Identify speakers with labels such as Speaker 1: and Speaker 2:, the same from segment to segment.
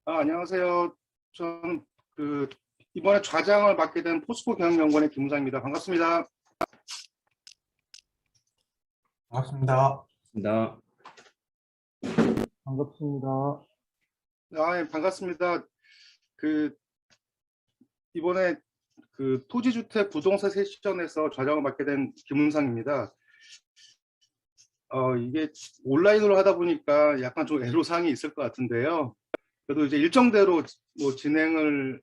Speaker 1: 안녕하세요. 전 이번에 좌장을 맡게 된 포스코 경영연구원의 김무장입니다. 반갑습니다.
Speaker 2: 반갑습니다.
Speaker 3: 나
Speaker 2: 반갑습니다.
Speaker 1: 예, 반갑습니다. 이번에 토지주택 부동산 세션에서 좌장을 맡게 된 김문상입니다. 이게 온라인으로 하다 보니까 약간 좀 애로사항이 있을 것 같은데요. 그래도 이제 일정대로 뭐 진행을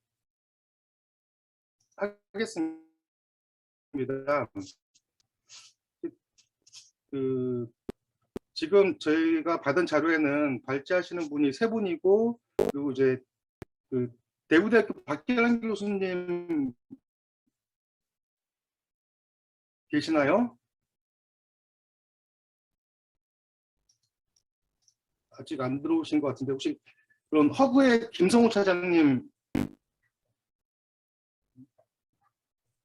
Speaker 1: 하겠습니다. 지금 저희가 받은 자료에는 발제하시는 분이 3분이고, 그리고 이제 대구대학교 박기란 교수님 계시나요? 아직 안 들어오신 것 같은데 혹시 그럼 허브의 김성우 차장님.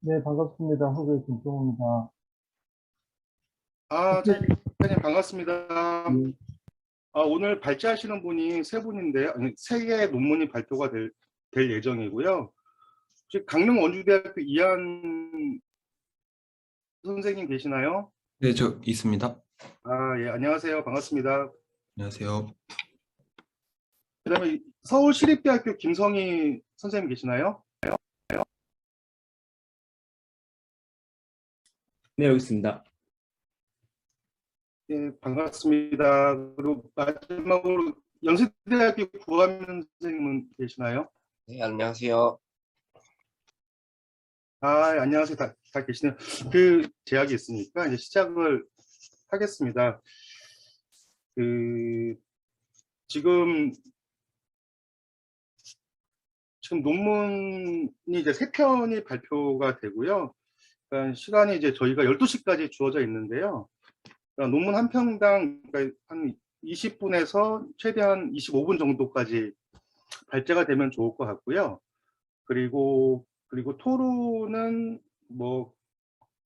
Speaker 2: 네, 반갑습니다. 허브의 김종호입니다.
Speaker 1: 차장님 반갑습니다.
Speaker 2: 네.
Speaker 1: 오늘 발제하시는 분이 3분인데요. 아니, 3개의 논문이 발표가 될 예정이고요. 혹시 강릉 원주대학교 이한 선생님 계시나요?
Speaker 3: 네, 저 있습니다.
Speaker 1: 예, 안녕하세요. 반갑습니다.
Speaker 3: 안녕하세요.
Speaker 1: 그다음에 서울시립대학교 김성희 선생님 계시나요?
Speaker 3: 네, 여기 있습니다.
Speaker 1: 예, 반갑습니다. 그리고 마지막으로 연세대학교 구하민 선생님은 계시나요?
Speaker 4: 네, 안녕하세요.
Speaker 1: 안녕하세요. 다 계시네요. 제약이 있으니까 이제 시작을 하겠습니다. 지금 논문이 이제 3편이 발표가 되고요. 그러니까 시간이 이제 저희가 12시까지 주어져 있는데요. 그러니까 논문 한 편당 그러니까 한 20분에서 최대한 25분 정도까지 발제가 되면 좋을 것 같고요. 그리고 토론은 뭐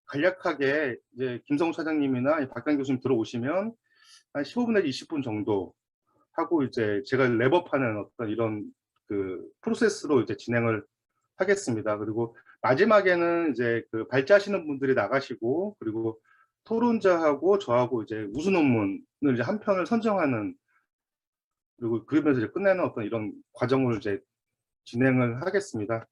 Speaker 1: 간략하게 이제 김성우 차장님이나 박강 교수님 들어오시면 한 15분에서 20분 정도 하고 이제 제가 랩업하는 어떤 이런 프로세스로 이제 진행을 하겠습니다. 그리고 마지막에는 이제 발제하시는 분들이 나가시고, 그리고 토론자하고 저하고 이제 우수 논문을 이제 한 편을 선정하는, 그리고 그러면서 이제 끝내는 어떤 이런 과정을 이제 진행을 하겠습니다.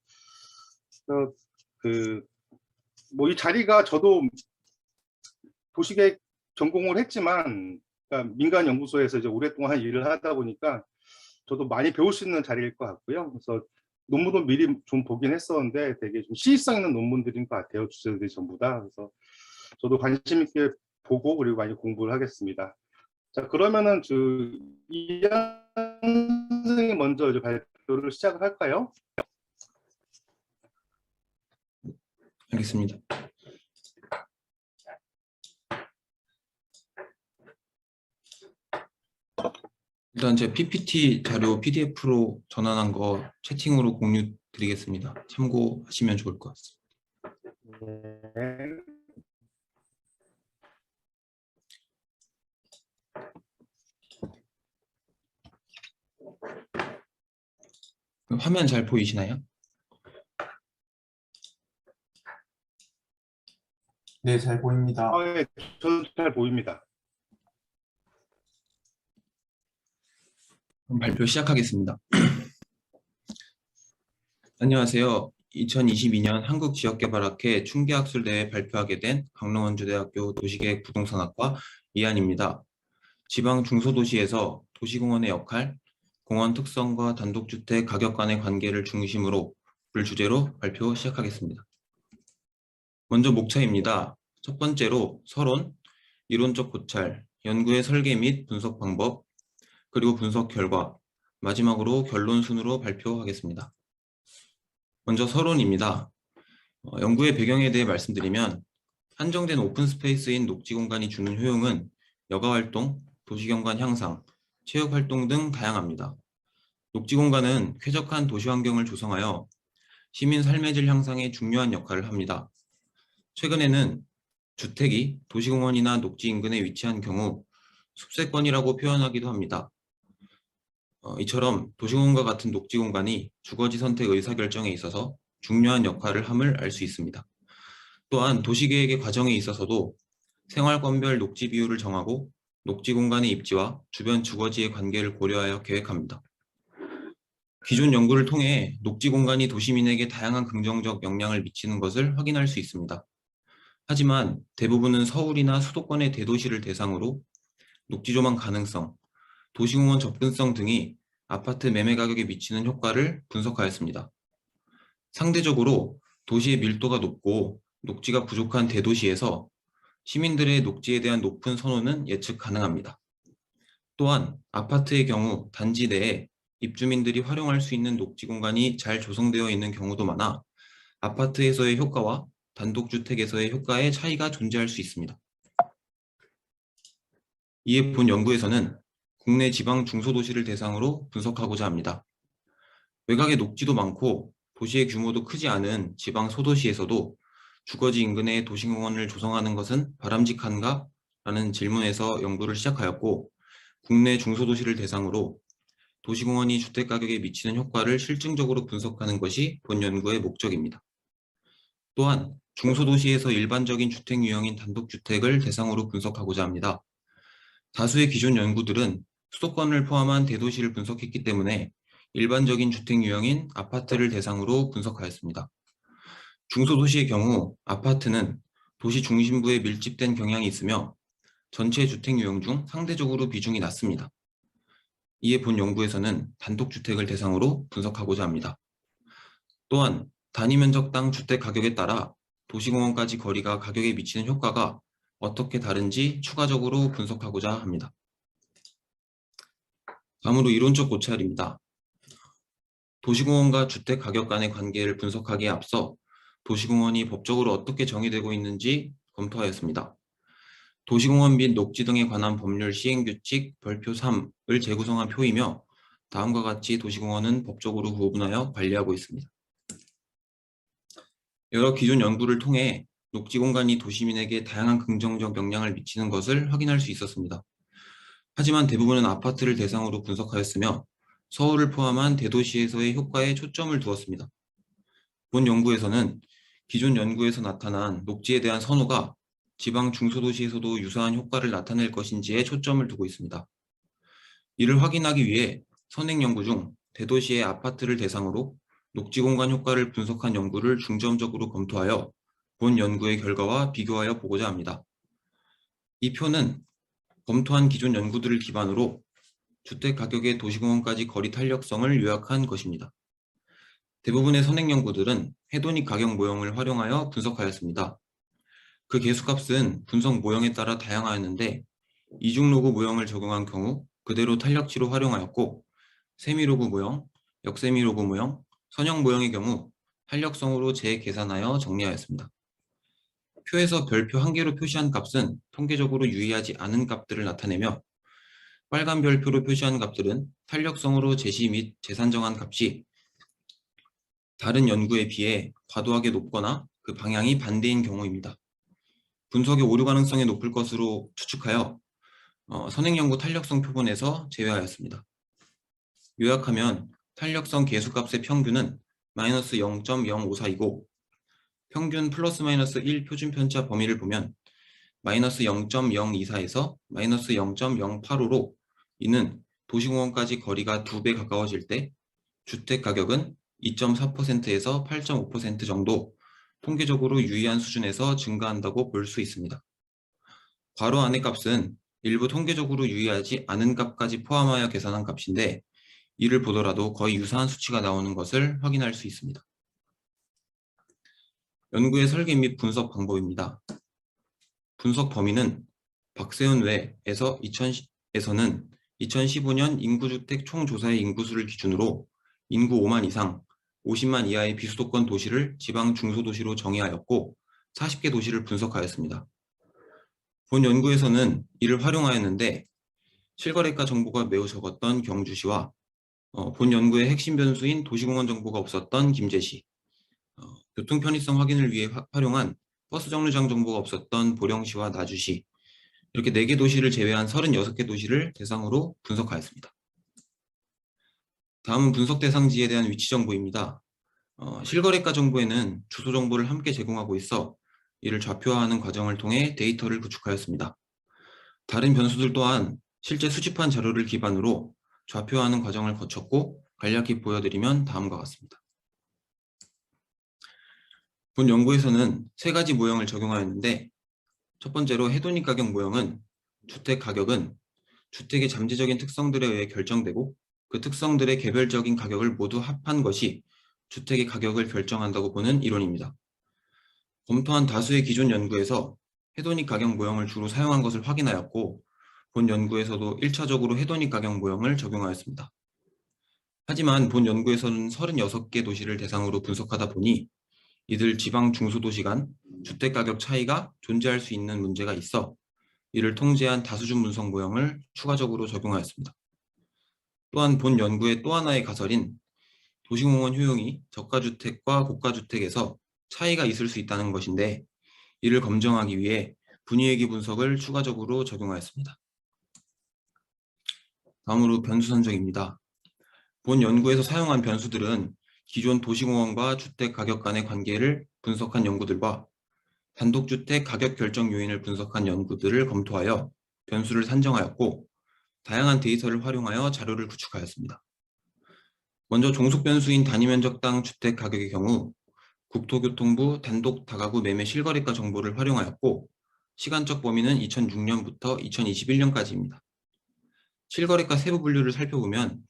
Speaker 1: 뭐 이 자리가 저도 도시계획 전공을 했지만, 그러니까 민간 연구소에서 이제 오랫동안 일을 하다 보니까 저도 많이 배울 수 있는 자리일 것 같고요. 그래서 논문도 미리 좀 보긴 했었는데 되게 좀 시의성 있는 논문들인 것 같아요. 주제들이 전부 다. 그래서 저도 관심 있게 보고 그리고 많이 공부를 하겠습니다. 자, 그러면은 이한 선생님 먼저 이제 발표를 시작을 할까요?
Speaker 3: 알겠습니다. 일단 제 PPT 자료 PDF로 전환한 거 채팅으로 공유 드리겠습니다. 참고하시면 좋을 것 같습니다.
Speaker 1: 네.
Speaker 3: 화면 잘 보이시나요?
Speaker 2: 네, 잘 보입니다.
Speaker 1: 예, 저도 잘 보입니다.
Speaker 3: 그럼 발표 시작하겠습니다. 안녕하세요. 2022년 한국지역개발학회 충기학술대회 발표하게 된 강릉원주대학교 도시계획 부동산학과 이한입니다. 지방 중소도시에서 도시공원의 역할, 공원 특성과 단독주택 가격 간의 관계를 중심으로 주제로 발표 시작하겠습니다. 먼저 목차입니다. 첫 번째로 서론, 이론적 고찰, 연구의 설계 및 분석 방법, 그리고 분석 결과, 마지막으로 결론 순으로 발표하겠습니다. 먼저 서론입니다. 연구의 배경에 대해 말씀드리면 한정된 오픈 스페이스인 녹지 공간이 주는 효용은 여가활동, 도시경관 향상, 체육활동 등 다양합니다. 녹지 공간은 쾌적한 도시 환경을 조성하여 시민 삶의 질 향상에 중요한 역할을 합니다. 최근에는 주택이 도시공원이나 녹지 인근에 위치한 경우 숲세권이라고 표현하기도 합니다. 이처럼 도시공원과 같은 녹지 공간이 주거지 선택 의사결정에 있어서 중요한 역할을 함을 알 수 있습니다. 또한 도시계획의 과정에 있어서도 생활권별 녹지 비율을 정하고 녹지 공간의 입지와 주변 주거지의 관계를 고려하여 계획합니다. 기존 연구를 통해 녹지 공간이 도시민에게 다양한 긍정적 영향을 미치는 것을 확인할 수 있습니다. 하지만 대부분은 서울이나 수도권의 대도시를 대상으로 녹지 조망 가능성, 도시공원 접근성 등이 아파트 매매 가격에 미치는 효과를 분석하였습니다. 상대적으로 도시의 밀도가 높고 녹지가 부족한 대도시에서 시민들의 녹지에 대한 높은 선호는 예측 가능합니다. 또한 아파트의 경우 단지 내에 입주민들이 활용할 수 있는 녹지 공간이 잘 조성되어 있는 경우도 많아 아파트에서의 효과와 단독주택에서의 효과의 차이가 존재할 수 있습니다. 이에 본 연구에서는 국내 지방 중소도시를 대상으로 분석하고자 합니다. 외곽에 녹지도 많고 도시의 규모도 크지 않은 지방 소도시에서도 주거지 인근에 도시공원을 조성하는 것은 바람직한가? 라는 질문에서 연구를 시작하였고, 국내 중소도시를 대상으로 도시공원이 주택가격에 미치는 효과를 실증적으로 분석하는 것이 본 연구의 목적입니다. 또한 중소도시에서 일반적인 주택 유형인 단독주택을 대상으로 분석하고자 합니다. 다수의 기존 연구들은 수도권을 포함한 대도시를 분석했기 때문에 일반적인 주택 유형인 아파트를 대상으로 분석하였습니다. 중소도시의 경우 아파트는 도시 중심부에 밀집된 경향이 있으며 전체 주택 유형 중 상대적으로 비중이 낮습니다. 이에 본 연구에서는 단독주택을 대상으로 분석하고자 합니다. 또한 단위 면적당 주택 가격에 따라 도시공원까지 거리가 가격에 미치는 효과가 어떻게 다른지 추가적으로 분석하고자 합니다. 다음으로 이론적 고찰입니다. 도시공원과 주택 가격 간의 관계를 분석하기에 앞서 도시공원이 법적으로 어떻게 정의되고 있는지 검토하였습니다. 도시공원 및 녹지 등에 관한 법률 시행규칙 별표 3을 재구성한 표이며 다음과 같이 도시공원은 법적으로 구분하여 관리하고 있습니다. 여러 기존 연구를 통해 녹지 공간이 도시민에게 다양한 긍정적 영향을 미치는 것을 확인할 수 있었습니다. 하지만 대부분은 아파트를 대상으로 분석하였으며 서울을 포함한 대도시에서의 효과에 초점을 두었습니다. 본 연구에서는 기존 연구에서 나타난 녹지에 대한 선호가 지방 중소도시에서도 유사한 효과를 나타낼 것인지에 초점을 두고 있습니다. 이를 확인하기 위해 선행 연구 중 대도시의 아파트를 대상으로 녹지 공간 효과를 분석한 연구를 중점적으로 검토하여 본 연구의 결과와 비교하여 보고자 합니다. 이 표는 검토한 기존 연구들을 기반으로 주택 가격의 도시공원까지 거리 탄력성을 요약한 것입니다. 대부분의 선행 연구들은 해도닉 가격 모형을 활용하여 분석하였습니다. 그 개수값은 분석 모형에 따라 다양하였는데 이중로그 모형을 적용한 경우 그대로 탄력치로 활용하였고 세미로그 모형, 역세미로그 모형, 선형 모형의 경우 탄력성으로 재계산하여 정리하였습니다. 표에서 별표 1개로 표시한 값은 통계적으로 유의하지 않은 값들을 나타내며 빨간 별표로 표시한 값들은 탄력성으로 제시 및 재산정한 값이 다른 연구에 비해 과도하게 높거나 그 방향이 반대인 경우입니다. 분석의 오류 가능성이 높을 것으로 추측하여 선행연구 탄력성 표본에서 제외하였습니다. 요약하면 탄력성 계수값의 평균은 마이너스 0.054이고 평균 플러스 마이너스 1 표준 편차 범위를 보면 마이너스 0.024에서 마이너스 0.085로 이는 도시공원까지 거리가 2배 가까워질 때 주택 가격은 2.4%에서 8.5% 정도 통계적으로 유의한 수준에서 증가한다고 볼 수 있습니다. 괄호 안의 값은 일부 통계적으로 유의하지 않은 값까지 포함하여 계산한 값인데 이를 보더라도 거의 유사한 수치가 나오는 것을 확인할 수 있습니다. 연구의 설계 및 분석 방법입니다. 분석 범위는 박세훈 외에서는 2015년 인구주택 총조사의 인구수를 기준으로 인구 5만 이상, 50만 이하의 비수도권 도시를 지방 중소도시로 정의하였고 40개 도시를 분석하였습니다. 본 연구에서는 이를 활용하였는데 실거래가 정보가 매우 적었던 경주시와 본 연구의 핵심 변수인 도시공원 정보가 없었던 김제시, 교통 편의성 확인을 위해 활용한 버스 정류장 정보가 없었던 보령시와 나주시, 이렇게 4개 도시를 제외한 36개 도시를 대상으로 분석하였습니다. 다음은 분석 대상지에 대한 위치 정보입니다. 실거래가 정보에는 주소 정보를 함께 제공하고 있어 이를 좌표화하는 과정을 통해 데이터를 구축하였습니다. 다른 변수들 또한 실제 수집한 자료를 기반으로 좌표화하는 과정을 거쳤고 간략히 보여드리면 다음과 같습니다. 본 연구에서는 세 가지 모형을 적용하였는데, 첫 번째로 해돈익 가격 모형은 주택 가격은 주택의 잠재적인 특성들에 의해 결정되고 그 특성들의 개별적인 가격을 모두 합한 것이 주택의 가격을 결정한다고 보는 이론입니다. 검토한 다수의 기존 연구에서 해돈익 가격 모형을 주로 사용한 것을 확인하였고, 본 연구에서도 1차적으로 해돈익 가격 모형을 적용하였습니다. 하지만 본 연구에서는 36개 도시를 대상으로 분석하다 보니 이들 지방 중소도시 간 주택가격 차이가 존재할 수 있는 문제가 있어 이를 통제한 다수준 분석 모형을 추가적으로 적용하였습니다. 또한 본 연구의 또 하나의 가설인 도시공원 효용이 저가주택과 고가주택에서 차이가 있을 수 있다는 것인데, 이를 검증하기 위해 분위기 분석을 추가적으로 적용하였습니다. 다음으로 변수 선정입니다. 본 연구에서 사용한 변수들은 기존 도시공원과 주택 가격 간의 관계를 분석한 연구들과 단독주택 가격 결정 요인을 분석한 연구들을 검토하여 변수를 산정하였고, 다양한 데이터를 활용하여 자료를 구축하였습니다. 먼저 종속 변수인 단위면적당 주택 가격의 경우 국토교통부 단독 다가구 매매 실거래가 정보를 활용하였고, 시간적 범위는 2006년부터 2021년까지입니다. 실거래가 세부 분류를 살펴보면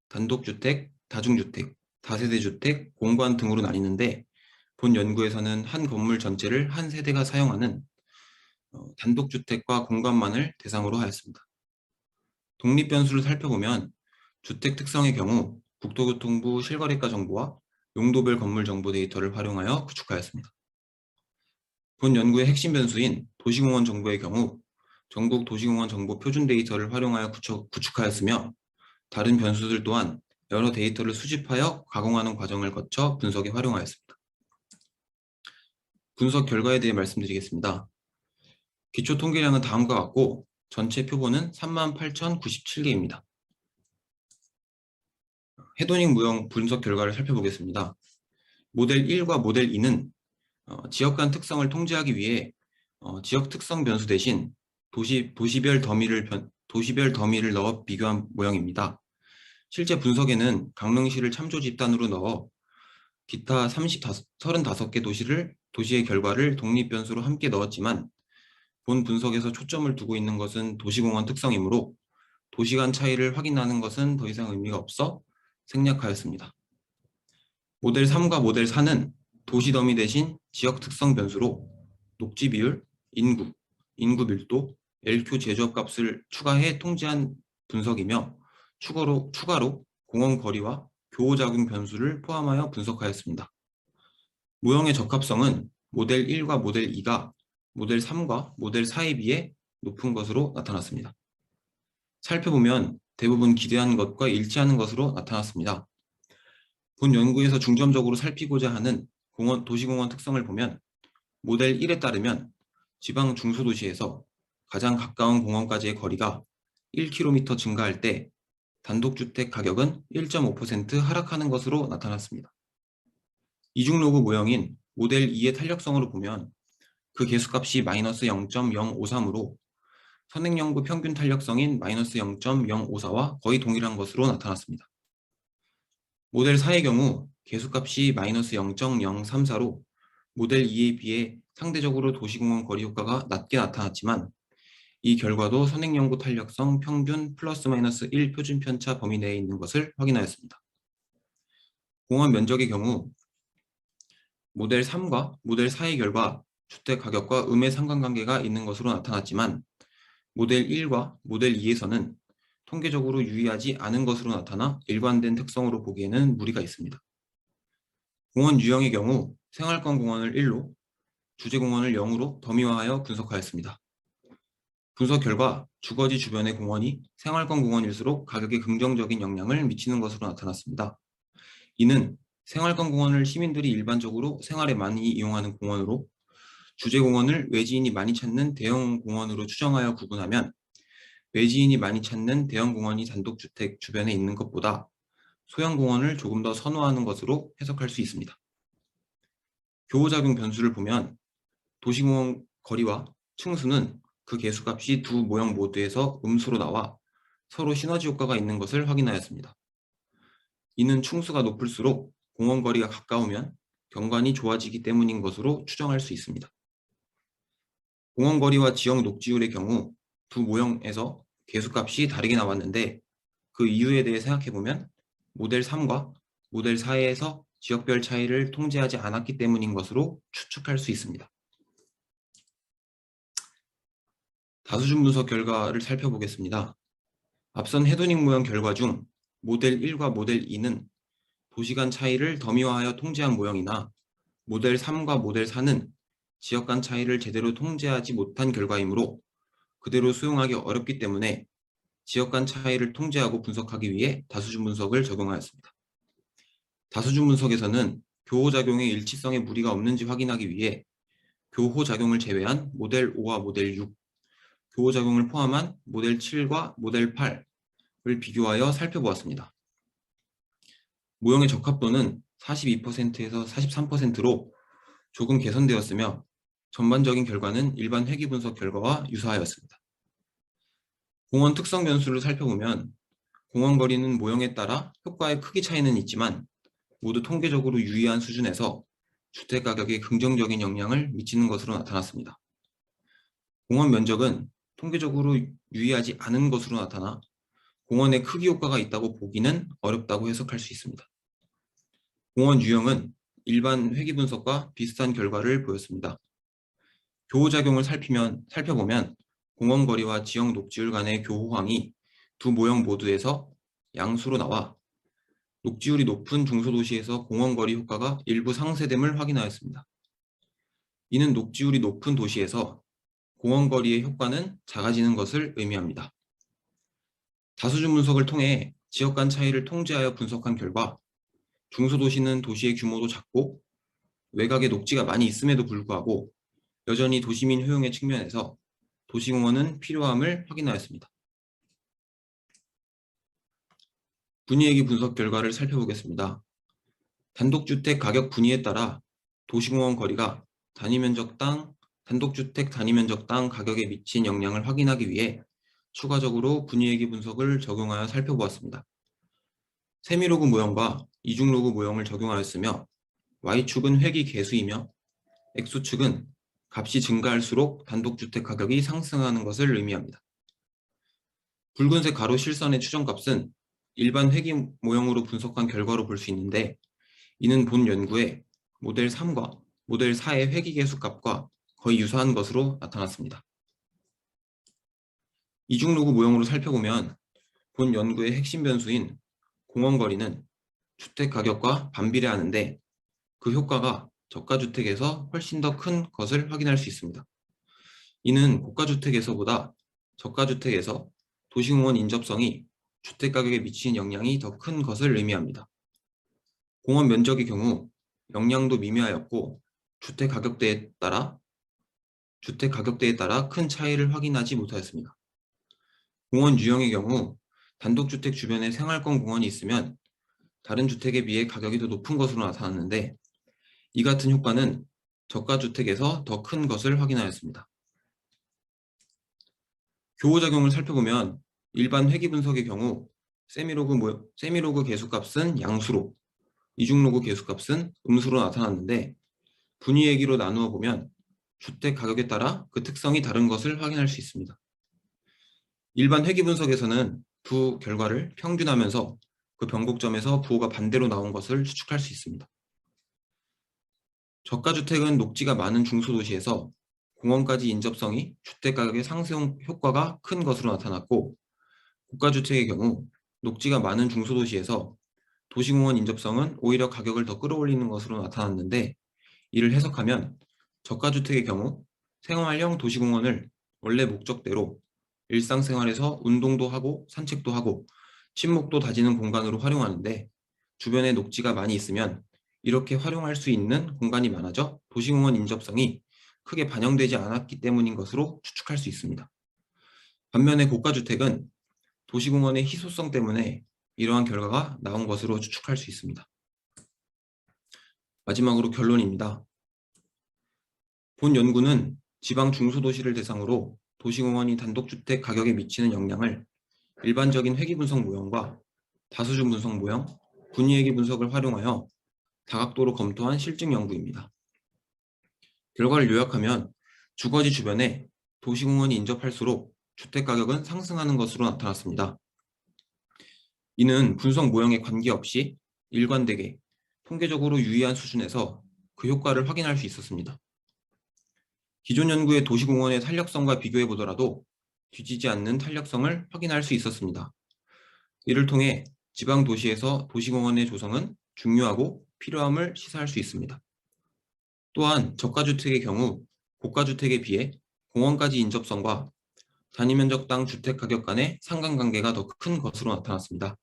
Speaker 3: 단독주택, 다중주택, 다세대주택, 공관 등으로 나뉘는데, 본 연구에서는 한 건물 전체를 한 세대가 사용하는 단독주택과 공관만을 대상으로 하였습니다. 독립변수를 살펴보면 주택 특성의 경우 국토교통부 실거래가 정보와 용도별 건물 정보 데이터를 활용하여 구축하였습니다. 본 연구의 핵심 변수인 도시공원 정보의 경우 전국 도시공원 정보 표준 데이터를 활용하여 구축하였으며, 다른 변수들 또한 여러 데이터를 수집하여 가공하는 과정을 거쳐 분석에 활용하였습니다. 분석 결과에 대해 말씀드리겠습니다. 기초 통계량은 다음과 같고 전체 표본은 38,097개입니다. 해돈익 모형 분석 결과를 살펴보겠습니다. 모델 1과 모델 2는 지역 간 특성을 통제하기 위해 지역 특성 변수 대신 도시별 더미를 넣어 비교한 모형입니다. 실제 분석에는 강릉시를 참조 집단으로 넣어 기타 35개 도시의 결과를 독립 변수로 함께 넣었지만, 본 분석에서 초점을 두고 있는 것은 도시공원 특성이므로 도시 간 차이를 확인하는 것은 더 이상 의미가 없어 생략하였습니다. 모델 3과 모델 4는 도시 더미 대신 지역 특성 변수로 녹지 비율, 인구 밀도, LQ 제조업 값을 추가해 통제한 분석이며, 추가로 공원 거리와 교호작용 변수를 포함하여 분석하였습니다. 모형의 적합성은 모델 1과 모델 2가 모델 3과 모델 4에 비해 높은 것으로 나타났습니다. 살펴보면 대부분 기대한 것과 일치하는 것으로 나타났습니다. 본 연구에서 중점적으로 살피고자 하는 도시공원 특성을 보면 모델 1에 따르면 지방 중소도시에서 가장 가까운 공원까지의 거리가 1km 증가할 때 단독주택 가격은 1.5% 하락하는 것으로 나타났습니다. 이중로그 모형인 모델 2의 탄력성으로 보면 그 계수값이 마이너스 0.053으로 선행연구 평균 탄력성인 마이너스 0.054와 거의 동일한 것으로 나타났습니다. 모델 4의 경우 계수값이 마이너스 0.034로 모델 2에 비해 상대적으로 도시공원 거리 효과가 낮게 나타났지만, 이 결과도 선행연구 탄력성 평균 플러스 마이너스 1 표준 편차 범위 내에 있는 것을 확인하였습니다. 공원 면적의 경우 모델 3과 모델 4의 결과 주택 가격과 음의 상관관계가 있는 것으로 나타났지만, 모델 1과 모델 2에서는 통계적으로 유의하지 않은 것으로 나타나 일관된 특성으로 보기에는 무리가 있습니다. 공원 유형의 경우 생활권 공원을 1로, 주제공원을 0으로 더미화하여 분석하였습니다. 분석 결과 주거지 주변의 공원이 생활권 공원일수록 가격에 긍정적인 영향을 미치는 것으로 나타났습니다. 이는 생활권 공원을 시민들이 일반적으로 생활에 많이 이용하는 공원으로, 주제공원을 외지인이 많이 찾는 대형 공원으로 추정하여 구분하면 외지인이 많이 찾는 대형 공원이 단독주택 주변에 있는 것보다 소형공원을 조금 더 선호하는 것으로 해석할 수 있습니다. 교호작용 변수를 보면 도시공원 거리와 층수는 그 개수값이 두 모형 모두에서 음수로 나와 서로 시너지 효과가 있는 것을 확인하였습니다. 이는 층수가 높을수록 공원 거리가 가까우면 경관이 좋아지기 때문인 것으로 추정할 수 있습니다. 공원 거리와 지역 녹지율의 경우 두 모형에서 개수값이 다르게 나왔는데 그 이유에 대해 생각해보면 모델 3과 모델 4에서 지역별 차이를 통제하지 않았기 때문인 것으로 추측할 수 있습니다. 다수준 분석 결과를 살펴보겠습니다. 앞선 헤드닝 모형 결과 중 모델 1과 모델 2는 도시 간 차이를 더미화하여 통제한 모형이나 모델 3과 모델 4는 지역 간 차이를 제대로 통제하지 못한 결과이므로 그대로 수용하기 어렵기 때문에 지역 간 차이를 통제하고 분석하기 위해 다수준 분석을 적용하였습니다. 다수준 분석에서는 교호작용의 일치성에 무리가 없는지 확인하기 위해 교호작용을 제외한 모델 5와 모델 6, 교호작용을 포함한 모델 7과 모델 8을 비교하여 살펴보았습니다. 모형의 적합도는 42%에서 43%로 조금 개선되었으며 전반적인 결과는 일반 회귀 분석 결과와 유사하였습니다. 공원 특성 변수를 살펴보면 공원 거리는 모형에 따라 효과의 크기 차이는 있지만 모두 통계적으로 유의한 수준에서 주택 가격에 긍정적인 영향을 미치는 것으로 나타났습니다. 공원 면적은 통계적으로 유의하지 않은 것으로 나타나 공원의 크기 효과가 있다고 보기는 어렵다고 해석할 수 있습니다. 공원 유형은 일반 회귀 분석과 비슷한 결과를 보였습니다. 교호작용을 살펴보면 공원 거리와 지역 녹지율 간의 교호황이 두 모형 모두에서 양수로 나와 녹지율이 높은 중소도시에서 공원 거리 효과가 일부 상쇄됨을 확인하였습니다. 이는 녹지율이 높은 도시에서 공원 거리의 효과는 작아지는 것을 의미합니다. 다수준 분석을 통해 지역 간 차이를 통제하여 분석한 결과 중소도시는 도시의 규모도 작고 외곽에 녹지가 많이 있음에도 불구하고 여전히 도시민 효용의 측면에서 도시공원은 필요함을 확인하였습니다. 분위기 분석 결과를 살펴보겠습니다. 단독주택 가격 분위에 따라 도시공원 거리가 단독주택 단위면적당 가격에 미친 영향을 확인하기 위해 추가적으로 분위기 분석을 적용하여 살펴보았습니다. 세미로그 모형과 이중로그 모형을 적용하였으며 Y축은 회귀 개수이며 X축은 값이 증가할수록 단독주택 가격이 상승하는 것을 의미합니다. 붉은색 가로 실선의 추정값은 일반 회귀 모형으로 분석한 결과로 볼 수 있는데 이는 본 연구에 모델 3과 모델 4의 회귀 개수 값과 거의 유사한 것으로 나타났습니다. 이중로그 모형으로 살펴보면 본 연구의 핵심 변수인 공원거리는 주택 가격과 반비례하는데 그 효과가 저가주택에서 훨씬 더 큰 것을 확인할 수 있습니다. 이는 고가주택에서보다 저가주택에서 도시공원 인접성이 주택가격에 미치는 영향이 더 큰 것을 의미합니다. 공원 면적의 경우 영향도 미미하였고 주택 가격대에 따라 큰 차이를 확인하지 못하였습니다. 공원 유형의 경우 단독주택 주변에 생활권 공원이 있으면 다른 주택에 비해 가격이 더 높은 것으로 나타났는데 이 같은 효과는 저가주택에서 더 큰 것을 확인하였습니다. 교호작용을 살펴보면 일반 회귀 분석의 경우 세미로그 개수값은 양수로, 이중로그 개수값은 음수로 나타났는데 분위기로 나누어 보면 주택 가격에 따라 그 특성이 다른 것을 확인할 수 있습니다. 일반 회귀 분석에서는 두 결과를 평균하면서 그 변곡점에서 부호가 반대로 나온 것을 추측할 수 있습니다. 저가주택은 녹지가 많은 중소도시에서 공원까지 인접성이 주택가격의 상승 효과가 큰 것으로 나타났고 고가주택의 경우 녹지가 많은 중소도시에서 도시공원 인접성은 오히려 가격을 더 끌어올리는 것으로 나타났는데 이를 해석하면 저가주택의 경우 생활형 도시공원을 원래 목적대로 일상생활에서 운동도 하고 산책도 하고 친목도 다지는 공간으로 활용하는데 주변에 녹지가 많이 있으면 이렇게 활용할 수 있는 공간이 많아져 도시공원 인접성이 크게 반영되지 않았기 때문인 것으로 추측할 수 있습니다. 반면에 고가주택은 도시공원의 희소성 때문에 이러한 결과가 나온 것으로 추측할 수 있습니다. 마지막으로 결론입니다. 본 연구는 지방 중소도시를 대상으로 도시공원이 단독주택 가격에 미치는 영향을 일반적인 회귀 분석 모형과 다수중 분석 모형, 분위회귀 분석을 활용하여 다각도로 검토한 실증 연구입니다. 결과를 요약하면 주거지 주변에 도시공원이 인접할수록 주택가격은 상승하는 것으로 나타났습니다. 이는 분석 모형에 관계없이 일관되게 통계적으로 유의한 수준에서 그 효과를 확인할 수 있었습니다. 기존 연구의 도시공원의 탄력성과 비교해 보더라도 뒤지지 않는 탄력성을 확인할 수 있었습니다. 이를 통해 지방 도시에서 도시공원의 조성은 중요하고 필요함을 시사할 수 있습니다. 또한 저가주택의 경우 고가주택에 비해 공원까지 인접성과 단위면적당 주택가격 간의 상관관계가 더 큰 것으로 나타났습니다.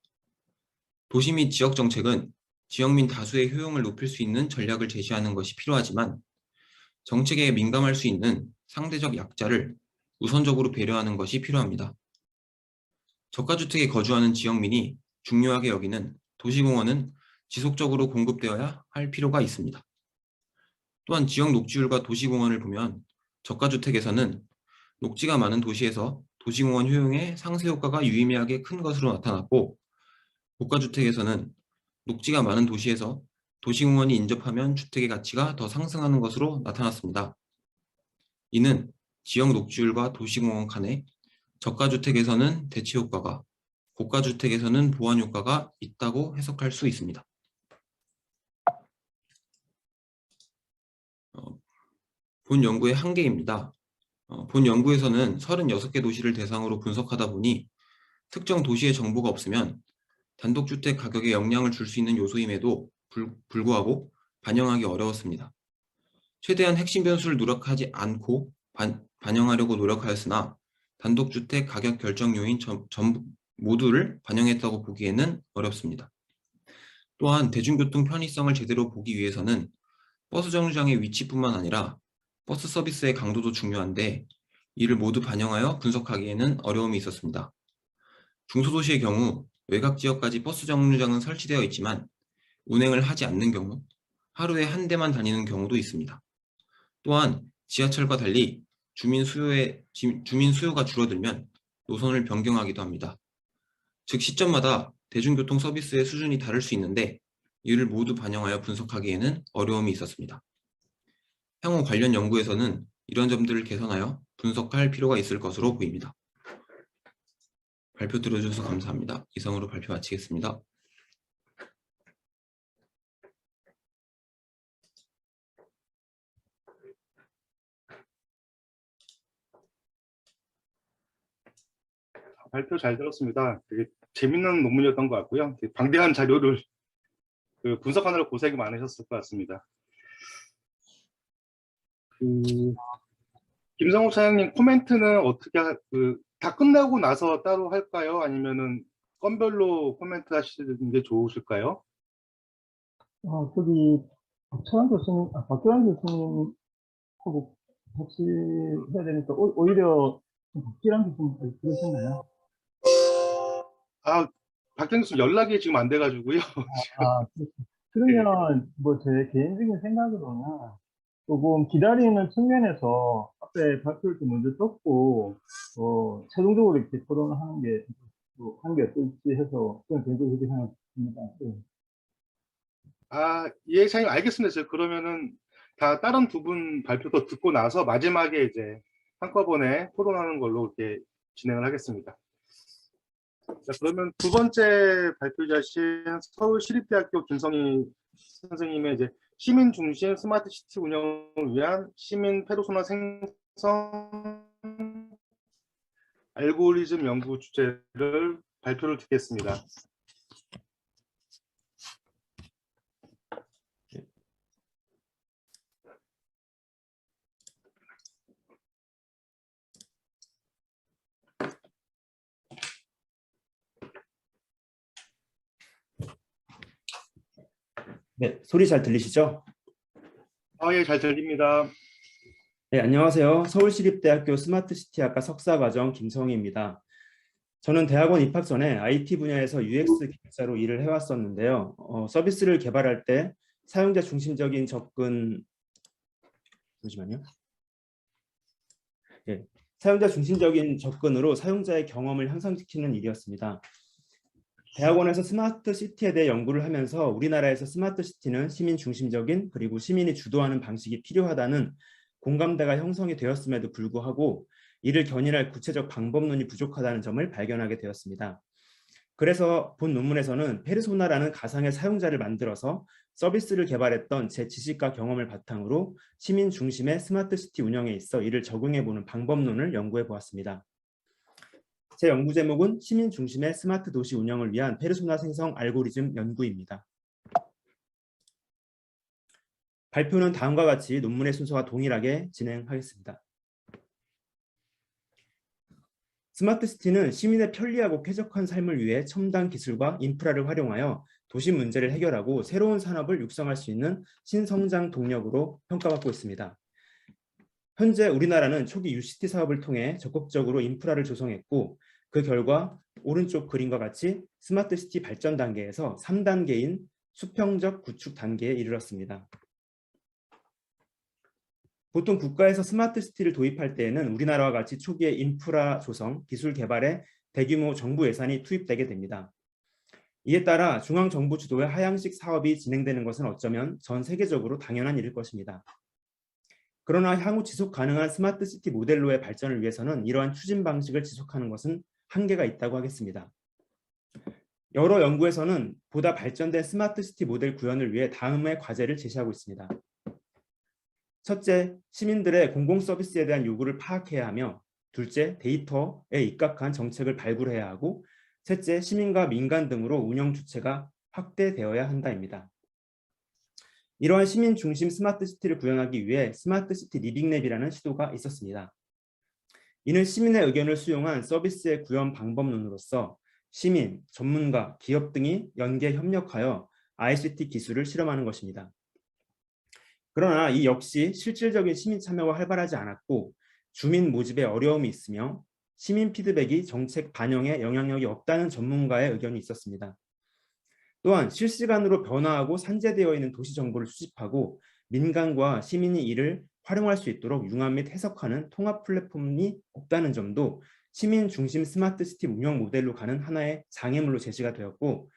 Speaker 3: 도시 및 지역정책은 지역민 다수의 효용을 높일 수 있는 전략을 제시하는 것이 필요하지만 정책에 민감할 수 있는 상대적 약자를 우선적으로 배려하는 것이 필요합니다. 저가주택에 거주하는 지역민이 중요하게 여기는 도시공원은 지속적으로 공급되어야 할 필요가 있습니다. 또한 지역 녹지율과 도시공원을 보면 저가주택에서는 녹지가 많은 도시에서 도시공원 효용의 상쇄 효과가 유의미하게 큰 것으로 나타났고, 고가주택에서는 녹지가 많은 도시에서 도시공원이 인접하면 주택의 가치가 더 상승하는 것으로 나타났습니다. 이는 지역 녹지율과 도시공원 간에 저가주택에서는 대체 효과가, 고가주택에서는 보완 효과가 있다고 해석할 수 있습니다. 본 연구의 한계입니다. 본 연구에서는 36개 도시를 대상으로 분석하다 보니 특정 도시의 정보가 없으면 단독주택 가격에 영향을 줄 수 있는 요소임에도 불구하고 반영하기 어려웠습니다. 최대한 핵심 변수를 누락하지 않고 반영하려고 노력하였으나 단독주택 가격 결정 요인 전부 모두를 반영했다고 보기에는 어렵습니다. 또한 대중교통 편의성을 제대로 보기 위해서는 버스 정류장의 위치뿐만 아니라 버스 서비스의 강도도 중요한데 이를 모두 반영하여 분석하기에는 어려움이 있었습니다. 중소도시의 경우 외곽 지역까지 버스 정류장은 설치되어 있지만 운행을 하지 않는 경우 하루에 한 대만 다니는 경우도 있습니다. 또한 지하철과 달리 주민 수요가 줄어들면 노선을 변경하기도 합니다. 즉 시점마다 대중교통 서비스의 수준이 다를 수 있는데 이를 모두 반영하여 분석하기에는 어려움이 있었습니다. 향후 관련 연구에서는 이런 점들을 개선하여 분석할 필요가 있을 것으로 보입니다. 발표 들어주셔서 감사합니다. 이상으로 발표 마치겠습니다.
Speaker 1: 발표 잘 들었습니다. 되게 재밌는 논문이었던 것 같고요. 되게 방대한 자료를 분석하느라 고생이 많으셨을 것 같습니다. 김성우 차장님 코멘트는 어떻게 다 끝나고 나서 따로 할까요? 아니면은 건별로 코멘트 하시는 게 좋으실까요?
Speaker 2: 저기, 박철환 교수님, 박철환 교수님하고 같이 해야 되니까, 오히려 박지란 교수님 그러셨나요?
Speaker 1: 박경 교수 연락이 지금 안 돼가지고요.
Speaker 2: 그러면 뭐 제 개인적인 생각으로는 조금 기다리는 측면에서 앞에 발표를 좀 먼저 듣고, 최종적으로 이렇게 토론하는 게, 하는 게 어떨지 해서, 저는 개인적으로 그렇게 생각합니다.
Speaker 1: 예, 차장님 알겠습니다. 저 그러면은 다 다른 두 분 발표도 듣고 나서 마지막에 이제 한꺼번에 토론하는 걸로 이렇게 진행을 하겠습니다. 자, 그러면 두 번째 발표자신 서울시립대학교 김성희 선생님의 이제 시민 중심 스마트 시티 운영을 위한 시민 페르소나 생성 알고리즘 연구 주제를 발표를 듣겠습니다.
Speaker 4: 네, 소리 잘 들리시죠?
Speaker 1: 예, 잘 들립니다.
Speaker 4: 네, 안녕하세요. 서울시립대학교 스마트시티학과 석사과정 김성희입니다. 저는 대학원 입학 전에 IT 분야에서 UX 기획자로 일을 해왔었는데요. 서비스를 개발할 때 사용자 중심적인 접근, 잠시만요. 예, 사용자 중심적인 접근으로 사용자의 경험을 향상시키는 일이었습니다. 대학원에서 스마트 시티에 대해 연구를 하면서 우리나라에서 스마트 시티는 시민 중심적인 그리고 시민이 주도하는 방식이 필요하다는 공감대가 형성이 되었음에도 불구하고 이를 견인할 구체적 방법론이 부족하다는 점을 발견하게 되었습니다. 그래서 본 논문에서는 페르소나라는 가상의 사용자를 만들어서 서비스를 개발했던 제 지식과 경험을 바탕으로 시민 중심의 스마트 시티 운영에 있어 이를 적용해보는 방법론을 연구해 보았습니다. 제 연구 제목은 시민 중심의 스마트 도시 운영을 위한 페르소나 생성 알고리즘 연구입니다. 발표는 다음과 같이 논문의 순서와 동일하게 진행하겠습니다. 스마트 시티는 시민의 편리하고 쾌적한 삶을 위해 첨단 기술과 인프라를 활용하여 도시 문제를 해결하고 새로운 산업을 육성할 수 있는 신성장 동력으로 평가받고 있습니다. 현재 우리나라는 초기 UCT 사업을 통해 적극적으로 인프라를 조성했고 그 결과 오른쪽 그림과 같이 스마트 시티 발전 단계에서 3단계인 수평적 구축 단계에 이르렀습니다. 보통 국가에서 스마트 시티를 도입할 때에는 우리나라와 같이 초기에 인프라 조성, 기술 개발에 대규모 정부 예산이 투입되게 됩니다. 이에 따라 중앙정부 주도의 하향식 사업이 진행되는 것은 어쩌면 전 세계적으로 당연한 일일 것입니다. 그러나 향후 지속 가능한 스마트 시티 모델로의 발전을 위해서는 이러한 추진 방식을 지속하는 것은 한계가 있다고 하겠습니다. 여러 연구에서는 보다 발전된 스마트 시티 모델 구현을 위해 다음의 과제를 제시하고 있습니다. 첫째, 시민들의 공공 서비스에 대한 요구를 파악해야 하며, 둘째, 데이터에 입각한 정책을 발굴해야 하고, 셋째, 시민과 민간 등으로 운영 주체가 확대되어야 한다입니다. 이러한 시민 중심 스마트 시티를 구현하기 위해 스마트 시티 리빙랩이라는 시도가 있었습니다. 이는 시민의 의견을 수용한 서비스의 구현 방법론으로서 시민, 전문가, 기업 등이 연계 협력하여 ICT 기술을 실험하는 것입니다. 그러나 이 역시 실질적인 시민 참여가 활발하지 않았고 주민 모집에 어려움이 있으며 시민 피드백이 정책 반영에 영향력이 없다는 전문가의 의견이 있었습니다. 또한 실시간으로 변화하고 산재되어 있는 도시 정보를 수집하고 민간과 시민이 이를 활용할 수 있도록 융합 및 해석하는 통합 플랫폼이 없다는 점도 시민 중심 스마트 시티 운영 모델로 가는 하나의 장애물로 제시가 되었고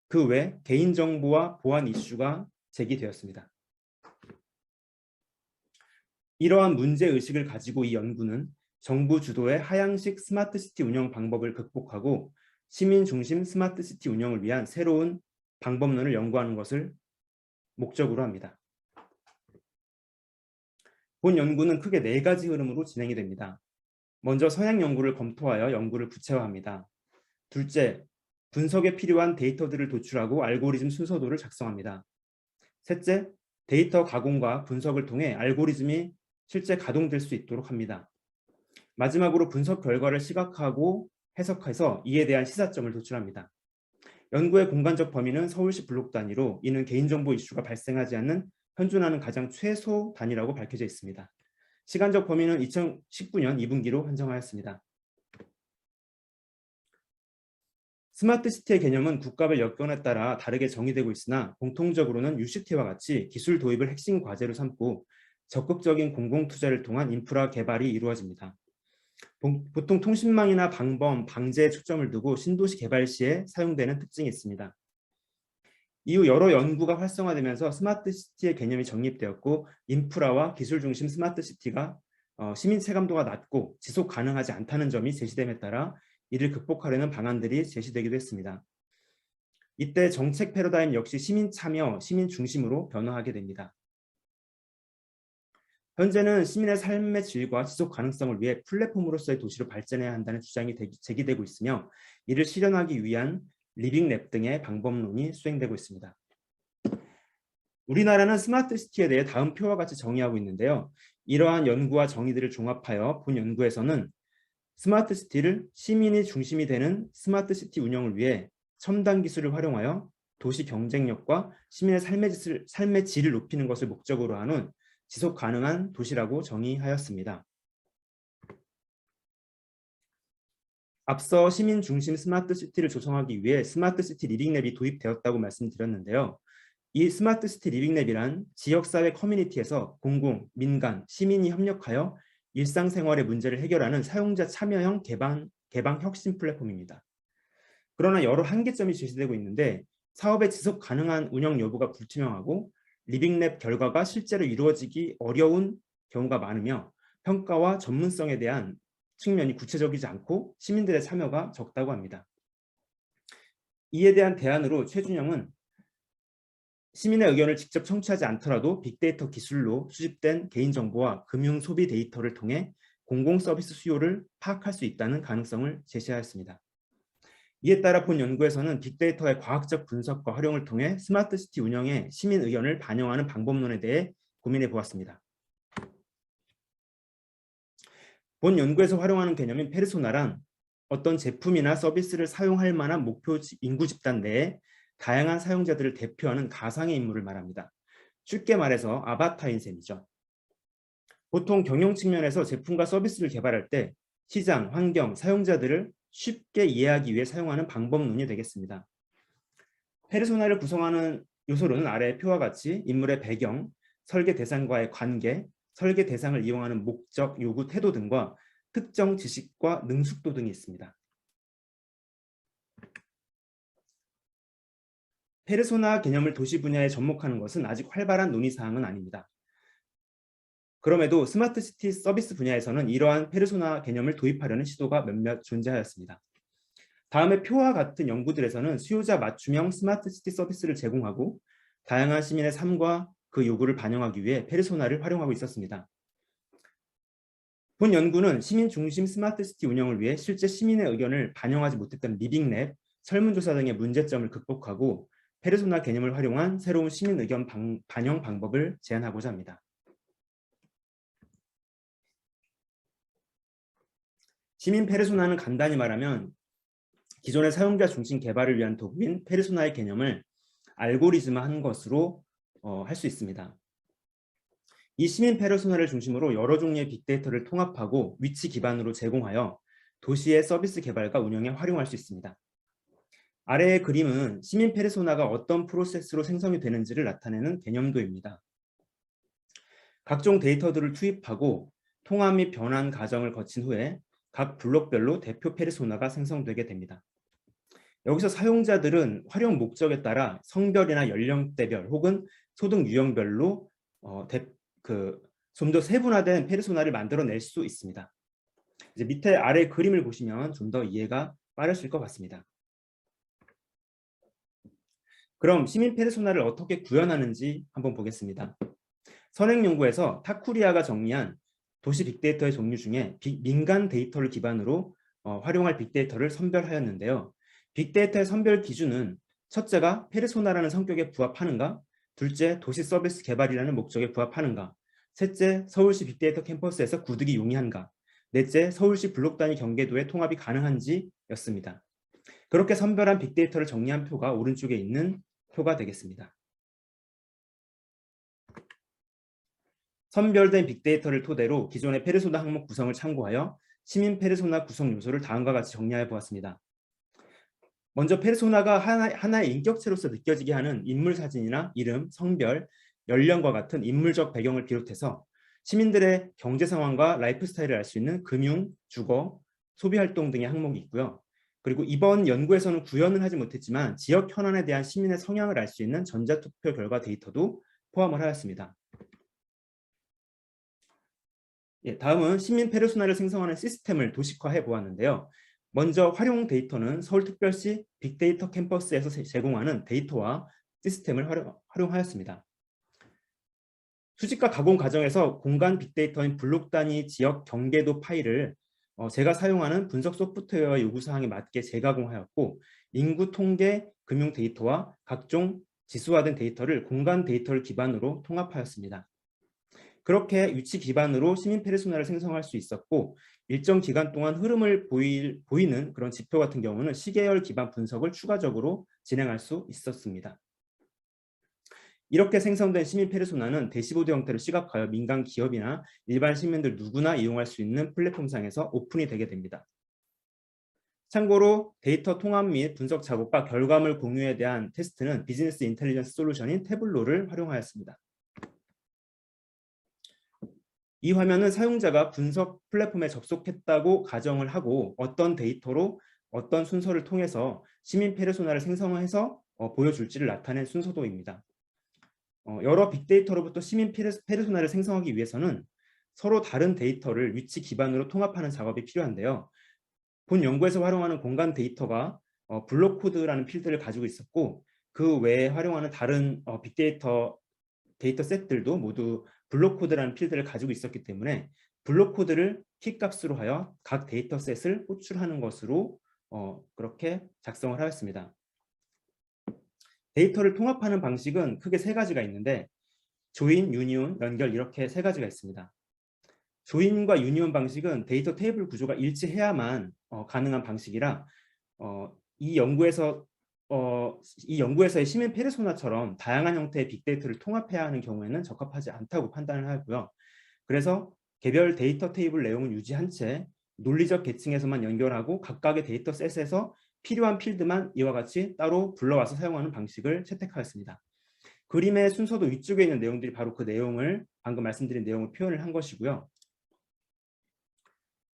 Speaker 4: 그 외 개인정보와 보안 이슈가 제기되었습니다. 이러한 문제의식을 가지고 이 연구는 정부 주도의 하향식 스마트 시티 운영 방법을 극복하고 시민 중심 스마트 시티 운영을 위한 새로운 방법론을 연구하는 것을 목적으로 합니다. 본 연구는 크게 4가지 흐름으로 진행이 됩니다. 먼저 성향 연구를 검토하여 연구를 구체화합니다. 둘째, 분석에 필요한 데이터들을 도출하고 알고리즘 순서도를 작성합니다. 셋째, 데이터 가공과 분석을 통해 알고리즘이 실제 가동될 수 있도록 합니다. 마지막으로 분석 결과를 시각화하고 해석해서 이에 대한 시사점을 도출합니다. 연구의 공간적 범위는 서울시 블록 단위로 이는 개인정보 이슈가 발생하지 않는 현존하는 가장 최소 단위라고 밝혀져 있습니다. 시간적 범위는 2019년 2분기로 한정하였습니다. 스마트 시티의 개념은 국가별 여건에 따라 다르게 정의되고 있으나 공통적으로는 UCT와 같이 기술 도입을 핵심 과제로 삼고 적극적인 공공투자를 통한 인프라 개발이 이루어집니다. 보통 통신망이나 방범, 방제에 초점을 두고 신도시 개발 시에 사용되는 특징이 있습니다. 이후 여러 연구가 활성화되면서 스마트 시티의 개념이 정립되었고 인프라와 기술 중심 스마트 시티가 시민 체감도가 낮고 지속 가능하지 않다는 점이 제시됨에 따라 이를 극복하려는 방안들이 제시되기도 했습니다. 이때 정책 패러다임 역시 시민 참여, 시민 중심으로 변화하게 됩니다. 현재는 시민의 삶의 질과 지속 가능성을 위해 플랫폼으로서의 도시로 발전해야 한다는 주장이 제기되고 있으며 이를 실현하기 위한 리빙랩 등의 방법론이 수행되고 있습니다. 우리나라는 스마트 시티에 대해 다음 표와 같이 정의하고 있는데요. 이러한 연구와 정의들을 종합하여 본 연구에서는 스마트 시티를 시민이 중심이 되는 스마트 시티 운영을 위해 첨단 기술을 활용하여 도시 경쟁력과 시민의 삶의 질을 높이는 것을 목적으로 하는 지속 가능한 도시라고 정의하였습니다. 앞서 시민 중심 스마트 시티를 조성하기 위해 스마트 시티 리빙랩이 도입되었다고 말씀드렸는데요. 이 스마트 시티 리빙랩이란 지역사회 커뮤니티에서 공공, 민간, 시민이 협력하여 일상생활의 문제를 해결하는 사용자 참여형 개방 혁신 플랫폼입니다. 그러나 여러 한계점이 제시되고 있는데 사업의 지속 가능한 운영 여부가 불투명하고 리빙랩 결과가 실제로 이루어지기 어려운 경우가 많으며 평가와 전문성에 대한 측면이 구체적이지 않고 시민들의 참여가 적다고 합니다. 이에 대한 대안으로 최준영은 시민의 의견을 직접 청취하지 않더라도 빅데이터 기술로 수집된 개인정보와 금융 소비 데이터를 통해 공공 서비스 수요를 파악할 수 있다는 가능성을 제시하였습니다. 이에 따라 본 연구에서는 빅데이터의 과학적 분석과 활용을 통해 스마트 시티 운영에 시민 의견을 반영하는 방법론에 대해 고민해 보았습니다. 본 연구에서 활용하는 개념인 페르소나란 어떤 제품이나 서비스를 사용할 만한 목표 인구 집단 내에 다양한 사용자들을 대표하는 가상의 인물을 말합니다. 쉽게 말해서 아바타인 셈이죠. 보통 경영 측면에서 제품과 서비스를 개발할 때 시장, 환경, 사용자들을 쉽게 이해하기 위해 사용하는 방법론이 되겠습니다. 페르소나를 구성하는 요소로는 아래의 표와 같이 인물의 배경, 설계 대상과의 관계, 설계 대상을 이용하는 목적, 요구, 태도 등과 특정 지식과 능숙도 등이 있습니다. 페르소나 개념을 도시 분야에 접목하는 것은 아직 활발한 논의사항은 아닙니다. 그럼에도 스마트 시티 서비스 분야에서는 이러한 페르소나 개념을 도입하려는 시도가 몇몇 존재하였습니다. 다음의 표와 같은 연구들에서는 수요자 맞춤형 스마트 시티 서비스를 제공하고 다양한 시민의 삶과 그 요구를 반영하기 위해 페르소나를 활용하고 있었습니다. 본 연구는 시민 중심 스마트 시티 운영을 위해 실제 시민의 의견을 반영하지 못했던 리빙랩, 설문조사 등의 문제점을 극복하고 페르소나 개념을 활용한 새로운 시민 의견 반영 방법을 제안하고자 합니다. 시민 페르소나는 간단히 말하면 기존의 사용자 중심 개발을 위한 도구인 페르소나의 개념을 알고리즘화한 것으로 할 수 있습니다. 이 시민 페르소나를 중심으로 여러 종류의 빅데이터를 통합하고 위치 기반으로 제공하여 도시의 서비스 개발과 운영에 활용할 수 있습니다. 아래의 그림은 시민 페르소나가 어떤 프로세스로 생성이 되는지를 나타내는 개념도입니다. 각종 데이터들을 투입하고 통합 및 변환 과정을 거친 후에 각 블록별로 대표 페르소나가 생성되게 됩니다. 여기서 사용자들은 활용 목적에 따라 성별이나 연령대별 혹은 소득 유형별로 좀 더 세분화된 페르소나를 만들어낼 수 있습니다. 이제 밑에 아래 그림을 보시면 좀 더 이해가 빠르실 것 같습니다. 그럼 시민 페르소나를 어떻게 구현하는지 한번 보겠습니다. 선행연구에서 타쿠리아가 정리한 도시 빅데이터의 종류 중에 민간 데이터를 기반으로 활용할 빅데이터를 선별하였는데요. 빅데이터의 선별 기준은 첫째가 페르소나라는 성격에 부합하는가, 둘째 도시 서비스 개발이라는 목적에 부합하는가, 셋째 서울시 빅데이터 캠퍼스에서 구득이 용이한가, 넷째 서울시 블록 단위 경계도의 통합이 가능한지였습니다. 그렇게 선별한 빅데이터를 정리한 표가 오른쪽에 있는 표가 되겠습니다. 선별된 빅데이터를 토대로 기존의 페르소나 항목 구성을 참고하여 시민 페르소나 구성 요소를 다음과 같이 정리해 보았습니다. 먼저 페르소나가 하나의 인격체로서 느껴지게 하는 인물 사진이나 이름, 성별, 연령과 같은 인물적 배경을 비롯해서 시민들의 경제 상황과 라이프 스타일을 알 수 있는 금융, 주거, 소비활동 등의 항목이 있고요. 그리고 이번 연구에서는 구현을 하지 못했지만 지역 현안에 대한 시민의 성향을 알 수 있는 전자투표 결과 데이터도 포함을 하였습니다. 다음은 시민 페르소나를 생성하는 시스템을 도식화해 보았는데요. 먼저 활용 데이터는 서울특별시 빅데이터 캠퍼스에서 제공하는 데이터와 시스템을 활용하였습니다. 수집과 가공 과정에서 공간 빅데이터인 블록 단위 지역 경계도 파일을 제가 사용하는 분석 소프트웨어 요구사항에 맞게 재가공하였고 인구 통계, 금융 데이터와 각종 지수화된 데이터를 공간 데이터를 기반으로 통합하였습니다. 그렇게 위치 기반으로 시민 페르소나를 생성할 수 있었고 일정 기간 동안 흐름을 보이는 그런 지표 같은 경우는 시계열 기반 분석을 추가적으로 진행할 수 있었습니다. 이렇게 생성된 시민 페르소나는 대시보드 형태로 시각화하여 민간 기업이나 일반 시민들 누구나 이용할 수 있는 플랫폼상에서 오픈이 되게 됩니다. 참고로 데이터 통합 및 분석 작업과 결과물 공유에 대한 테스트는 비즈니스 인텔리전스 솔루션인 태블로를 활용하였습니다. 이 화면은 사용자가 분석 플랫폼에 접속했다고 가정을 하고 어떤 데이터로 어떤 순서를 통해서 시민 페르소나를 생성해서 보여줄지를 나타낸 순서도입니다. 여러 빅데이터로부터 시민 페르소나를 생성하기 위해서는 서로 다른 데이터를 위치 기반으로 통합하는 작업이 필요한데요. 본 연구에서 활용하는 공간 데이터가 블록코드라는 필드를 가지고 있었고 그 외에 활용하는 다른 빅데이터 셋들도 모두 블록코드라는 필드를 가지고 있었기 때문에 블록코드를 키값으로 하여 각 데이터셋을 호출하는 것으로 그렇게 작성을 하였습니다. 데이터를 통합하는 방식은 크게 세 가지가 있는데 조인, 유니온, 연결 이렇게 세 가지가 있습니다. 조인과 유니온 방식은 데이터 테이블 구조가 일치해야만 가능한 방식이라 이 연구에서의 시민 페르소나처럼 다양한 형태의 빅데이터를 통합해야 하는 경우에는 적합하지 않다고 판단을 하고요. 그래서 개별 데이터 테이블 내용은 유지한 채 논리적 계층에서만 연결하고 각각의 데이터셋에서 필요한 필드만 이와 같이 따로 불러와서 사용하는 방식을 채택하였습니다. 그림의 순서도 위쪽에 있는 내용들이 바로 그 내용을 방금 말씀드린 내용을 표현을 한 것이고요.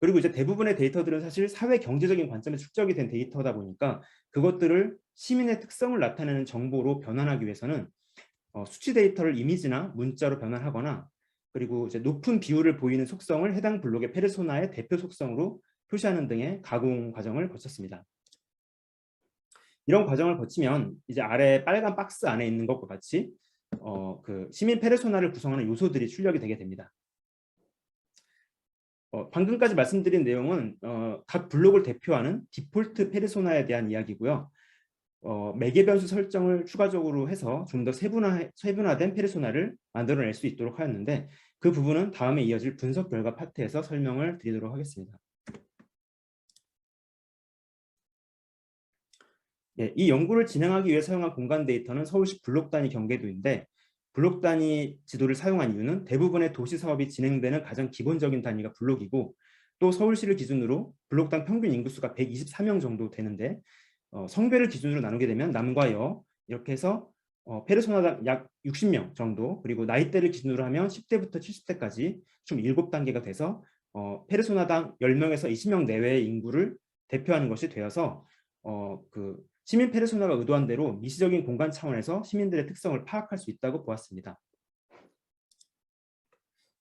Speaker 4: 그리고 이제 대부분의 데이터들은 사실 사회 경제적인 관점에서 축적이 된 데이터다 보니까 그것들을 시민의 특성을 나타내는 정보로 변환하기 위해서는 수치 데이터를 이미지나 문자로 변환하거나 그리고 이제 높은 비율을 보이는 속성을 해당 블록의 페르소나의 대표 속성으로 표시하는 등의 가공 과정을 거쳤습니다. 이런 과정을 거치면 이제 아래 빨간 박스 안에 있는 것과 같이 그 시민 페르소나를 구성하는 요소들이 출력이 되게 됩니다. 방금까지 말씀드린 내용은 각 블록을 대표하는 디폴트 페르소나에 대한 이야기고요. 매개 변수 설정을 추가적으로 해서 좀 더 세분화된 페르소나를 만들어낼 수 있도록 하였는데 그 부분은 다음에 이어질 분석 결과 파트에서 설명을 드리도록 하겠습니다. 예, 이 연구를 진행하기 위해 사용한 공간 데이터는 서울시 블록 단위 경계도인데 블록 단위 지도를 사용한 이유는 대부분의 도시 사업이 진행되는 가장 기본적인 단위가 블록이고 또 서울시를 기준으로 블록당 평균 인구수가 124명 정도 되는데 성별을 기준으로 나누게 되면 남과 여 이렇게 해서 페르소나당 약 60명 정도 그리고 나이대를 기준으로 하면 10대부터 70대까지 총 7단계가 돼서 페르소나당 10명에서 20명 내외의 인구를 대표하는 것이 되어서 그 시민 페르소나가 의도한 대로 미시적인 공간 차원에서 시민들의 특성을 파악할 수 있다고 보았습니다.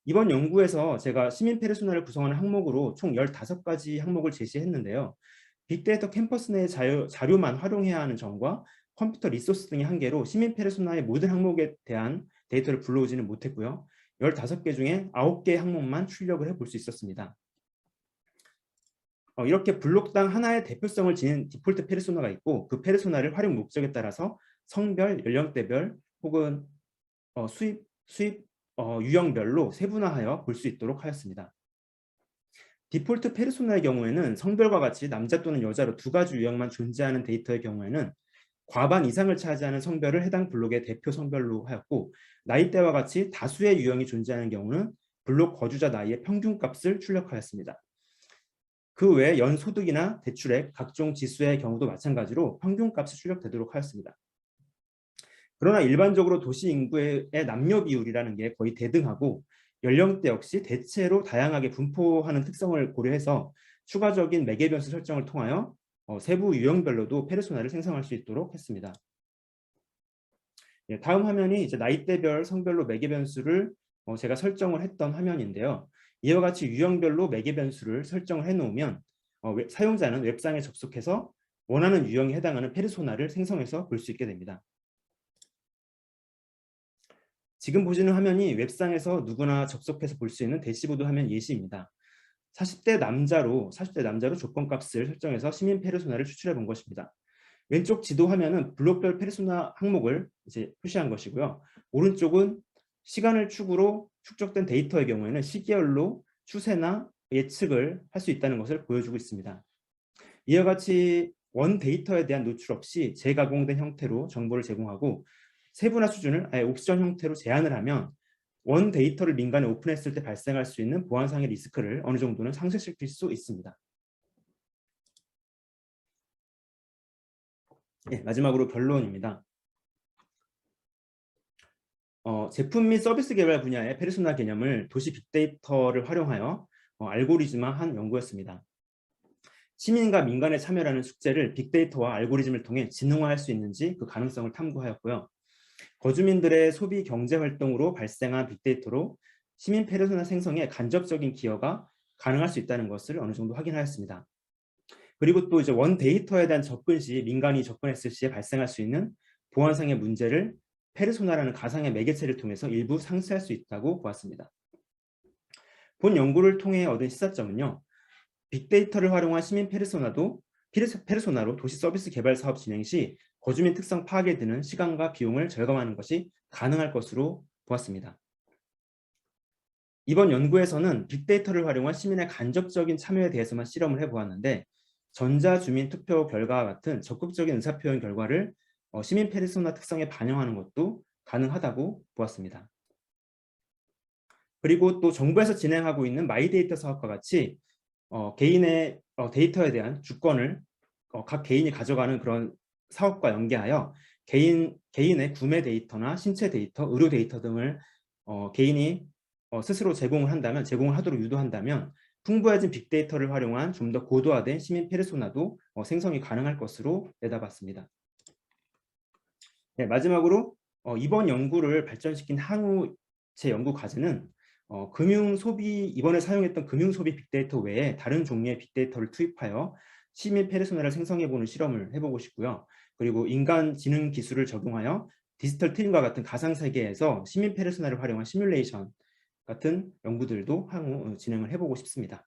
Speaker 4: 이번 연구에서 제가 시민 페르소나를 구성하는 항목으로 총 15가지 항목을 제시했는데요. 빅데이터 캠퍼스 내 자료만 활용해야 하는 점과 컴퓨터 리소스 등의 한계로 시민 페르소나의 모든 항목에 대한 데이터를 불러오지는 못했고요. 15개 중에 9개의 항목만 출력을 해볼 수 있었습니다. 이렇게 블록당 하나의 대표성을 지닌 디폴트 페르소나가 있고 그 페르소나를 활용 목적에 따라서 성별, 연령대별 혹은 수입 유형별로 세분화하여 볼 수 있도록 하였습니다. 디폴트 페르소나의 경우에는 성별과 같이 남자 또는 여자로 두 가지 유형만 존재하는 데이터의 경우에는 과반 이상을 차지하는 성별을 해당 블록의 대표 성별로 하였고 나이대와 같이 다수의 유형이 존재하는 경우는 블록 거주자 나이의 평균값을 출력하였습니다. 그 외에 연소득이나 대출액, 각종 지수의 경우도 마찬가지로 평균값이 출력되도록 하였습니다. 그러나 일반적으로 도시 인구의 남녀 비율이라는 게 거의 대등하고 연령대 역시 대체로 다양하게 분포하는 특성을 고려해서 추가적인 매개 변수 설정을 통하여 세부 유형별로도 페르소나를 생성할 수 있도록 했습니다. 다음 화면이 이제 나이대별, 성별로 매개 변수를 제가 설정을 했던 화면인데요. 이와 같이 유형별로 매개 변수를 설정을 해놓으면 사용자는 웹상에 접속해서 원하는 유형에 해당하는 페르소나를 생성해서 볼 수 있게 됩니다. 지금 보시는 화면이 웹상에서 누구나 접속해서 볼 수 있는 대시보드 화면 예시입니다. 40대 남자로 조건값을 설정해서 시민 페르소나를 추출해 본 것입니다. 왼쪽 지도 화면은 블록별 페르소나 항목을 이제 표시한 것이고요. 오른쪽은 시간을 축으로 축적된 데이터의 경우에는 시계열로 추세나 예측을 할 수 있다는 것을 보여주고 있습니다. 이와 같이 원 데이터에 대한 노출 없이 재가공된 형태로 정보를 제공하고 세분화 수준을 아예 옵션 형태로 제한을 하면 원 데이터를 민간에 오픈했을 때 발생할 수 있는 보안상의 리스크를 어느 정도는 상쇄시킬 수 있습니다. 예, 마지막으로 결론입니다. 제품 및 서비스 개발 분야의 페르소나 개념을 도시 빅데이터를 활용하여 알고리즘화한 연구였습니다. 시민과 민간의 참여라는 숙제를 빅데이터와 알고리즘을 통해 지능화할 수 있는지 그 가능성을 탐구하였고요. 거주민들의 소비 경제 활동으로 발생한 빅데이터로 시민 페르소나 생성에 간접적인 기여가 가능할 수 있다는 것을 어느 정도 확인하였습니다. 그리고 또 이제 원 데이터에 대한 접근 시 민간이 접근했을 시에 발생할 수 있는 보안상의 문제를 페르소나라는 가상의 매개체를 통해서 일부 상쇄할 수 있다고 보았습니다. 본 연구를 통해 얻은 시사점은요. 빅데이터를 활용한 시민 페르소나로 도시 서비스 개발 사업 진행 시 거주민 특성 파악에 드는 시간과 비용을 절감하는 것이 가능할 것으로 보았습니다. 이번 연구에서는 빅데이터를 활용한 시민의 간접적인 참여에 대해서만 실험을 해보았는데 전자주민 투표 결과와 같은 적극적인 의사표현 결과를 시민 페르소나 특성에 반영하는 것도 가능하다고 보았습니다. 그리고 또 정부에서 진행하고 있는 마이데이터 사업과 같이 개인의 데이터에 대한 주권을 각 개인이 가져가는 그런 사업과 연계하여 개인의 구매 데이터나 신체 데이터, 의료 데이터 등을 개인이 스스로 제공을 하도록 유도한다면 풍부해진 빅데이터를 활용한 좀 더 고도화된 시민 페르소나도 생성이 가능할 것으로 내다봤습니다. 네, 마지막으로 이번 연구를 발전시킨 향후 제 연구 과제는 이번에 사용했던 금융소비 빅데이터 외에 다른 종류의 빅데이터를 투입하여 시민 페르소나를 생성해보는 실험을 해보고 싶고요. 그리고 인간 지능 기술을 적용하여 디지털 트윈과 같은 가상세계에서 시민 페르소나를 활용한 시뮬레이션 같은 연구들도 향후 진행을 해보고 싶습니다.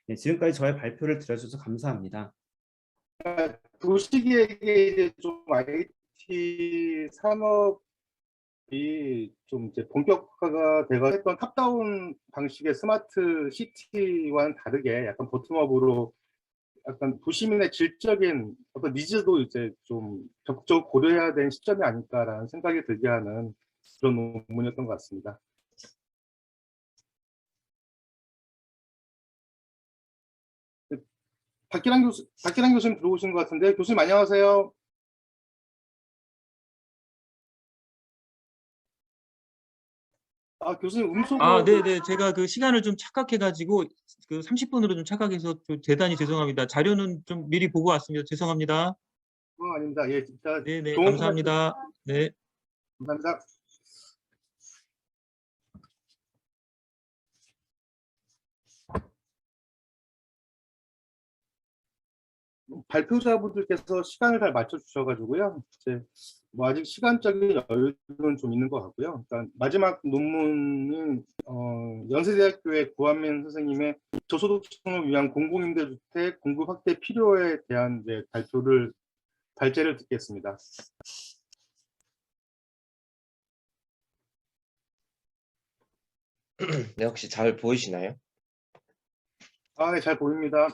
Speaker 4: 네, 지금까지 저의 발표를 들어주셔서 감사합니다.
Speaker 1: 도시계획에 이제 좀 IT 산업이 좀 이제 본격화가 되가 했던 탑다운 방식의 스마트 시티와는 다르게 약간 보텀업으로 약간 도시민의 질적인 어떤 니즈도 이제 좀 적극적으로 고려해야 되는 시점이 아닐까라는 생각이 들게 하는 그런 논문이었던 것 같습니다. 박기랑 교수님 들어오신 것 같은데, 교수님 안녕하세요. 교수님 음소거.
Speaker 5: 네네. 제가 그 시간을 좀 착각해가지고 그 30분으로 좀 착각해서 좀 대단히 죄송합니다. 자료는 좀 미리 보고 왔습니다. 죄송합니다.
Speaker 1: 아닙니다. 예, 진짜
Speaker 5: 네네.
Speaker 1: 좋은
Speaker 5: 감사합니다. 네.
Speaker 1: 감사합니다. 발표자분들께서 시간을 잘 맞춰주셔가지고요. 이제 뭐 아직 시간적인 여유는 좀 있는 것 같고요. 일단 마지막 논문은 연세대학교의 구한민 선생님의 저소득층을 위한 공공임대주택 공급 확대 필요에 대한 이제 발제를 듣겠습니다.
Speaker 6: 네, 혹시 잘 보이시나요?
Speaker 1: 네, 잘 보입니다.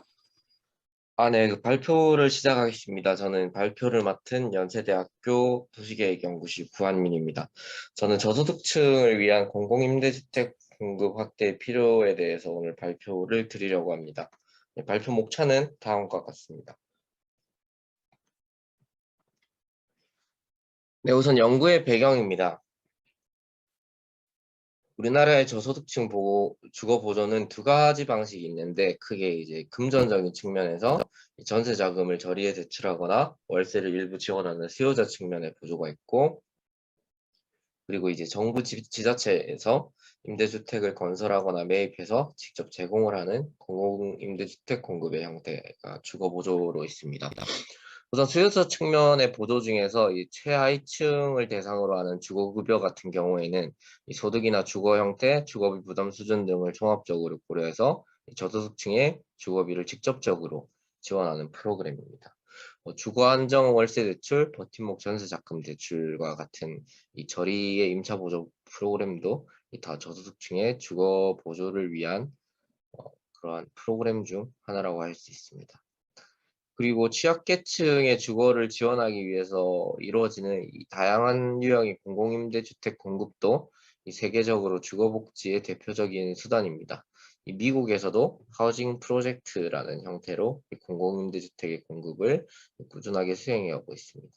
Speaker 6: 네, 그 발표를 시작하겠습니다. 저는 발표를 맡은 연세대학교 도시계획연구실 구한민입니다. 저는 저소득층을 위한 공공임대주택 공급 확대 필요에 대해서 오늘 발표를 드리려고 합니다. 네, 발표 목차는 다음과 같습니다. 네, 우선 연구의 배경입니다. 우리나라의 저소득층 주거 보조는 두 가지 방식이 있는데 크게 이제 금전적인 측면에서 전세 자금을 저리에 대출하거나 월세를 일부 지원하는 수요자 측면의 보조가 있고, 그리고 이제 정부 지자체에서 임대주택을 건설하거나 매입해서 직접 제공을 하는 공공임대주택 공급의 형태가 주거 보조로 있습니다. 우선 수요자 측면의 보조 중에서 이 최하위층을 대상으로 하는 주거급여 같은 경우에는 이 소득이나 주거 형태, 주거비 부담 수준 등을 종합적으로 고려해서 저소득층의 주거비를 직접적으로 지원하는 프로그램입니다. 주거안정 월세 대출, 버팀목 전세자금 대출과 같은 이 저리의 임차 보조 프로그램도 다 저소득층의 주거 보조를 위한 그러한 프로그램 중 하나라고 할 수 있습니다. 그리고 취약계층의 주거를 지원하기 위해서 이루어지는 이 다양한 유형의 공공임대주택 공급도 이 세계적으로 주거복지의 대표적인 수단입니다. 이 미국에서도 하우징 프로젝트라는 형태로 이 공공임대주택의 공급을 꾸준하게 수행해 오고 있습니다.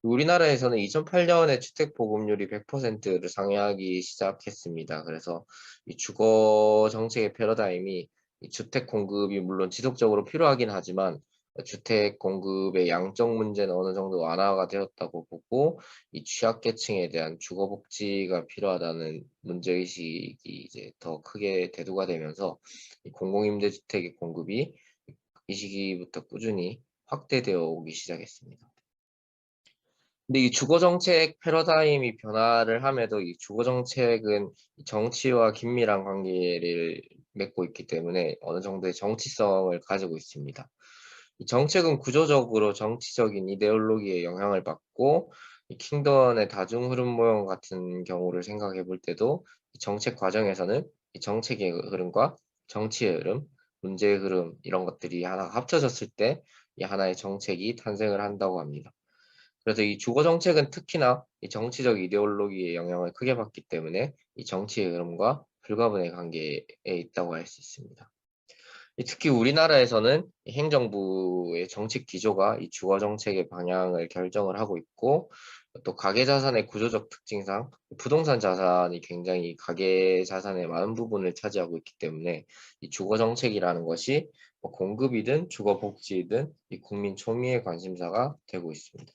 Speaker 6: 우리나라에서는 2008년에 주택 보급률이 100%를 상회하기 시작했습니다. 그래서 이 주거 정책의 패러다임이 이 주택 공급이 물론 지속적으로 필요하긴 하지만 주택 공급의 양적 문제는 어느 정도 완화가 되었다고 보고 이 취약계층에 대한 주거 복지가 필요하다는 문제의식이 이제 더 크게 대두가 되면서 이 공공임대주택의 공급이 이 시기부터 꾸준히 확대되어 오기 시작했습니다. 근데 이 주거정책 패러다임이 변화를 함에도 이 주거정책은 정치와 긴밀한 관계를 맺고 있기 때문에 어느 정도의 정치성을 가지고 있습니다. 이 정책은 구조적으로 정치적인 이데올로기에 영향을 받고 이 킹던의 다중 흐름 모형 같은 경우를 생각해 볼 때도 이 정책 과정에서는 이 정책의 흐름과 정치의 흐름, 문제의 흐름 이런 것들이 하나 합쳐졌을 때 이 하나의 정책이 탄생을 한다고 합니다. 그래서 이 주거 정책은 특히나 이 정치적 이데올로기의 영향을 크게 받기 때문에 이 정치의 흐름과 불가분의 관계에 있다고 할 수 있습니다. 특히 우리나라에서는 행정부의 정책 기조가 이 주거 정책의 방향을 결정을 하고 있고 또 가계 자산의 구조적 특징상 부동산 자산이 굉장히 가계 자산의 많은 부분을 차지하고 있기 때문에 이 주거 정책이라는 것이 뭐 공급이든 주거 복지이든 이 국민 초미의 관심사가 되고 있습니다.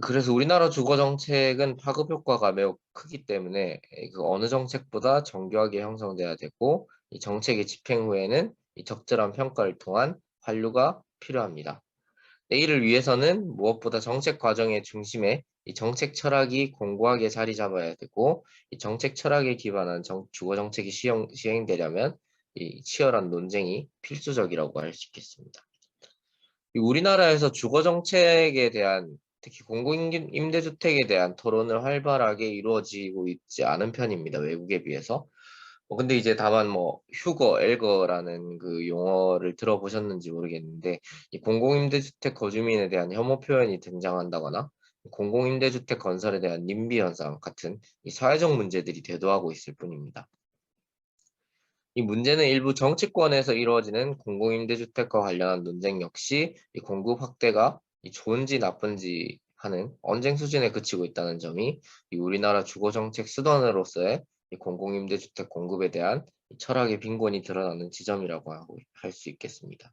Speaker 6: 그래서 우리나라 주거 정책은 파급 효과가 매우 크기 때문에 그 어느 정책보다 정교하게 형성돼야 되고 이 정책의 집행 후에는 이 적절한 평가를 통한 환류가 필요합니다. 이를 위해서는 무엇보다 정책 과정의 중심에 이 정책 철학이 공고하게 자리 잡아야 되고 이 정책 철학에 기반한 주거 정책이 시행되려면 이 치열한 논쟁이 필수적이라고 할 수 있겠습니다. 우리나라에서 주거 정책에 대한 특히 공공임대주택에 대한 토론을 활발하게 이루어지고 있지 않은 편입니다. 외국에 비해서. 근데 이제 다만 뭐 휴거, 엘거라는 그 용어를 들어보셨는지 모르겠는데 이 공공임대주택 거주민에 대한 혐오 표현이 등장한다거나 공공임대주택 건설에 대한 님비 현상 같은 이 사회적 문제들이 대두하고 있을 뿐입니다. 이 문제는 일부 정치권에서 이루어지는 공공임대주택과 관련한 논쟁 역시 이 공급 확대가 좋은지 나쁜지 하는 언쟁 수준에 그치고 있다는 점이 이 우리나라 주거정책 수단으로서의 이 공공임대주택 공급에 대한 철학의 빈곤이 드러나는 지점이라고 할 수 있겠습니다.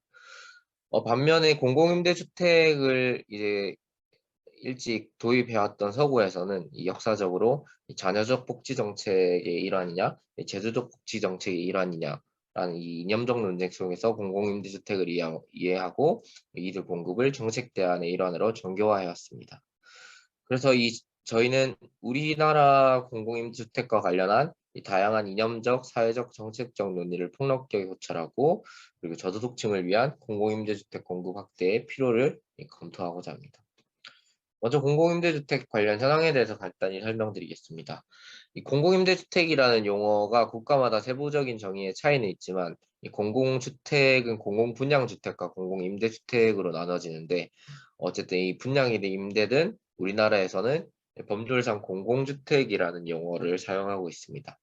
Speaker 6: 반면에 공공임대주택을 이제 일찍 도입해왔던 서구에서는 이 역사적으로 이 자녀적 복지 정책의 일환이냐, 제도적 복지 정책의 일환이냐라는 이 이념적 논쟁 속에서 공공임대주택을 이해하고 이들 공급을 정책 대안의 일환으로 정교화해왔습니다. 그래서 저희는 우리나라 공공임대주택과 관련한 이 다양한 이념적, 사회적, 정책적 논의를 폭넓게 고찰하고 그리고 저소득층을 위한 공공임대주택 공급 확대의 필요를 검토하고자 합니다. 먼저 공공임대주택 관련 현황에 대해서 간단히 설명드리겠습니다. 이 공공임대주택이라는 용어가 국가마다 세부적인 정의의 차이는 있지만 이 공공주택은 공공분양주택과 공공임대주택으로 나눠지는데 어쨌든 이 분양이든 임대든 우리나라에서는 법률상 공공주택이라는 용어를 사용하고 있습니다.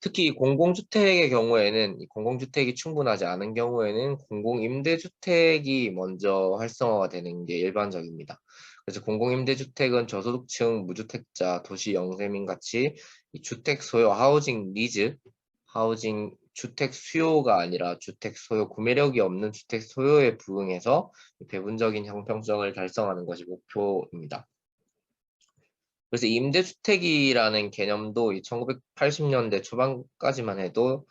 Speaker 6: 특히 공공주택의 경우에는 공공주택이 충분하지 않은 경우에는 공공임대주택이 먼저 활성화가 되는 게 일반적입니다. 그래서 공공임대주택은 저소득층, 무주택자, 도시 영세민 같이 이 주택 소요, 하우징 니즈, 하우징 주택 수요가 아니라 주택 소요, 구매력이 없는 주택 소요에 부응해서 배분적인 형평성을 달성하는 것이 목표입니다. 그래서 임대주택이라는 개념도 1980년대 초반까지만 해도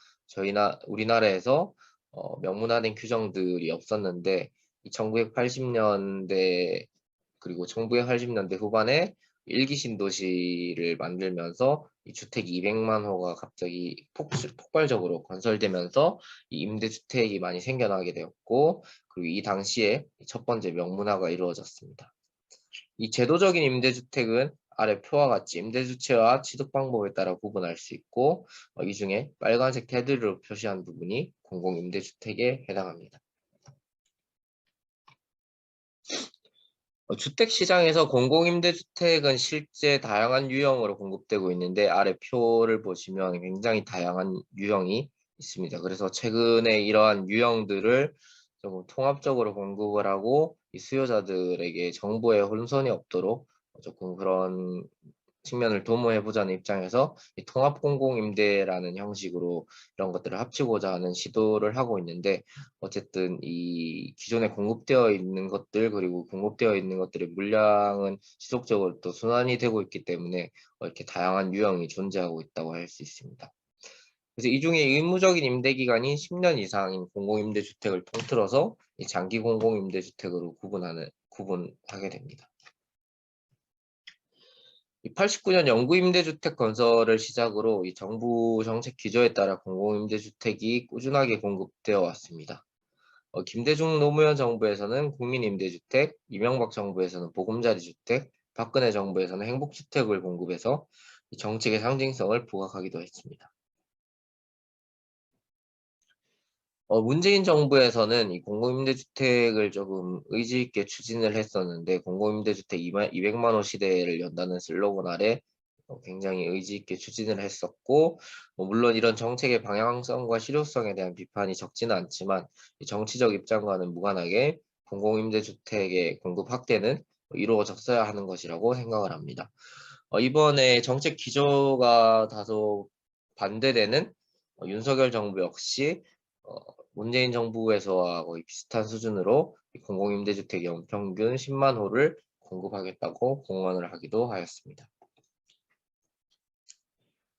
Speaker 6: 우리나라에서 명문화된 규정들이 없었는데 1980년대 그리고 1980년대 후반에 일기 신도시를 만들면서 이 주택이 200만 호가 갑자기 폭발적으로 건설되면서 이 임대주택이 많이 생겨나게 되었고 그리고 이 당시에 첫 번째 명문화가 이루어졌습니다. 이 제도적인 임대주택은 아래 표와 같이 임대주체와 취득 방법에 따라 구분할 수 있고 이 중에 빨간색 테두리로 표시한 부분이 공공임대주택에 해당합니다. 주택 시장에서 공공임대주택은 실제 다양한 유형으로 공급되고 있는데 아래 표를 보시면 굉장히 다양한 유형이 있습니다. 그래서 최근에 이러한 유형들을 조금 통합적으로 공급을 하고 이 수요자들에게 정보에 혼선이 없도록 조금 그런 측면을 도모해보자는 입장에서 이 통합공공임대라는 형식으로 이런 것들을 합치고자 하는 시도를 하고 있는데 어쨌든 이 기존에 공급되어 있는 것들 그리고 공급되어 있는 것들의 물량은 지속적으로 또 순환이 되고 있기 때문에 이렇게 다양한 유형이 존재하고 있다고 할 수 있습니다. 그래서 이 중에 의무적인 임대 기간이 10년 이상인 공공임대주택을 통틀어서 이 장기 공공임대주택으로 구분하게 됩니다. 89년 영구임대주택 건설을 시작으로 이 정부 정책 기조에 따라 공공임대주택이 꾸준하게 공급되어 왔습니다. 김대중 노무현 정부에서는 국민임대주택, 이명박 정부에서는 보금자리주택, 박근혜 정부에서는 행복주택을 공급해서 이 정책의 상징성을 부각하기도 했습니다. 문재인 정부에서는 이 공공임대주택을 조금 의지 있게 추진을 했었는데 공공임대주택 200만 호 시대를 연다는 슬로건 아래 굉장히 의지 있게 추진을 했었고 물론 이런 정책의 방향성과 실효성에 대한 비판이 적지는 않지만 이 정치적 입장과는 무관하게 공공임대주택의 공급 확대는 이루어졌어야 하는 것이라고 생각을 합니다. 이번에 정책 기조가 다소 반대되는 윤석열 정부 역시 문재인 정부에서와 거의 비슷한 수준으로 공공임대주택 연평균 10만 호를 공급하겠다고 공언을 하기도 하였습니다.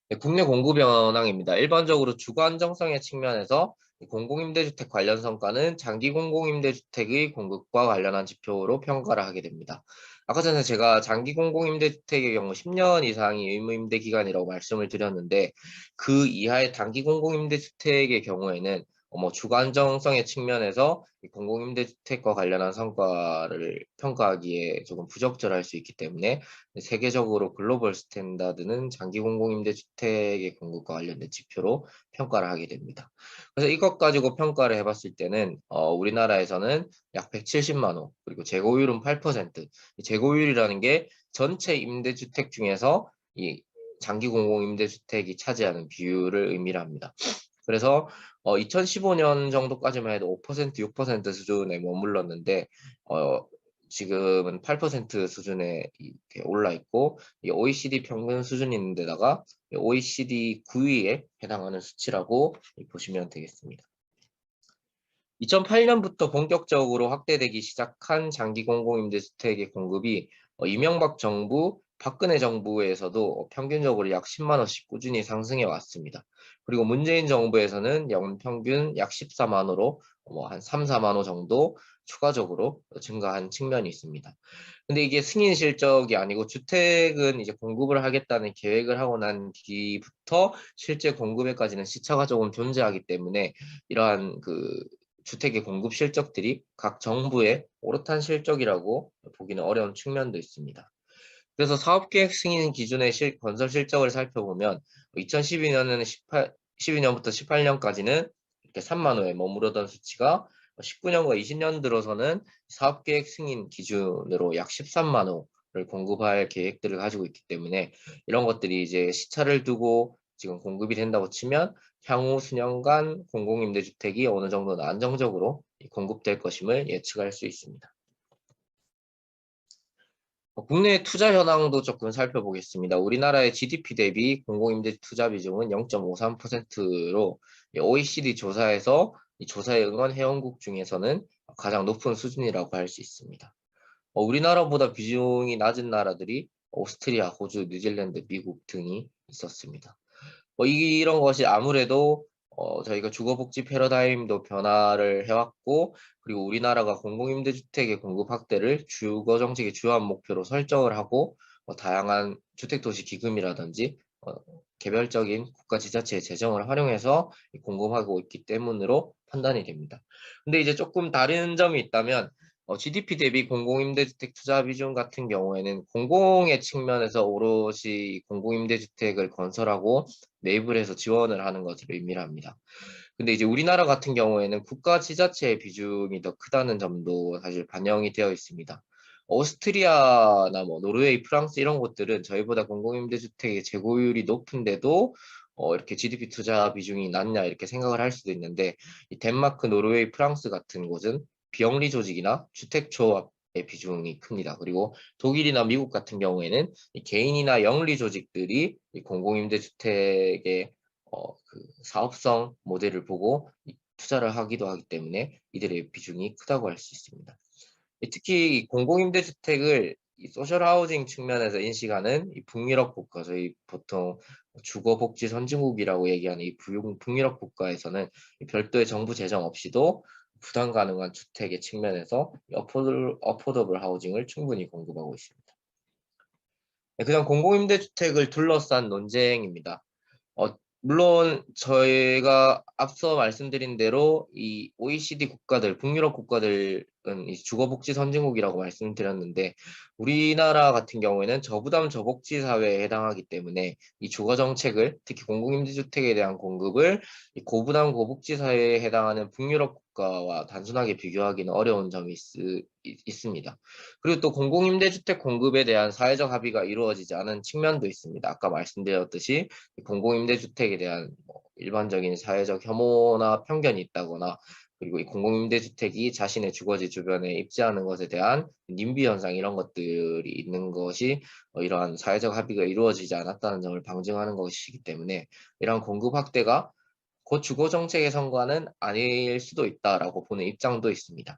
Speaker 6: 네, 국내 공급 현황입니다. 일반적으로 주거 안정성의 측면에서 공공임대주택 관련 성과는 장기 공공임대주택의 공급과 관련한 지표로 평가를 하게 됩니다. 아까 전에 제가 장기 공공임대주택의 경우 10년 이상이 의무임대 기간이라고 말씀을 드렸는데 그 이하의 단기 공공임대주택의 경우에는 주거 안정성의 측면에서 공공임대주택과 관련한 성과를 평가하기에 조금 부적절할 수 있기 때문에 세계적으로 글로벌 스탠다드는 장기 공공임대주택의 공급과 관련된 지표로 평가를 하게 됩니다. 그래서 이것 가지고 평가를 해봤을 때는 우리나라에서는 약 170만 호, 그리고 재고율은 8%. 재고율이라는 게 전체 임대주택 중에서 이 장기 공공임대주택이 차지하는 비율을 의미를 합니다. 그래서 2015년 정도까지만 해도 5%, 6% 수준에 머물렀는데 지금은 8% 수준에 이렇게 올라 있고 OECD 평균 수준인데다가 OECD 9위에 해당하는 수치라고 보시면 되겠습니다. 2008년부터 본격적으로 확대되기 시작한 장기 공공임대주택의 공급이 이명박 정부, 박근혜 정부에서도 평균적으로 약 10만 호씩 꾸준히 상승해 왔습니다. 그리고 문재인 정부에서는 연평균 약 14만 호로 한 3, 4만 호 정도 추가적으로 증가한 측면이 있습니다. 근데 이게 승인 실적이 아니고 주택은 이제 공급을 하겠다는 계획을 하고 난 뒤부터 실제 공급에까지는 시차가 조금 존재하기 때문에 이러한 주택의 공급 실적들이 각 정부의 오롯한 실적이라고 보기는 어려운 측면도 있습니다. 그래서 사업계획 승인 기준의 건설 실적을 살펴보면 2012년부터 18년까지는 이렇게 3만 호에 머무르던 수치가 19년과 20년 들어서는 사업계획 승인 기준으로 약 13만 호를 공급할 계획들을 가지고 있기 때문에 이런 것들이 이제 시차를 두고 지금 공급이 된다고 치면 향후 수년간 공공임대주택이 어느 정도는 안정적으로 공급될 것임을 예측할 수 있습니다. 국내 투자 현황도 조금 살펴보겠습니다. 우리나라의 GDP 대비 공공임대 투자 비중은 0.53%로 OECD 조사에서 이 조사에 응한 회원국 중에서는 가장 높은 수준이라고 할 수 있습니다. 우리나라보다 비중이 낮은 나라들이 오스트리아, 호주, 뉴질랜드, 미국 등이 있었습니다. 이런 것이 아무래도 저희가 주거복지 패러다임도 변화를 해왔고 그리고 우리나라가 공공임대주택의 공급 확대를 주거정책의 주요한 목표로 설정을 하고 다양한 주택도시 기금이라든지 개별적인 국가지자체의 재정을 활용해서 공급하고 있기 때문으로 판단이 됩니다. 근데 이제 조금 다른 점이 있다면 GDP 대비 공공임대주택 투자 비중 같은 경우에는 공공의 측면에서 오롯이 공공임대주택을 건설하고 매입을 해서 지원을 하는 것을 의미를 합니다. 근데 이제 우리나라 같은 경우에는 국가 지자체의 비중이 더 크다는 점도 사실 반영이 되어 있습니다. 오스트리아나 뭐 노르웨이, 프랑스 이런 곳들은 저희보다 공공임대주택의 재고율이 높은데도 이렇게 GDP 투자 비중이 낮냐 이렇게 생각을 할 수도 있는데, 이 덴마크, 노르웨이, 프랑스 같은 곳은 비영리 조직이나 주택조합의 비중이 큽니다. 그리고 독일이나 미국 같은 경우에는 이 개인이나 영리 조직들이 이 공공임대주택의 그 사업성 모델을 보고 투자를 하기도 하기 때문에 이들의 비중이 크다고 할 수 있습니다. 특히 이 공공임대주택을 이 소셜하우징 측면에서 인식하는 이 북유럽 국가, 저희 보통 주거복지 선진국이라고 얘기하는 이 북유럽 국가에서는 별도의 정부 재정 없이도 부담 가능한 주택의 측면에서 어포더블 하우징을 충분히 공급하고 있습니다. 그다음 공공임대주택을 둘러싼 논쟁입니다. 물론 저희가 앞서 말씀드린 대로 이 OECD 국가들, 북유럽 국가들은 이 주거복지 선진국이라고 말씀드렸는데, 우리나라 같은 경우에는 저부담 저복지 사회에 해당하기 때문에 이 주거 정책을, 특히 공공임대주택에 대한 공급을 이 고부담 고복지 사회에 해당하는 북유럽 국가와 단순하게 비교하기는 어려운 점이 있습니다. 그리고 또 공공임대주택 공급에 대한 사회적 합의가 이루어지지 않은 측면도 있습니다. 아까 말씀드렸듯이 공공임대주택에 대한 일반적인 사회적 혐오나 편견이 있다거나, 그리고 이 공공임대주택이 자신의 주거지 주변에 입지하는 것에 대한 님비 현상 이런 것들이 있는 것이 이러한 사회적 합의가 이루어지지 않았다는 점을 방증하는 것이기 때문에, 이러한 공급 확대가 곧 주거 정책의 성과는 아닐 수도 있다라고 보는 입장도 있습니다.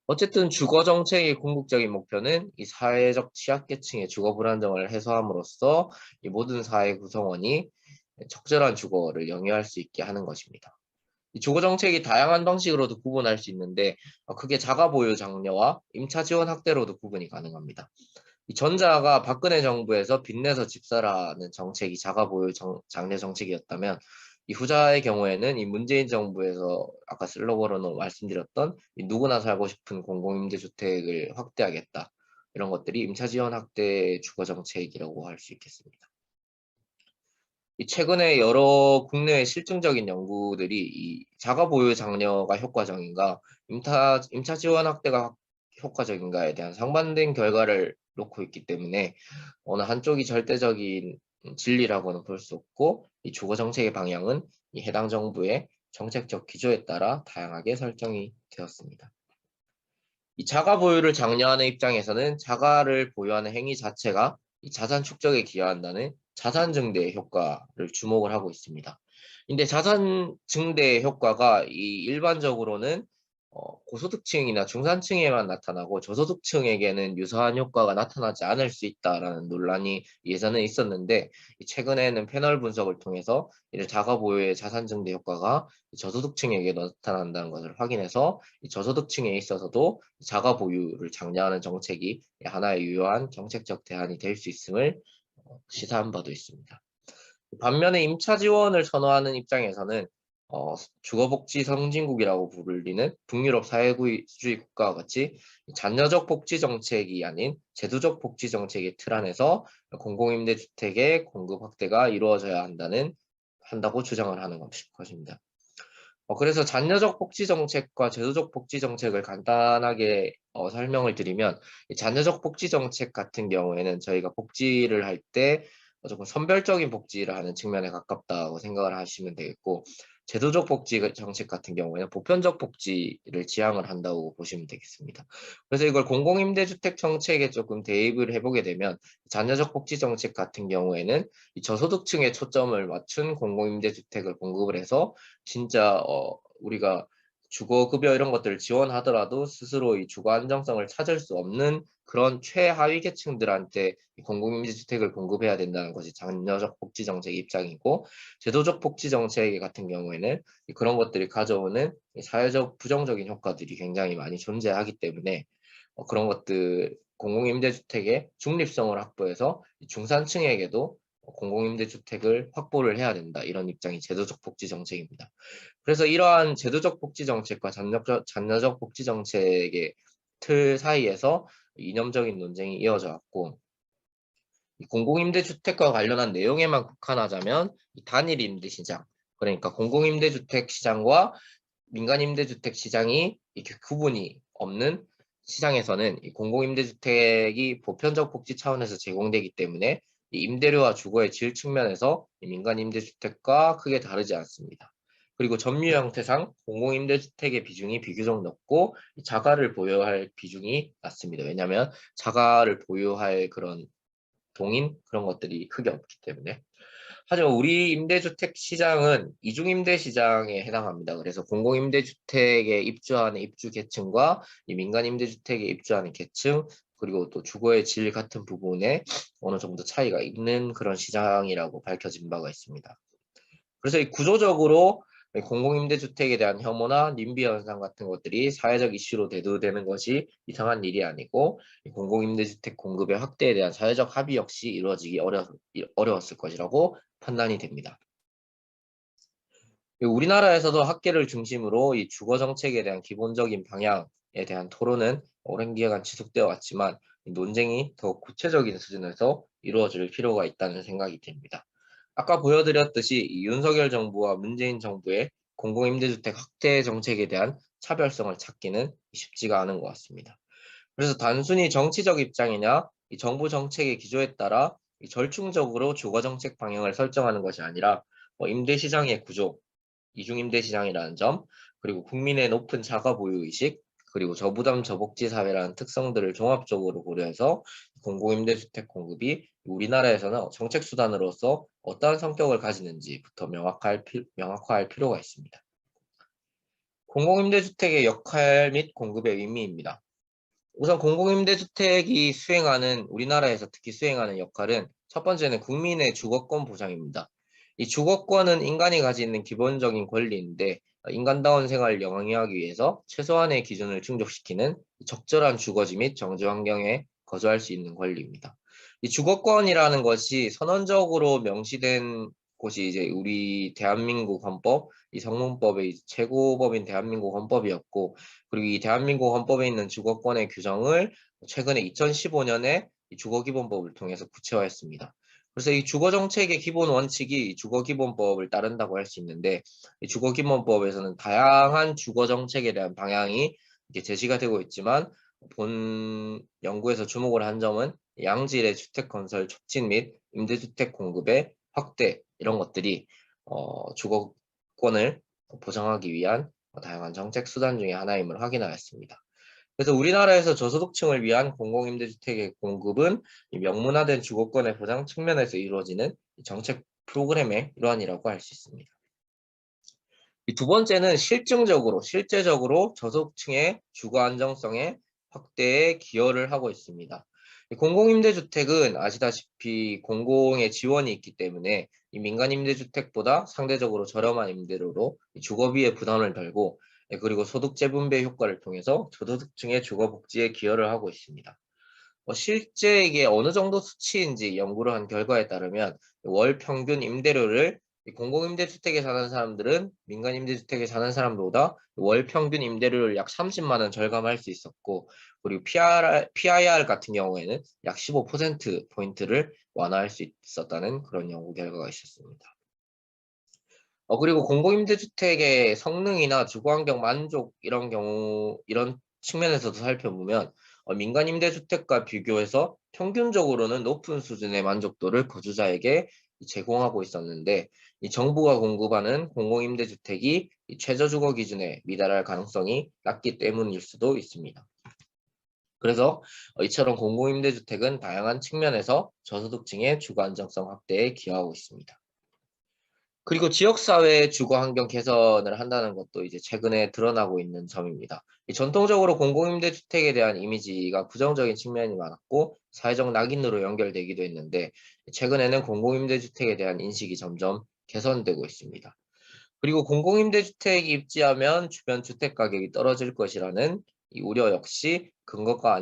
Speaker 6: 어쨌든 주거 정책의 궁극적인 목표는 이 사회적 취약계층의 주거 불안정을 해소함으로써 이 모든 사회 구성원이 적절한 주거를 영위할 수 있게 하는 것입니다. 이 주거 정책이 다양한 방식으로도 구분할 수 있는데, 크게 자가 보유 장려와 임차 지원 확대로도 구분이 가능합니다. 이 전자가 박근혜 정부에서 빚내서 집 사라는 정책이 자가 보유 장려 정책이었다면, 이 후자의 경우에는 이 문재인 정부에서 아까 슬로건으로 말씀드렸던 이 누구나 살고 싶은 공공임대주택을 확대하겠다, 이런 것들이 임차 지원 확대 주거 정책이라고 할 수 있겠습니다. 최근에 여러 국내의 실증적인 연구들이 이 자가 보유 장려가 효과적인가, 임차 지원 확대가 효과적인가에 대한 상반된 결과를 놓고 있기 때문에 어느 한쪽이 절대적인 진리라고는 볼 수 없고, 이 주거 정책의 방향은 이 해당 정부의 정책적 기조에 따라 다양하게 설정이 되었습니다. 이 자가 보유를 장려하는 입장에서는 자가를 보유하는 행위 자체가 이 자산 축적에 기여한다는 자산 증대 효과를 주목을 하고 있습니다. 근데 자산 증대 효과가 이 일반적으로는 고소득층이나 중산층에만 나타나고 저소득층에게는 유사한 효과가 나타나지 않을 수 있다라는 논란이 예전에 있었는데, 최근에는 패널 분석을 통해서 이를 자가 보유의 자산 증대 효과가 저소득층에게 나타난다는 것을 확인해서 저소득층에 있어서도 자가 보유를 장려하는 정책이 하나의 유효한 정책적 대안이 될 수 있음을 시사한 바도 있습니다. 반면에 임차 지원을 선호하는 입장에서는 주거복지 선진국이라고 불리는 북유럽 사회주의 국가와 같이 잔여적 복지 정책이 아닌 제도적 복지 정책의 틀 안에서 공공임대주택의 공급 확대가 이루어져야 한다고 주장을 하는 것입니다. 그래서 잔여적 복지 정책과 제도적 복지 정책을 간단하게 설명을 드리면, 잔여적 복지 정책 같은 경우에는 저희가 복지를 할 때 조금 선별적인 복지를 하는 측면에 가깝다고 생각을 하시면 되겠고, 제도적 복지 정책 같은 경우에는 보편적 복지를 지향을 한다고 보시면 되겠습니다. 그래서 이걸 공공임대주택 정책에 조금 대입을 해보게 되면, 잔여적 복지 정책 같은 경우에는 이 저소득층에 초점을 맞춘 공공임대주택을 공급을 해서 진짜 우리가 주거급여 이런 것들을 지원하더라도 스스로 이 주거 안정성을 찾을 수 없는 그런 최하위 계층들한테 공공임대주택을 공급해야 된다는 것이 잔여적 복지 정책의 입장이고, 제도적 복지 정책 같은 경우에는 그런 것들이 가져오는 사회적 부정적인 효과들이 굉장히 많이 존재하기 때문에 그런 것들 공공임대주택의 중립성을 확보해서 중산층에게도 공공임대주택을 확보를 해야 된다, 이런 입장이 제도적 복지 정책입니다. 그래서 이러한 제도적 복지 정책과 잔여적 복지 정책의 틀 사이에서 이념적인 논쟁이 이어져 왔고, 공공임대주택과 관련한 내용에만 국한하자면 단일 임대시장, 그러니까 공공임대주택 시장과 민간임대주택 시장이 이렇게 구분이 없는 시장에서는 이 공공임대주택이 보편적 복지 차원에서 제공되기 때문에 이 임대료와 주거의 질 측면에서 이 민간임대주택과 크게 다르지 않습니다. 그리고 점유 형태상 공공임대주택의 비중이 비교적 높고 자가를 보유할 비중이 낮습니다. 왜냐하면 자가를 보유할 그런 동인 그런 것들이 크게 없기 때문에. 하지만 우리 임대주택 시장은 이중임대 시장에 해당합니다. 그래서 공공임대주택에 입주하는 입주 계층과 이 민간임대주택에 입주하는 계층, 그리고 또 주거의 질 같은 부분에 어느 정도 차이가 있는 그런 시장이라고 밝혀진 바가 있습니다. 그래서 이 구조적으로 공공임대주택에 대한 혐오나 님비 현상 같은 것들이 사회적 이슈로 대두되는 것이 이상한 일이 아니고 공공임대주택 공급의 확대에 대한 사회적 합의 역시 이루어지기 어려웠을 것이라고 판단이 됩니다. 우리나라에서도 학계를 중심으로 이 주거 정책에 대한 기본적인 방향에 대한 토론은 오랜 기간 지속되어 왔지만 논쟁이 더 구체적인 수준에서 이루어질 필요가 있다는 생각이 듭니다. 아까 보여드렸듯이 이 윤석열 정부와 문재인 정부의 공공임대주택 확대 정책에 대한 차별성을 찾기는 쉽지가 않은 것 같습니다. 그래서 단순히 정치적 입장이냐 이 정부 정책의 기조에 따라 이 절충적으로 주거정책 방향을 설정하는 것이 아니라 임대시장의 구조, 이중임대시장이라는 점, 그리고 국민의 높은 자가 보유의식, 그리고 저부담 저복지 사회라는 특성들을 종합적으로 고려해서 공공임대주택 공급이 우리나라에서는 정책 수단으로서 어떠한 성격을 가지는지부터 명확화할 필요가 있습니다. 공공임대주택의 역할 및 공급의 의미입니다. 우선 공공임대주택이 우리나라에서 특히 수행하는 역할은 첫 번째는 국민의 주거권 보장입니다. 이 주거권은 인간이 가지는 기본적인 권리인데 인간다운 생활을 영위하기 위해서 최소한의 기준을 충족시키는 적절한 주거지 및 정지 환경에 거주할 수 있는 권리입니다. 이 주거권이라는 것이 선언적으로 명시된 곳이 이제 우리 대한민국 헌법, 이 성문법의 최고법인 대한민국 헌법이었고, 그리고 이 대한민국 헌법에 있는 주거권의 규정을 최근에 2015년에 주거기본법을 통해서 구체화했습니다. 그래서 이 주거정책의 기본 원칙이 주거기본법을 따른다고 할 수 있는데, 이 주거기본법에서는 다양한 주거정책에 대한 방향이 이렇게 제시가 되고 있지만, 본 연구에서 주목을 한 점은 양질의 주택 건설 촉진 및 임대주택 공급의 확대 이런 것들이 주거권을 보장하기 위한 다양한 정책 수단 중에 하나임을 확인하였습니다. 그래서 우리나라에서 저소득층을 위한 공공임대주택의 공급은 명문화된 주거권의 보장 측면에서 이루어지는 정책 프로그램의 일환이라고 할 수 있습니다. 두 번째는 실제적으로 저소득층의 주거 안정성의 확대에 기여를 하고 있습니다. 공공임대주택은 아시다시피 공공의 지원이 있기 때문에 이 민간임대주택보다 상대적으로 저렴한 임대료로 주거비의 부담을 덜고 그리고 소득 재분배 효과를 통해서 저소득층의 주거 복지에 기여를 하고 있습니다. 실제 이게 어느 정도 수치인지 연구를 한 결과에 따르면 월 평균 임대료를 공공임대주택에 사는 사람들은 민간임대주택에 사는 사람들보다 월 평균 임대료를 약 30만 원 절감할 수 있었고, 그리고 PIR 같은 경우에는 약 15%포인트를 완화할 수 있었다는 그런 연구 결과가 있었습니다. 그리고 공공임대주택의 성능이나 주거환경 만족 이런 측면에서도 살펴보면 민간임대주택과 비교해서 평균적으로는 높은 수준의 만족도를 거주자에게 제공하고 있었는데 이 정부가 공급하는 공공임대주택이 이 최저주거 기준에 미달할 가능성이 낮기 때문일 수도 있습니다. 그래서 이처럼 공공임대주택은 다양한 측면에서 저소득층의 주거 안정성 확대에 기여하고 있습니다. 그리고 지역사회의 주거환경 개선을 한다는 것도 이제 최근에 드러나고 있는 점입니다. 전통적으로 공공임대주택에 대한 이미지가 부정적인 측면이 많았고 사회적 낙인으로 연결되기도 했는데 최근에는 공공임대주택에 대한 인식이 점점 개선되고 있습니다. 그리고 공공임대주택에 입지하면 주변 주택가격이 떨어질 것이라는 이 우려 역시 근거가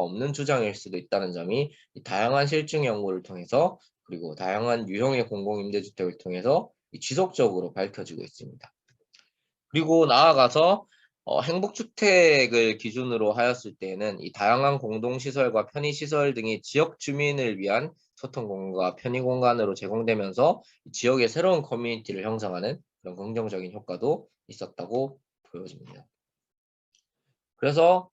Speaker 6: 없는 주장일 수도 있다는 점이 다양한 실증 연구를 통해서 그리고 다양한 유형의 공공임대주택을 통해서 지속적으로 밝혀지고 있습니다. 그리고 나아가서 행복주택을 기준으로 하였을 때에는 이 다양한 공동시설과 편의시설 등이 지역 주민을 위한 소통공간과 편의공간으로 제공되면서 지역의 새로운 커뮤니티를 형성하는 그런 긍정적인 효과도 있었다고 보여집니다. 그래서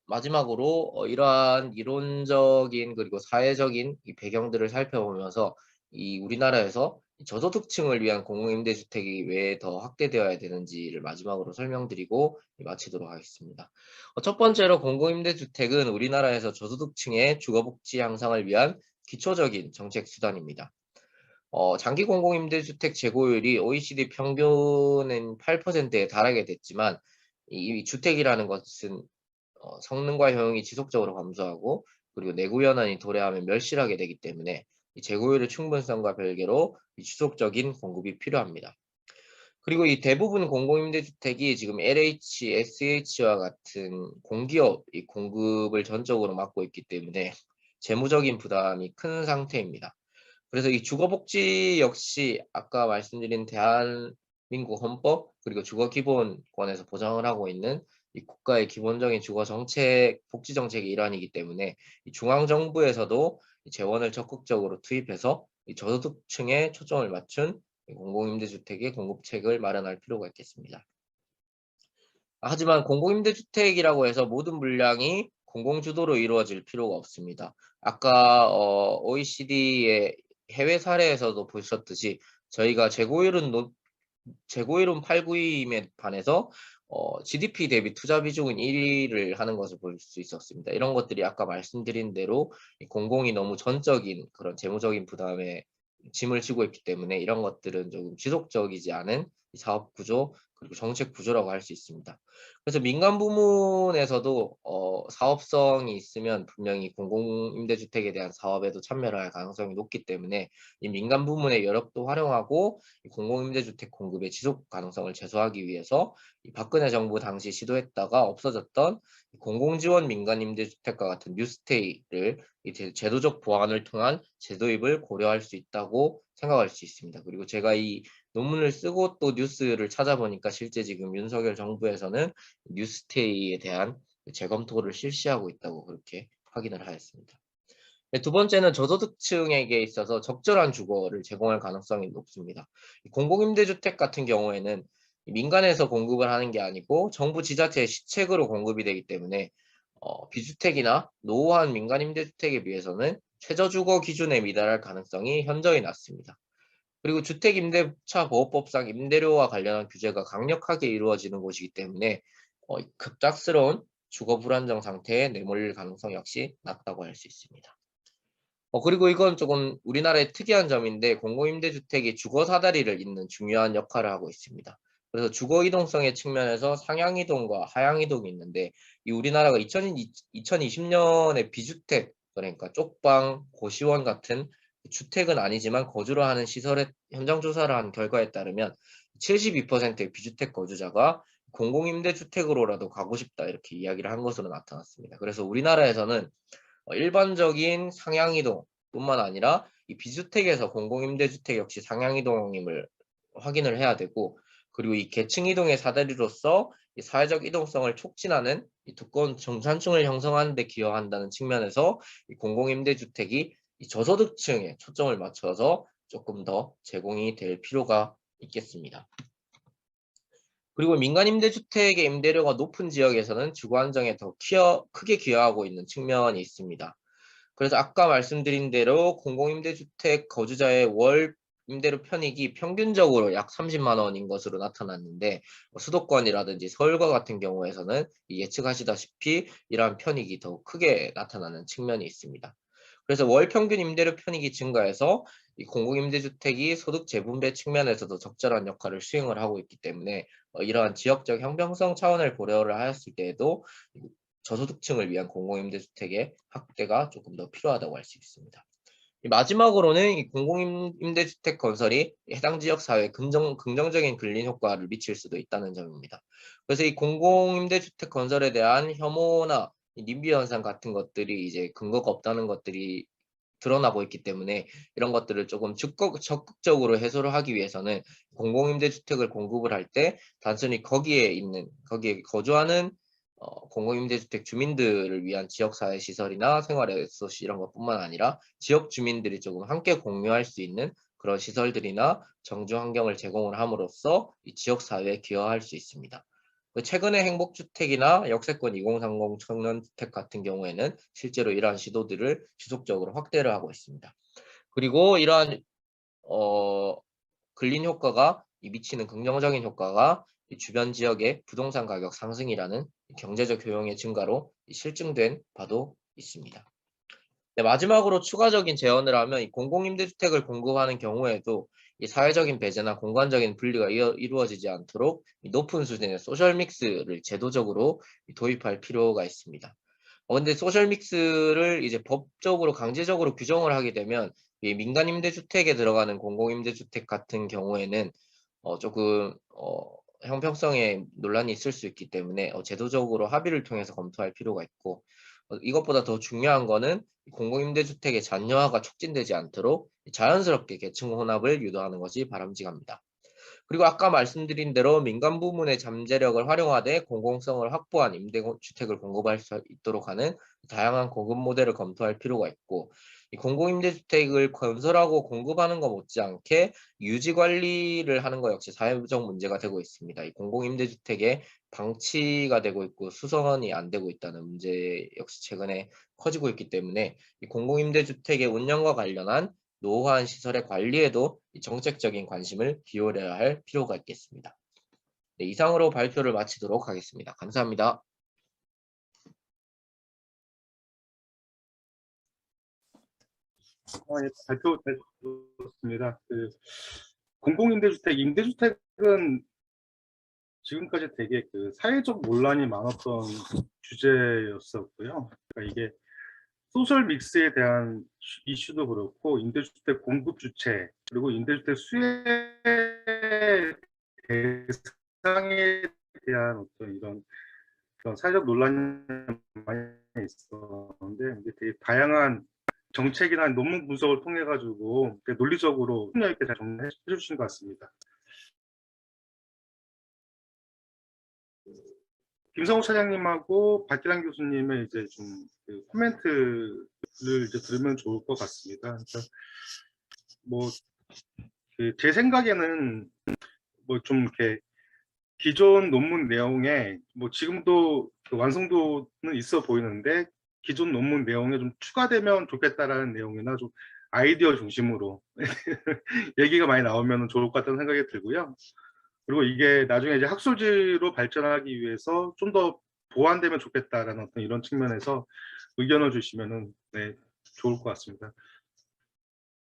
Speaker 6: 마지막으로 이러한 이론적인 그리고 사회적인 이 배경들을 살펴보면서 이 우리나라에서 이 저소득층을 위한 공공임대주택이 왜 더 확대되어야 되는지를 마지막으로 설명드리고 마치도록 하겠습니다. 첫 번째로 공공임대주택은 우리나라에서 저소득층의 주거복지 향상을 위한 기초적인 정책 수단입니다. 장기 공공임대주택 재고율이 OECD 평균은 8%에 달하게 됐지만 이 주택이라는 것은 성능과 효용이 지속적으로 감소하고 그리고 내구 현안이 도래하면 멸실하게 되기 때문에 이 재고율의 충분성과 별개로 이 지속적인 공급이 필요합니다. 그리고 이 대부분 공공임대주택이 지금 LH, SH와 같은 공기업이 공급을 전적으로 맡고 있기 때문에 재무적인 부담이 큰 상태입니다. 그래서 이 주거복지 역시 아까 말씀드린 대한민국 헌법 그리고 주거기본권에서 보장을 하고 있는 이 국가의 기본적인 주거정책, 복지정책의 일환이기 때문에 이 중앙정부에서도 이 재원을 적극적으로 투입해서 이 저소득층에 초점을 맞춘 공공임대주택의 공급책을 마련할 필요가 있겠습니다. 하지만 공공임대주택이라고 해서 모든 물량이 공공주도로 이루어질 필요가 없습니다. 아까 OECD의 해외 사례에서도 보셨듯이 저희가 재고율은 8, 9위임에 반해서 GDP 대비 투자 비중은 1위를 하는 것을 볼 수 있었습니다. 이런 것들이 아까 말씀드린 대로 공공이 너무 전적인 그런 재무적인 부담에 짐을 지고 있기 때문에 이런 것들은 조금 지속적이지 않은 사업 구조 그리고 정책 구조라고 할 수 있습니다. 그래서 민간 부문에서도 사업성이 있으면 분명히 공공임대주택에 대한 사업에도 참여를 할 가능성이 높기 때문에 이 민간 부문의 여력도 활용하고 이 공공임대주택 공급의 지속 가능성을 제소하기 위해서 이 박근혜 정부 당시 시도했다가 없어졌던 공공지원 민간임대주택과 같은 뉴스테이를 제도적 보완을 통한 제도입을 고려할 수 있다고 생각할 수 있습니다. 그리고 제가 이 논문을 쓰고 또 뉴스를 찾아보니까 실제 지금 윤석열 정부에서는 뉴스테이에 대한 재검토를 실시하고 있다고 그렇게 확인을 하였습니다. 두 번째는 저소득층에게 있어서 적절한 주거를 제공할 가능성이 높습니다. 공공임대주택 같은 경우에는 민간에서 공급을 하는 게 아니고 정부 지자체의 시책으로 공급이 되기 때문에 비주택이나 노후한 민간임대주택에 비해서는 최저주거 기준에 미달할 가능성이 현저히 낮습니다. 그리고 주택임대차보호법상 임대료와 관련한 규제가 강력하게 이루어지는 곳이기 때문에 급작스러운 주거 불안정 상태에 내몰릴 가능성 역시 낮다고 할 수 있습니다. 그리고 이건 조금 우리나라의 특이한 점인데 공공임대주택이 주거 사다리를 잇는 중요한 역할을 하고 있습니다. 그래서 주거 이동성의 측면에서 상향 이동과 하향 이동이 있는데 이 우리나라가 2020년에 비주택 그러니까 쪽방, 고시원 같은 주택은 아니지만 거주를 하는 시설의 현장 조사를 한 결과에 따르면 72%의 비주택 거주자가 공공임대주택으로라도 가고 싶다 이렇게 이야기를 한 것으로 나타났습니다. 그래서 우리나라에서는 일반적인 상향이동 뿐만 아니라 이 비주택에서 공공임대주택 역시 상향이동임을 확인을 해야 되고 그리고 이 계층이동의 사다리로서 이 사회적 이동성을 촉진하는 이 두꺼운 중산층을 형성하는 데 기여한다는 측면에서 이 공공임대주택이 이 저소득층에 초점을 맞춰서 조금 더 제공이 될 필요가 있겠습니다. 그리고 민간임대주택의 임대료가 높은 지역에서는 주거안정에 더 크게 기여하고 있는 측면이 있습니다. 그래서 아까 말씀드린 대로 공공임대주택 거주자의 월 임대료 편익이 평균적으로 약 30만 원인 것으로 나타났는데 수도권이라든지 서울과 같은 경우에서는 예측하시다시피 이러한 편익이 더 크게 나타나는 측면이 있습니다. 그래서 월 평균 임대료 편익이 증가해서 이 공공임대주택이 소득 재분배 측면에서도 적절한 역할을 수행을 하고 있기 때문에 이러한 지역적 형평성 차원을 고려를 하였을 때에도 저소득층을 위한 공공임대주택의 확대가 조금 더 필요하다고 할 수 있습니다. 마지막으로는 이 공공임대주택 건설이 해당 지역 사회에 긍정적인 근린 효과를 미칠 수도 있다는 점입니다. 그래서 이 공공임대주택 건설에 대한 혐오나 님비 현상 같은 것들이 이제 근거가 없다는 것들이 드러나고 있기 때문에 이런 것들을 조금 적극적으로 해소를 하기 위해서는 공공임대주택을 공급을 할 때 단순히 거기에 거주하는 공공임대주택 주민들을 위한 지역사회 시설이나 생활레소시 이런 것뿐만 아니라 지역 주민들이 조금 함께 공유할 수 있는 그런 시설들이나 정주 환경을 제공을 함으로써 이 지역사회에 기여할 수 있습니다. 최근에 행복주택이나 역세권 2030 청년주택 같은 경우에는 실제로 이러한 시도들을 지속적으로 확대를 하고 있습니다. 그리고 이러한 근린 효과가 미치는 긍정적인 효과가 이 주변 지역의 부동산 가격 상승이라는 경제적 효용의 증가로 실증된 바도 있습니다. 네, 마지막으로 추가적인 제언을 하면 이 공공임대주택을 공급하는 경우에도 이 사회적인 배제나 공간적인 분리가 이루어지지 않도록 이 높은 수준의 소셜 믹스를 제도적으로 도입할 필요가 있습니다. 근데 소셜 믹스를 이제 법적으로 강제적으로 규정을 하게 되면 이 민간 임대주택에 들어가는 공공임대주택 같은 경우에는 조금 형평성에 논란이 있을 수 있기 때문에 제도적으로 합의를 통해서 검토할 필요가 있고, 이것보다 더 중요한 거는 공공임대주택의 잔여화가 촉진되지 않도록 자연스럽게 계층 혼합을 유도하는 것이 바람직합니다. 그리고 아까 말씀드린 대로 민간 부문의 잠재력을 활용하되 공공성을 확보한 임대주택을 공급할 수 있도록 하는 다양한 공급 모델을 검토할 필요가 있고, 이 공공임대주택을 건설하고 공급하는 것 못지않게 유지 관리를 하는 것 역시 사회적 문제가 되고 있습니다. 이 공공임대주택의 방치가 되고 있고 수선이 안 되고 있다는 문제 역시 최근에 커지고 있기 때문에 이 공공임대주택의 운영과 관련한 노후한 시설의 관리에도 정책적인 관심을 기울여야 할 필요가 있겠습니다. 네, 이상으로 발표를 마치도록 하겠습니다. 감사합니다.
Speaker 1: 예, 발표 잘 들었습니다. 공공임대주택, 임대주택은 지금까지 되게 사회적 논란이 많았던 주제였었고요. 그러니까 이게 소셜 믹스에 대한 이슈도 그렇고 임대주택 공급 주체 그리고 임대주택 수혜 대상에 대한 어떤 이런 그런 사회적 논란이 많이 있었는데 이게 되게 다양한 정책이나 논문 분석을 통해 가지고 논리적으로 폭력 있게 잘 정리해 주신 것 같습니다. 김성우 차장님하고 박기란 교수님의 이제 좀 코멘트를 이제 들으면 좋을 것 같습니다. 그러니까 뭐 제 생각에는 뭐 좀 이렇게 기존 논문 내용에 뭐 지금도 완성도는 있어 보이는데 기존 논문 내용에 좀 추가되면 좋겠다라는 내용이나 좀 아이디어 중심으로 얘기가 많이 나오면 좋을 것 같다는 생각이 들고요. 그리고 이게 나중에 이제 학술지로 발전하기 위해서 좀 더 보완되면 좋겠다라는 어떤 이런 측면에서 의견을 주시면은 네, 좋을 것 같습니다.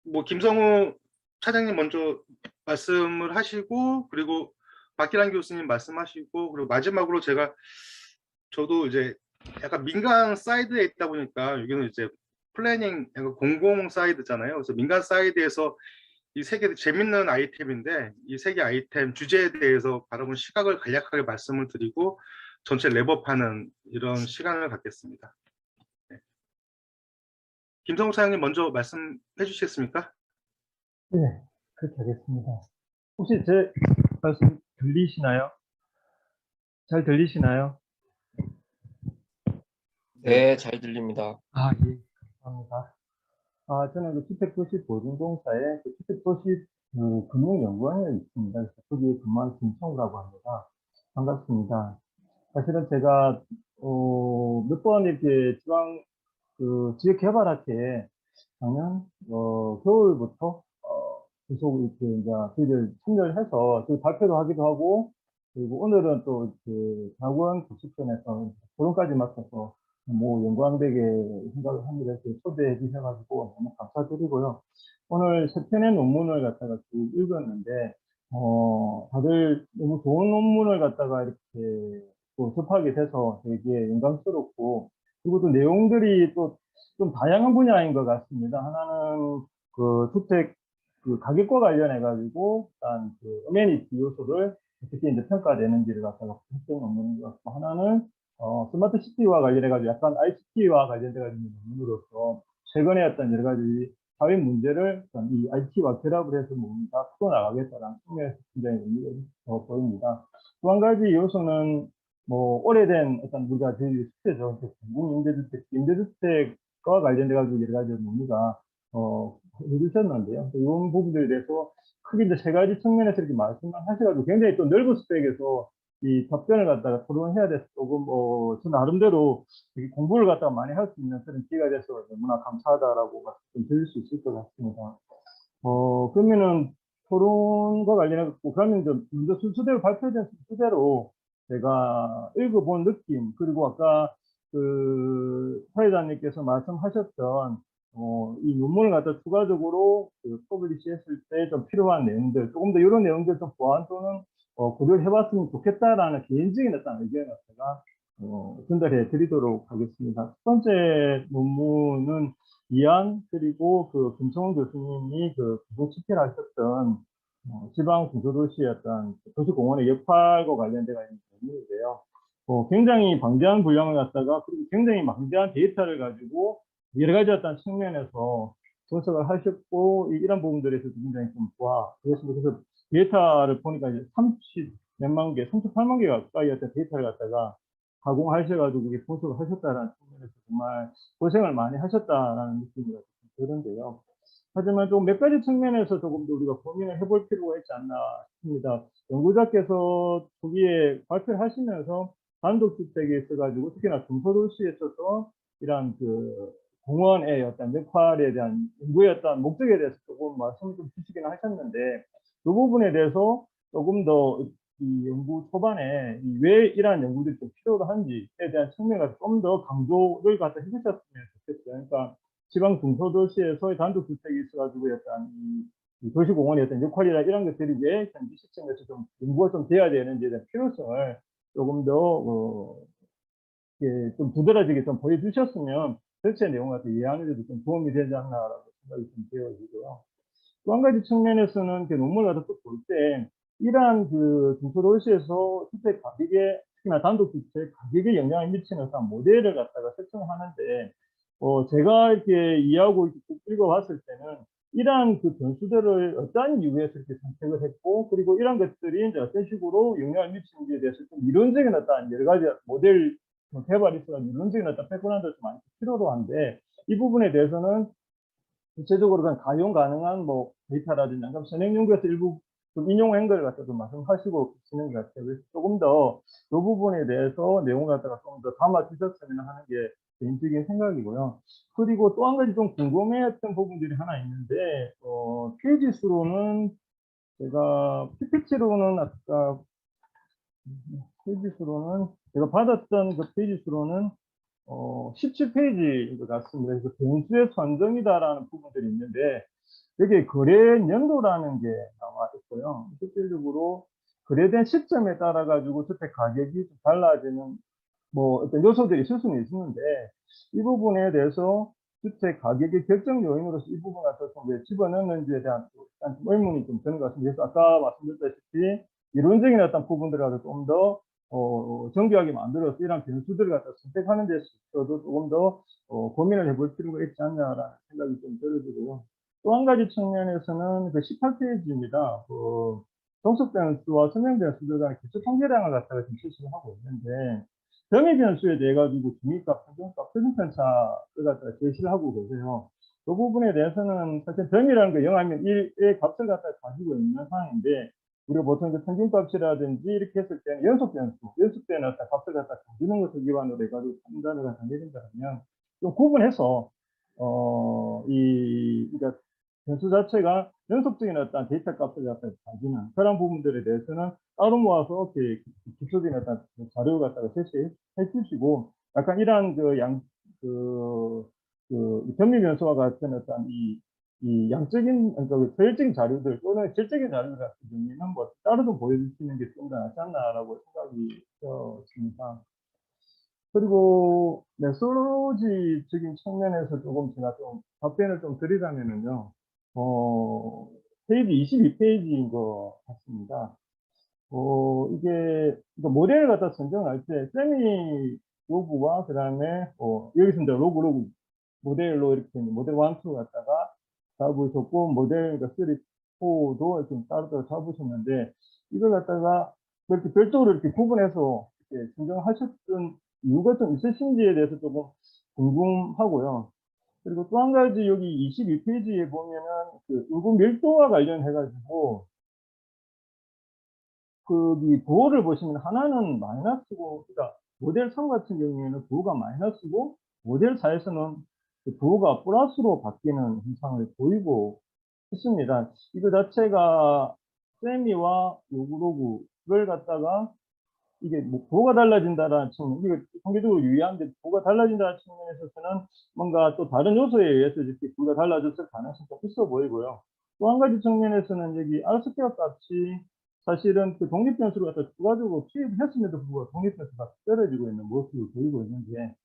Speaker 1: 뭐 김성우 차장님 먼저 말씀을 하시고 그리고 박기란 교수님 말씀하시고 그리고 마지막으로 저도 이제 약간 민간 사이드에 있다 보니까 여기는 이제 플래닝 약간 공공 사이드잖아요. 그래서 민간 사이드에서 이 세 개 재밌는 아이템인데 이 세 개 아이템 주제에 대해서 바라본 시각을 간략하게 말씀을 드리고 전체 랩업하는 이런 시간을 갖겠습니다. 네. 김성우 차장님 먼저 말씀해 주시겠습니까?
Speaker 2: 네, 그렇게 하겠습니다. 혹시 제 말씀 들리시나요? 잘 들리시나요?
Speaker 6: 네, 잘 들립니다.
Speaker 2: 예, 감사합니다. 저는 그 주택도시보증공사의 주택도시 금융연구원에 있습니다. 그래서 거기에 근무한 김성우라고 합니다. 반갑습니다. 사실은 제가 몇 번 이렇게 지방 지역개발학회에 작년 겨울부터 계속 이렇게 이제 저희들 참여를 해서 저희 발표도 하기도 하고 그리고 오늘은 또 이렇게 대학원 도시편에서 토론까지 맡아서 뭐 연구원에게 생각을 합니다. 이렇게 초대해 주셔가지고 너무 감사드리고요. 오늘 세 편의 논문을 갖다가 쭉 읽었는데 다들 너무 좋은 논문을 갖다가 이렇게 또 접하게 돼서 되게 영광스럽고 그리고 또 내용들이 또 좀 다양한 분야인 것 같습니다. 하나는 주택 가격과 관련해 가지고 일단 어메니티 요소를 어떻게 이제 평가되는지를 갖다가 했던 논문인 것 같고 하나는 스마트 시티와 관련해 가지고 약간 ICT와 관련돼 가지고 논문으로서 최근에 어떤 여러 가지 사회 문제를 이 IT와 결합을 해서 뭔가 풀어나가겠다는 측면에서 굉장히 의미가 있어 보입니다. 또 한 가지 요소는 뭐 오래된 어떤 우리가 저희 주택죠. 공공임대주택, 임대주택과 관련돼 가지고 여러 가지 논의가 해주셨는데요. 이런 부분들에 대해서 크게 이제 세 가지 측면에서 이렇게 말씀을 하셔가지고 굉장히 또 넓은 스펙에서 이 답변을 갖다가 토론해야 돼서 조금 저 나름대로 되게 공부를 갖다가 많이 할 수 있는 그런 기회가 돼서 너무나 감사하다라고 말씀드릴 수 있을 것 같습니다. 그러면은 토론과 관련해서 그러면 좀 먼저 순서대로 발표된 순서대로 제가 읽어본 느낌, 그리고 아까 그 사회자님께서 말씀하셨던 이 논문을 갖다 추가적으로 퍼블리시 했을 때 좀 필요한 내용들, 조금 더 이런 내용들 좀 보완 또는 고려를 해봤으면 좋겠다라는 개인적인 어떤 의견을 제가 전달해 드리도록 하겠습니다. 첫 번째 논문은 이안 그리고 그 김성훈 교수님이 그 구독치기를 하셨던 지방 중소도시의 어떤 도시공원의 역할과 관련되어 있는 논문인데요. 굉장히 방대한 분량을 갖다가 그리고 굉장히 방대한 데이터를 가지고 여러 가지 어떤 측면에서 분석을 하셨고 이런 부분들에서 굉장히 좀 좋았습니다. 그래서 데이터를 보니까 이제 30몇만 개, 38만 개 가까이 어떤 데이터를 갖다가 가공하셔가지고 분석을 하셨다라는 측면에서 정말 고생을 많이 하셨다라는 느낌이 드는데요. 하지만 좀 몇 가지 측면에서 조금 더 우리가 고민을 해볼 필요가 있지 않나 싶습니다. 연구자께서 거기에 발표를 하시면서 단독주택에 있어가지고 특히나 중소도시에 있어서 이러한 그 공원의 어떤 역할에 대한 연구의 어떤 목적에 대해서 조금 말씀을 좀 주시긴 하셨는데 이 부분에 대해서 조금 더 이 연구 초반에 왜 이러한 연구들이 좀 필요한지에 대한 측면에서 좀 더 강조를 갖다 해주셨으면 좋겠어요. 그러니까 지방 중소도시에서의 단독주택이 있어가지고 약간 이 도시공원의 어떤 역할이나 이런 것들이 왜 현지 시점에서 좀 연구가 좀 돼야 되는지에 대한 필요성을 조금 더 좀 두드러지게 좀 보여주셨으면 전체 내용을 갖다 이해하는 데도 좀 도움이 되지 않나라고 생각이 좀 되어지고요. 또 한 가지 측면에서는 논문을 갖다 또 볼 때 이러한 그 중소도시에서 주택 가격에 특히나 단독주택 가격에 영향을 미치는 어떤 모델을 갖다가 설정하는데 제가 이렇게 이해하고 읽어봤을 때는 이러한 그 변수들을 어떠한 이유에서 이렇게 선택을 했고 그리고 이런 것들이 이제 어떤 식으로 영향을 미치는지에 대해서 좀 이론적인 어떤 여러 가지 모델 개발이 있어서 이론적인 어떤 백그라운드가 좀 많이 필요로 한데 이 부분에 대해서는 구체적으로 그냥 가용 가능한 뭐 데이터라든지 아니면 선행 연구에서 일부 좀 인용한 걸 갖다 좀 말씀하시고 계시는 것 같아요. 그래서 조금 더 이 부분에 대해서 내용을 갖다가 좀 더 담아 주셨으면 하는 게 개인적인 생각이고요. 그리고 또 한 가지 좀 궁금해했던 부분들이 하나 있는데 페이지 수로는 제가 PPT로는 아까 페이지 수로는 제가 받았던 그 페이지 수로는 17페이지인 것 같습니다. 그래서 변수의 선정이다라는 부분들이 있는데 여기에 거래 연도라는 게 나와 있고요. 실질적으로 거래된 시점에 따라 가지고 주택 가격이 좀 달라지는 뭐 어떤 요소들이 있을 수는 있는데 이 부분에 대해서 주택 가격의 결정 요인으로서 이 부분 같아서 왜 집어넣는지에 대한 의문이 좀 드는 것 같습니다. 그래서 아까 말씀드렸다시피 이론적인 어떤 부분들하고 좀 더 정교하게 만들어서 이런 변수들을 갖다 선택하는 데 있어서도 조금 더 고민을 해볼 필요가 있지 않냐라는 생각이 좀 들어지고요. 또 한 가지 측면에서는 그 18페이지입니다. 그 종속 변수와 선행 변수들 간의 기초 통계량을 갖다가 지금 실시를 하고 있는데 점유 변수에 대해 가지고 중위값, 평균값, 표준편차를 갖다가 제시를 하고 계세요. 그 부분에 대해서는 사실 점이라는 게 0 아니면 1의 값을 갖다가 가지고 있는 상황인데 우리가 보통 이제 평균값이라든지 이렇게 했을 때는 연속 변수, 연속되는 어떤 값을 갖다가 가지는 것을 기반으로 해가지고 판단을 갖다 내린다면 좀 구분해서 그러니까 변수 자체가 연속적인 어떤 데이터 값을 갖다가 가지는 그런 부분들에 대해서는 따로 모아서 이렇게 기초적인 어떤 자료를 갖다가 제시해 주시고 약간 이러한 점유 변수와 같은 어떤 이 양적인 그러니까 서열적인 자료들 또는 질적인 자료들 같은 경우에는 뭐 따로 좀 보여주시는 게 좀 더 낫지 않나라고 생각이 되었습니다. 그리고 메소로지적인 측면에서 조금 제가 좀 답변을 좀 드리자면은요, 페이지 22페이지인 것 같습니다. 이게, 그러니까 모델을 갖다 선정할 때, 세미 로그와 그 다음에, 여기서 이제 로그, 모델로 이렇게 모델 1, 2 갖다가 잡으셨고, 모델 3, 4도 이렇게 따로 잡으셨는데, 이걸 갖다가 그렇게 별도로 이렇게 구분해서 이렇게 선정하셨던 이유가 좀 있으신지에 대해서 조금 궁금하고요. 그리고 또 한 가지 여기 22페이지에 보면은 그 인구 밀도와 관련해가지고 이 부호를 보시면 하나는 마이너스고, 그러니까 모델 3 같은 경우에는 부호가 마이너스고, 모델 4에서는 그 부호가 플러스로 바뀌는 현상을 보이고 있습니다. 이거 자체가 세미와 요구로그를 갖다가 이게 뭐 부호가 달라진다라는 측면, 이거 통계적으로 유의하는데 부호가 달라진다는 측면에 있어서는 뭔가 또 다른 요소에 의해서 이렇게 부호가 달라졌을 가능성이 좀 있어 보이고요. 또 한 가지 측면에서는 여기 R 스퀘어 값이 사실은 그 독립변수를 갖다 추가적으로 투입을 했음에도 불구하고 독립변수가 떨어지고 있는 모습을 보이고 있는데,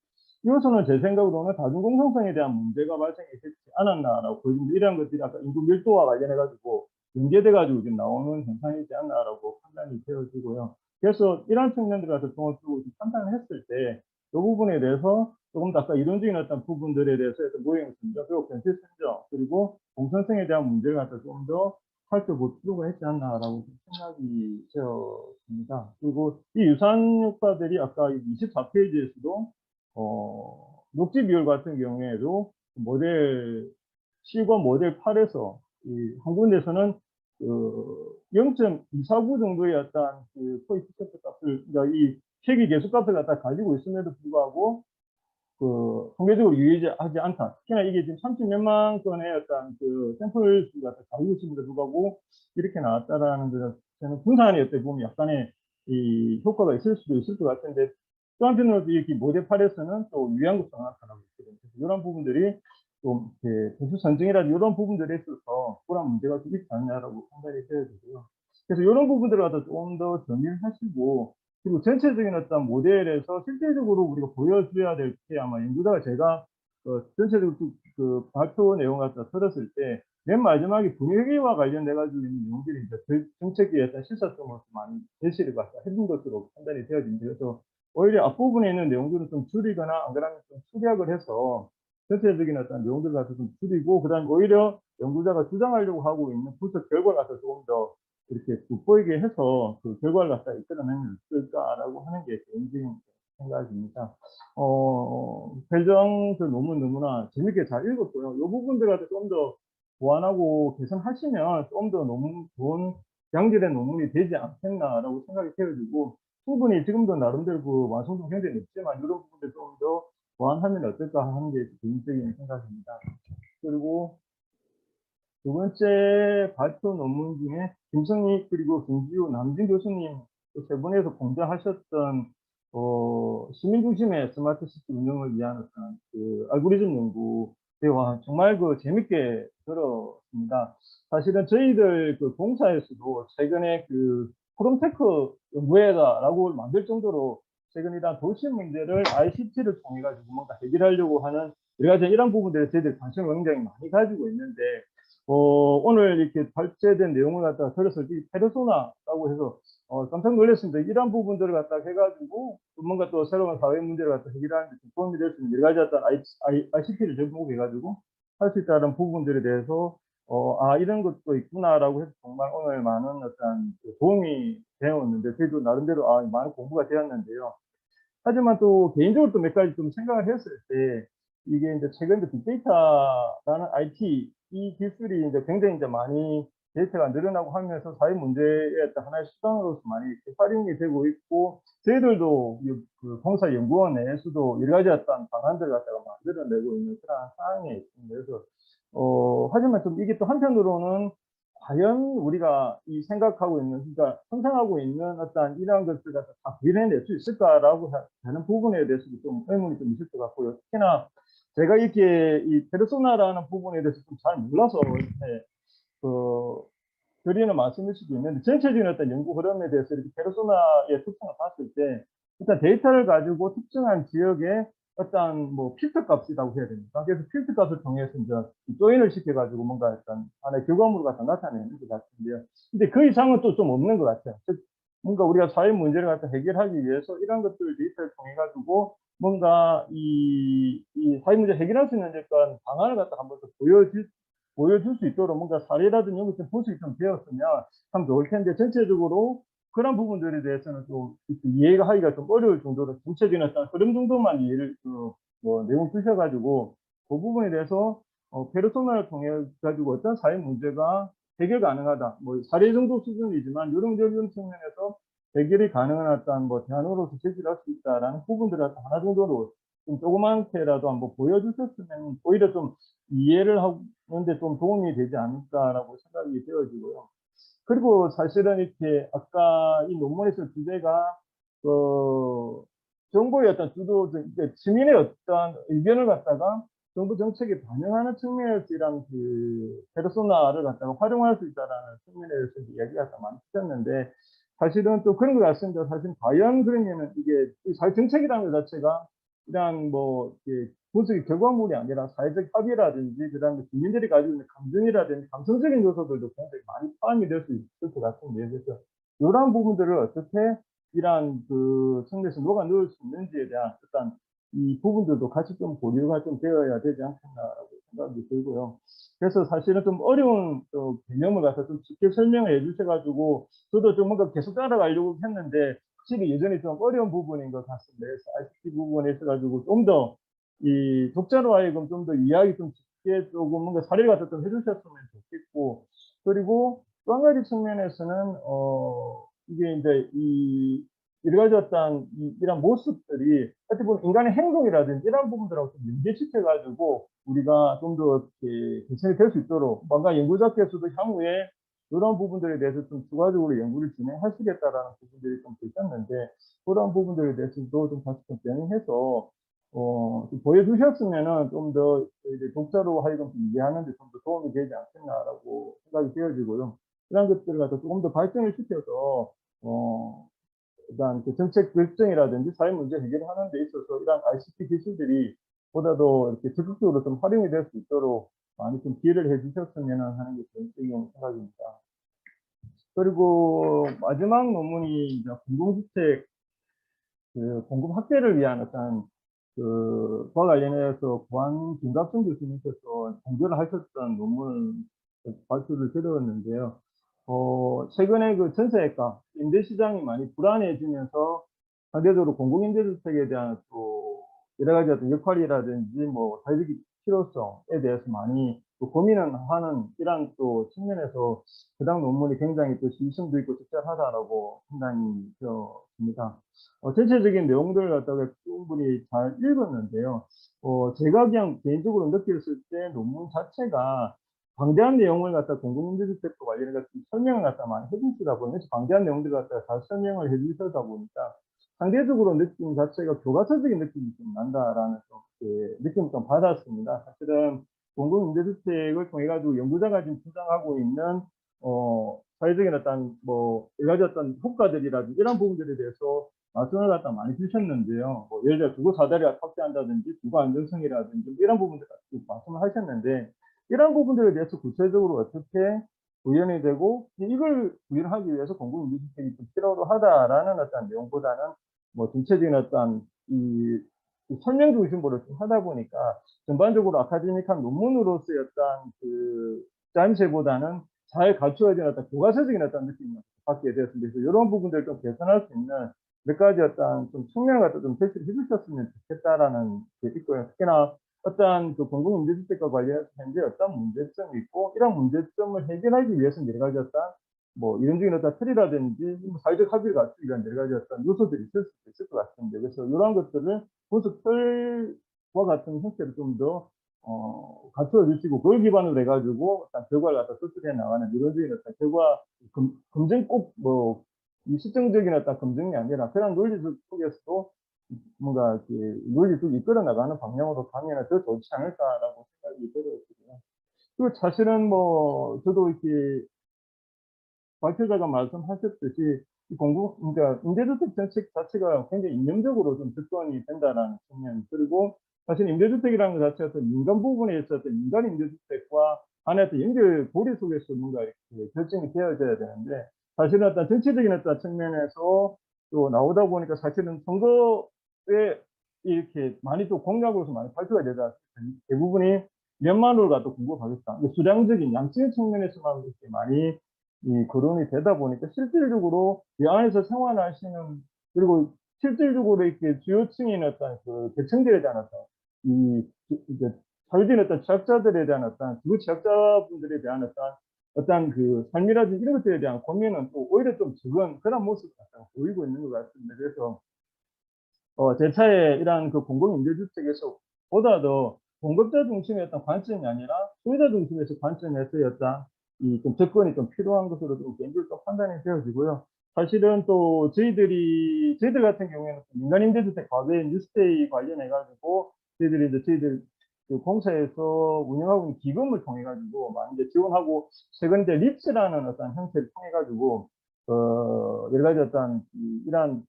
Speaker 2: 이것은 제 생각으로는 다중공정성에 대한 문제가 발생하지 않았나라고 보입니다. 이러한 것들이 아까 인구 밀도와 관련해가지고 연계돼가지고 지금 나오는 현상이지 않나라고 판단이 되어지고요. 그래서 이러한 측면들을 갖다 종합적으로 판단을 했을 때, 이 부분에 대해서 조금 더 아까 이론적인 어떤 부분들에 대해서 모형 선정, 그리고 변수 선정, 그리고 공선성에 대한 문제를 갖다 좀 더 살펴볼 필요가 있지 않나라고 생각이 되었습니다. 그리고 이 유사한 효과들이 아까 24페이지에서도 녹지 비율 같은 경우에도 모델 7과 모델 8에서 한 군데서는 0.249 정도의 어떤 코에피시언트 값을, 그러니까 이 세기 계수 값을 갖다 가지고 있음에도 불구하고 통계적으로 유의하지 않다. 특히나 이게 지금 30몇만 건의 어떤 샘플 수가 가지고 있음에도 불구하고 이렇게 나왔다라는 것은 저는 분산이 어떻게 보면 약간의 이 효과가 있을 수도 있을 것 같은데, 또 한편으로도 이렇게 모델 8에서는 또 유양국성 나타나고 있거든요. 그래서 이런 부분들이 좀 보수 선정이라든지 이런 부분들에 있어서 그런 문제가 좀 있지 않냐라고 판단이 되어지고요. 그래서 이런 부분들을 갖다 좀 더 정리를 하시고, 그리고 전체적인 어떤 모델에서 실제적으로 우리가 보여줘야 될 게, 아마 연구자가 제가 전체적으로 발표 내용을 갖다 들었을 때 맨 마지막에 분위기와 관련돼 가지고 있는 내용들이 이제 정책의 어떤 실사성으로 많이 제시를 갖다 해준 것으로 판단이 되어집니다. 그래서 오히려 앞부분에 있는 내용들을 좀 줄이거나 안 그러면 좀 축약을 해서 전체적인 어떤 내용들을 갖다 좀 줄이고, 그다음에 오히려 연구자가 주장하려고 하고 있는 분석 결과를 갖다 조금 더 이렇게 돋보이게 해서 그 결과를 갖다 이끌어내면 어떨까라고 하는 게 개인적인 생각입니다. 배정 논문 너무나 재밌게 잘 읽었고요. 이 부분들 갖다 좀 더 보완하고 개선하시면 좀 더 너무 좋은 양질의 논문이 되지 않겠나라고 생각이 되어지고, 충분히 지금도 나름대로 완성도 굉장히 높지만 이런 부분들 좀 더 보완하면 어떨까 하는 게 개인적인 생각입니다. 그리고 두 번째 발표 논문 중에 김성익 그리고 김지우 남진 교수님 세 분에서 공개하셨던 시민 중심의 스마트 시티 운영을 위한 어떤 알고리즘 연구 대화 정말 재밌게 들었습니다. 사실은 저희들 공사에서도 최근에 프롬테크 연구회다라고 만들 정도로 최근 이런 도시 문제를 ICT를 통해 가지고 뭔가 해결하려고 하는 여러 가지 이런 부분들에 저희들 관심을 굉장히 많이 가지고 있는데, 오늘 이렇게 발제된 내용을 갖다가 들었을 때 페르소나라고 해서 깜짝 놀랐습니다. 이런 부분들을 갖다가 해가지고 뭔가 또 새로운 사회 문제를 갖다 해결하는 데 도움이 될 수 있는 여러 가지 어떤 ICT를 접목해가지고 할 수 있다는 부분들에 대해서 이런 것도 있구나라고 해서 정말 오늘 많은 어떤 도움이 되었는데, 저희도 나름대로 많은 공부가 되었는데요. 하지만 또 개인적으로 또 몇 가지 좀 생각을 했을 때, 이게 이제 최근 빅데이터라는 IT 이 기술이 이제 굉장히 이제 많이 데이터가 늘어나고 하면서 사회 문제의 어떤 하나의 수단으로서 많이 활용이 되고 있고, 저희들도 공사 연구원 내에서도 여러 가지 어떤 방안들을 갖다가 만들어내고 있는 그런 상황에 있습니다. 그래서 하지만 좀 이게 또 한편으로는 과연 우리가 이 생각하고 있는, 그러니까 상상하고 있는 어떤 이러한 것들 갖다 다 구현해낼 수 있을까라고 하는 부분에 대해서도 좀 의문이 좀 있을 것 같고요. 특히나 제가 이렇게 이 페르소나라는 부분에 대해서 좀 잘 몰라서 이렇게 드리는 말씀일 수도 있는데, 전체적인 어떤 연구 흐름에 대해서 이렇게 페르소나의 특성을 봤을 때, 일단 데이터를 가지고 특정한 지역에 어떤 필터 값이라고 해야 됩니까? 그래서 필터 값을 통해서 이제 조인을 시켜가지고 뭔가 약간 하나의 결과물을 갖다 나타내는 것 같은데요. 근데 그 이상은 또 좀 없는 것 같아요. 즉, 뭔가 우리가 사회 문제를 갖다 해결하기 위해서 이런 것들을 데이터를 통해가지고 뭔가 이 사회 문제 해결할 수 있는 어떤 방안을 갖다 한번 더 보여줄 수 있도록 뭔가 사례라든지 이런 것을 볼 수 있도록 되었으면 참 좋을 텐데, 전체적으로 그런 부분들에 대해서는 좀 이해가 하기가 좀 어려울 정도로 전체적인 어떤 흐름 정도만 이해를 내용 주셔가지고 그 부분에 대해서 페르소나를 통해 가지고 어떤 사회 문제가 해결 가능하다. 뭐 사례 정도 수준이지만 이런 측면에서 해결이 가능한 어떤 뭐 대안으로서 제시할 수 있다라는 부분들을 하나 정도로 좀 조그맣게라도 한번 보여주셨으면 오히려 좀 이해를 하는데 좀 도움이 되지 않을까라고 생각이 되어지고요. 그리고 사실은 이렇게 아까 이 논문에서 주제가 정부의 어떤 시민의 어떤 의견을 갖다가 정부 정책에 반영하는 측면에서 이런 페르소나를 갖다가 활용할 수 있다라는 측면에서 이야기가 많이 있었는데 사실은 또 그런 것 같습니다. 사실 과연 그러면은 이게 사회 정책이라는 것 자체가 그냥 뭐 분석의 결과물이 아니라 사회적 합의라든지 그다음에 국민들이 가지고 있는 감정이라든지 감성적인 요소들도 굉장히 많이 포함이 될 수 있을 것 같은데 그래서 이러한 부분들을 어떻게 이러한 측면에서 녹아 넣을 수 있는지에 대한 어떤 이 부분들도 같이 좀 고려가 좀 되어야 되지 않겠나라고 생각이 들고요. 그래서 사실은 좀 어려운 개념을 갖다 좀 쉽게 설명을 해주셔가지고 저도 좀 뭔가 계속 따라가려고 했는데 확실히 예전에 좀 어려운 부분인 것 같습니다. 그래서 ICT 부분에 있어가지고 좀 더 이 독자로 하여금 좀 더 이해하기 좀 쉽게 조금 뭔가 사례를 갖다 좀 해주셨으면 좋겠고 그리고 또 한 가지 측면에서는 이게 이제 여러 가지 어떤 이런 모습들이 어떻게 보면 인간의 행동이라든지 이런 부분들하고 좀 연계시켜가지고 우리가 좀 더 개선이 될 수 있도록 뭔가 연구자께서도 향후에 이런 부분들에 대해서 좀 추가적으로 연구를 진행하시겠다라는 부분들이 좀 있었는데 그런 부분들에 대해서도 좀 다시 좀 변형해서 좀 보여주셨으면은 좀 더 독자로 하여금 이해하는데 좀 더 도움이 되지 않겠나라고 생각이 되어지고요. 이런 것들을 갖다 조금 더 발전을 시켜서 일단 정책 결정이라든지 사회 문제 해결하는 데 있어서 이런 ICT 기술들이 보다 더 이렇게 적극적으로 좀 활용이 될 수 있도록 많이 좀 기회를 해주셨으면 하는 게 개인적인 생각입니다. 그리고 마지막 논문이 이제 공공주택 공급 확대를 위한 어떤 그와 관련해서 고한 김갑순 교수님께서 공개를 하셨던 논문을 발표를 드렸는데요. 최근에 그 전세가 임대시장이 많이 불안해지면서 상대적으로 공공임대주택에 대한 또 여러 가지 어떤 역할이라든지 뭐 사회적 필요성에 대해서 많이 또 고민을 하는 이런 또 측면에서 해당 논문이 굉장히 또 시의성도 있고 적절하다라고 판단이 되어집니다. 전체적인 내용들을 갖다가 충분히 잘 읽었는데요. 제가 그냥 개인적으로 느꼈을 때 논문 자체가 방대한 내용을 갖다 공공임대주택과 관련해서 설명을 갖다 많이 해주시다 보니까 방대한 내용들을 갖다가 잘 설명을 해주시다 보니까 상대적으로 느낌 자체가 교과서적인 느낌이 좀 난다라는 느낌을 좀 받았습니다. 사실은 공공임대주택을 통해 가지고 연구자가 지금 주장하고 있는 사회적인 어떤 뭐 여러 가지 어떤 효과들이라든지 이런 부분들에 대해서 말씀을 갖다 많이 주셨는데요. 뭐 예를 들어 주거 사다리를 확대한다든지 주거 안정성이라든지 이런 부분들 말씀을 하셨는데 이런 부분들에 대해서 구체적으로 어떻게 구현이 되고 이걸 구현하기 위해서 공공임대주택이 좀 필요하다라는 어떤 내용보다는 뭐 전체적인 어떤 이 설명 중심으로 좀 하다 보니까 전반적으로 아카데믹한 논문으로서의 어떤 짜임새보다는 잘 갖추어진 어떤 교과서적인 어떤 느낌을 받게 되었습니다. 그래서 이런 부분들을 좀 개선할 수 있는 몇 가지 어떤 좀 측면을 갖다 좀 제시를 해주셨으면 좋겠다라는 게 있고요. 특히나 어떤 공공임대주택과 관련해서 현재 어떤 문제점이 있고 이런 문제점을 해결하기 위해서는 여러 가지 어떤 뭐 이론적인 어떤 틀이라든지 사회적 합의를 갖추기 위한 여러 가지 어떤 요소들이 있을 것 같습니다. 그래서 이러한 것들을 분석 틀과 같은 형태로 좀 더 갖추어 주시고 그걸 기반으로 해가지고 어떤 결과를 갖다 수출해 나가는 이론적인 어떤 결과 검증 꼭 뭐 이 시정적인 어떤 검증이 아니라 그런 논리 속에서도 뭔가 논리 쭉 이끌어 나가는 방향으로 가면 더 좋지 않을까라고 생각이 들었거든요. 그리고 사실은 뭐 저도 이렇게 발표자가 말씀하셨듯이 그러니까 임대주택 정책 자체가 굉장히 이념적으로 좀 접근이 된다라는 측면 그리고 사실 임대주택이라는 것 자체가 민간 부분에 있어서 민간 임대주택과 안에 또 연결 고리 속에서 뭔가 이렇게 결정이 되어져야 되는데 사실은 어떤 정치적인 어떤 측면에서 또 나오다 보니까 사실은 선거에 이렇게 많이 또 공약으로서 많이 발표가 되다 대부분이 몇만으로 갖다 공급하겠다. 수량적인 양적인 측면에서만 이렇게 많이 거론이 되다 보니까 실질적으로 이 안에서 생활하시는 그리고 실질적으로 이렇게 주요층인 어떤 계층들에 대한 어떤 이제 사회적인 어떤 취약자들에 대한 어떤 그 취약자분들에 대한 어떤 어떤 그 삶이라든지 이런 것들에 대한 고민은 또 오히려 좀 적은 그런 모습이 약간 보이고 있는 것 같습니다. 그래서 제 차에 이러한 그 공공임대주택에서 보다 더 공급자 중심의 어떤 관점이 아니라 소유자 중심에서 관점에서의 어떤 이 좀 접근이 좀 필요한 것으로 좀 개인적으로 또 판단이 되어지고요. 사실은 또 저희들 같은 경우에는 민간임대주택 과거에 뉴스데이 관련해가지고 저희들 그 공사에서 운영하고 있는 기금을 통해가지고 많이 이제 지원하고 최근 이제 립스라는 어떤 형태를 통해가지고 여러 가지 어떤 이러한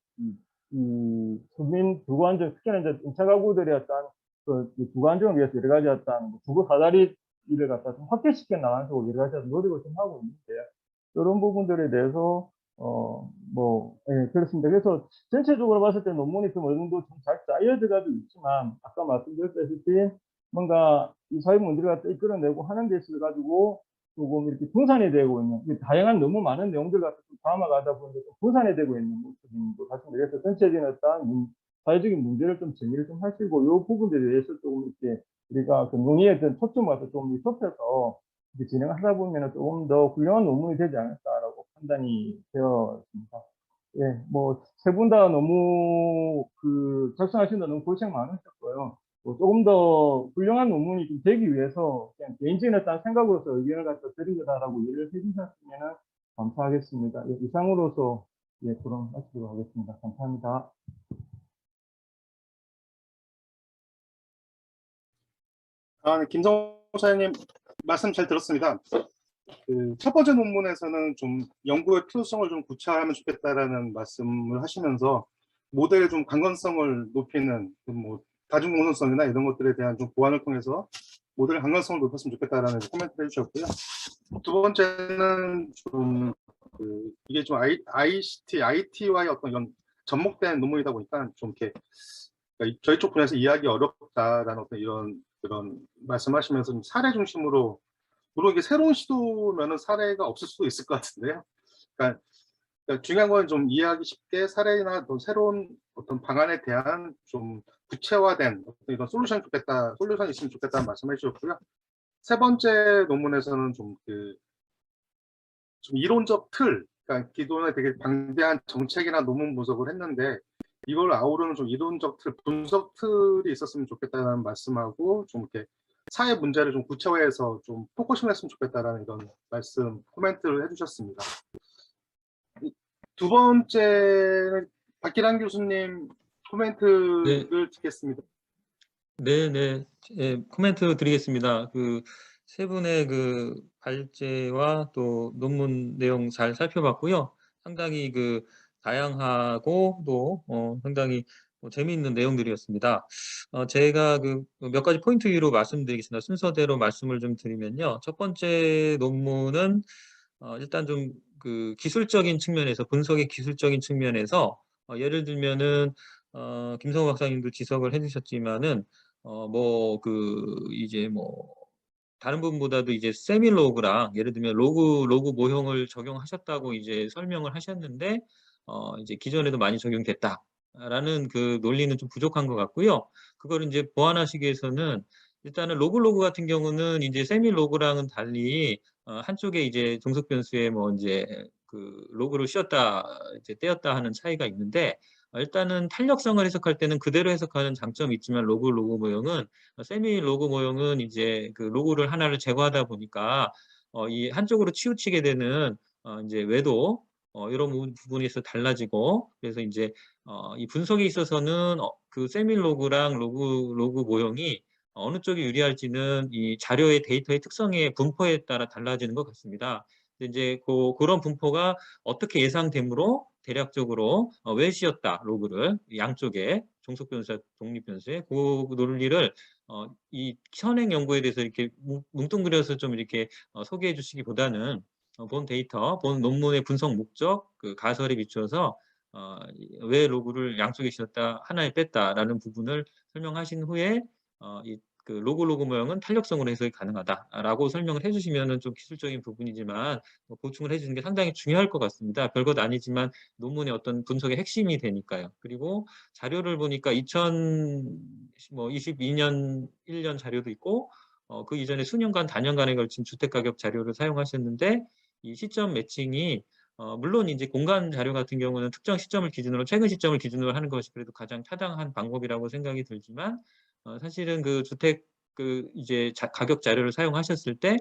Speaker 2: 주민 주거 안정, 특히나 이제 임차 가구들의 어떤 그 주거 안정을 위해서 여러 가지 어떤 주거 사다리 일을 갖다 좀 확대시켜 나가는 쪽으로 여러 가지 노력을 좀 하고 있는데요. 이런 부분들에 대해서 예, 그렇습니다. 그래서 전체적으로 봤을 때 논문이 좀 어느 정도 좀 잘 짜여져 가지고 있지만 아까 말씀드렸다시피 뭔가 이 사회 문제를 갖다 이끌어내고 하는 데 있어 가지고 조금 이렇게 분산이 되고 있는 다양한 너무 많은 내용들 갖다 좀 담아가다 보니까 좀 분산이 되고 있는 모습인 것 같습니다. 그래서 전체적인 어떤 사회적인 문제를 좀 정리를 좀 하시고 이 부분들에 대해서 조금 이렇게 우리가 그 논의에 대한 초점을 갖다 좀 좁혀서 진행하다 보면 조금 더 훌륭한 논문이 되지 않을까라고 판단이 되었습니다. 예, 뭐 세 분 다 너무 작성하시는데 너무 고생 많으셨고요. 조금 더 훌륭한 논문이 좀 되기 위해서 그냥 개인적인 어떤 생각으로서 의견을 갖다 드린 거다라고 이해를 해주셨으면 감사하겠습니다. 예, 이상으로서 토론 마치도록 하겠습니다. 감사합니다.
Speaker 1: 네, 김성호 사장님 말씀 잘 들었습니다. 첫 번째 논문에서는 좀 연구의 필요성을 좀 구체화하면 좋겠다라는 말씀을 하시면서 모델의 좀 강건성을 높이는 뭐 다중공론성이나 이런 것들에 대한 좀 보완을 통해서 모델의 강건성을 높였으면 좋겠다라는 코멘트를 해주셨고요. 두 번째는 좀 이게 좀 IT와의 어떤 이런 접목된 논문이다 보니까 좀 이렇게 그러니까 저희 쪽 분야에서 이해하기 어렵다라는 어떤 이런 그런 말씀하시면서 좀 사례 중심으로 물론 이게 새로운 시도면은 사례가 없을 수도 있을 것 같은데요. 그러니까 중요한 건 좀 이해하기 쉽게 사례나 또 새로운 어떤 방안에 대한 좀 구체화된 어떤 이런 솔루션이 있으면 좋겠다는 말씀을 해주셨고요. 세 번째 논문에서는 좀 이론적 틀, 그러니까 기존에 되게 방대한 정책이나 논문 분석을 했는데 이걸 아우르는 좀 이론적 틀, 분석 틀이 있었으면 좋겠다는 말씀하고 좀 이렇게 사회 문제를 좀 구체화해서 좀 포커싱을 했으면 좋겠다라는 이런 말씀, 코멘트를 해주셨습니다. 두 번째는 박기란 교수님 코멘트를 듣겠습니다.
Speaker 5: 네. 코멘트 드리겠습니다. 세 분의 발제와 또 논문 내용 잘 살펴봤고요. 상당히 다양하고 또 상당히 재미있는 내용들이었습니다. 제가 몇 가지 포인트 위로 말씀드리겠습니다. 순서대로 말씀을 좀 드리면요. 첫 번째 논문은 일단 좀 기술적인 측면에서 분석의 기술적인 측면에서 예를 들면은 김성호 박사님도 지적을 해주셨지만은 다른 부분보다도 이제 세미로그랑 예를 들면 로그 모형을 적용하셨다고 이제 설명을 하셨는데 이제 기존에도 많이 적용됐다라는 논리는 좀 부족한 것 같고요. 그걸 이제 보완하시기 위해서는 일단은 로그 같은 경우는 이제 세미로그랑은 달리 한쪽에 이제 종속 변수에 이제 로그를 씌웠다 이제 떼었다 하는 차이가 있는데 일단은 탄력성을 해석할 때는 그대로 해석하는 장점이 있지만 로그 모형은 세미 로그 모형은 이제 로그를 하나를 제거하다 보니까 이 한쪽으로 치우치게 되는 이제 외도 이런 부분에서 달라지고 그래서 이제 이 분석에 있어서는 세미 로그랑 로그 모형이 어느 쪽이 유리할지는 이 자료의 데이터의 특성의 분포에 따라 달라지는 것 같습니다. 이제 그런 분포가 어떻게 예상되므로 대략적으로 왜 씌웠다 로그를 양쪽에 종속 변수와 독립 변수에 그 논리를 이 현행 연구에 대해서 이렇게 뭉뚱그려서 좀 이렇게 소개해 주시기보다는 본 데이터, 본 논문의 분석 목적, 가설에 비추어서 왜 로그를 양쪽에 씌웠다 하나에 뺐다라는 부분을 설명하신 후에 이 로그 모형은 탄력성으로 해석이 가능하다라고 설명을 해주시면은 좀 기술적인 부분이지만 보충을 해주는 게 상당히 중요할 것 같습니다. 별것 아니지만 논문의 어떤 분석의 핵심이 되니까요. 그리고 자료를 보니까 2022년 1년 자료도 있고 그 이전에 수년간, 다년간에 걸친 주택 가격 자료를 사용하셨는데 이 시점 매칭이 물론 이제 공간 자료 같은 경우는 특정 시점을 기준으로 최근 시점을 기준으로 하는 것이 그래도 가장 타당한 방법이라고 생각이 들지만 사실은 그 주택 그 이제 가격 자료를 사용하셨을 때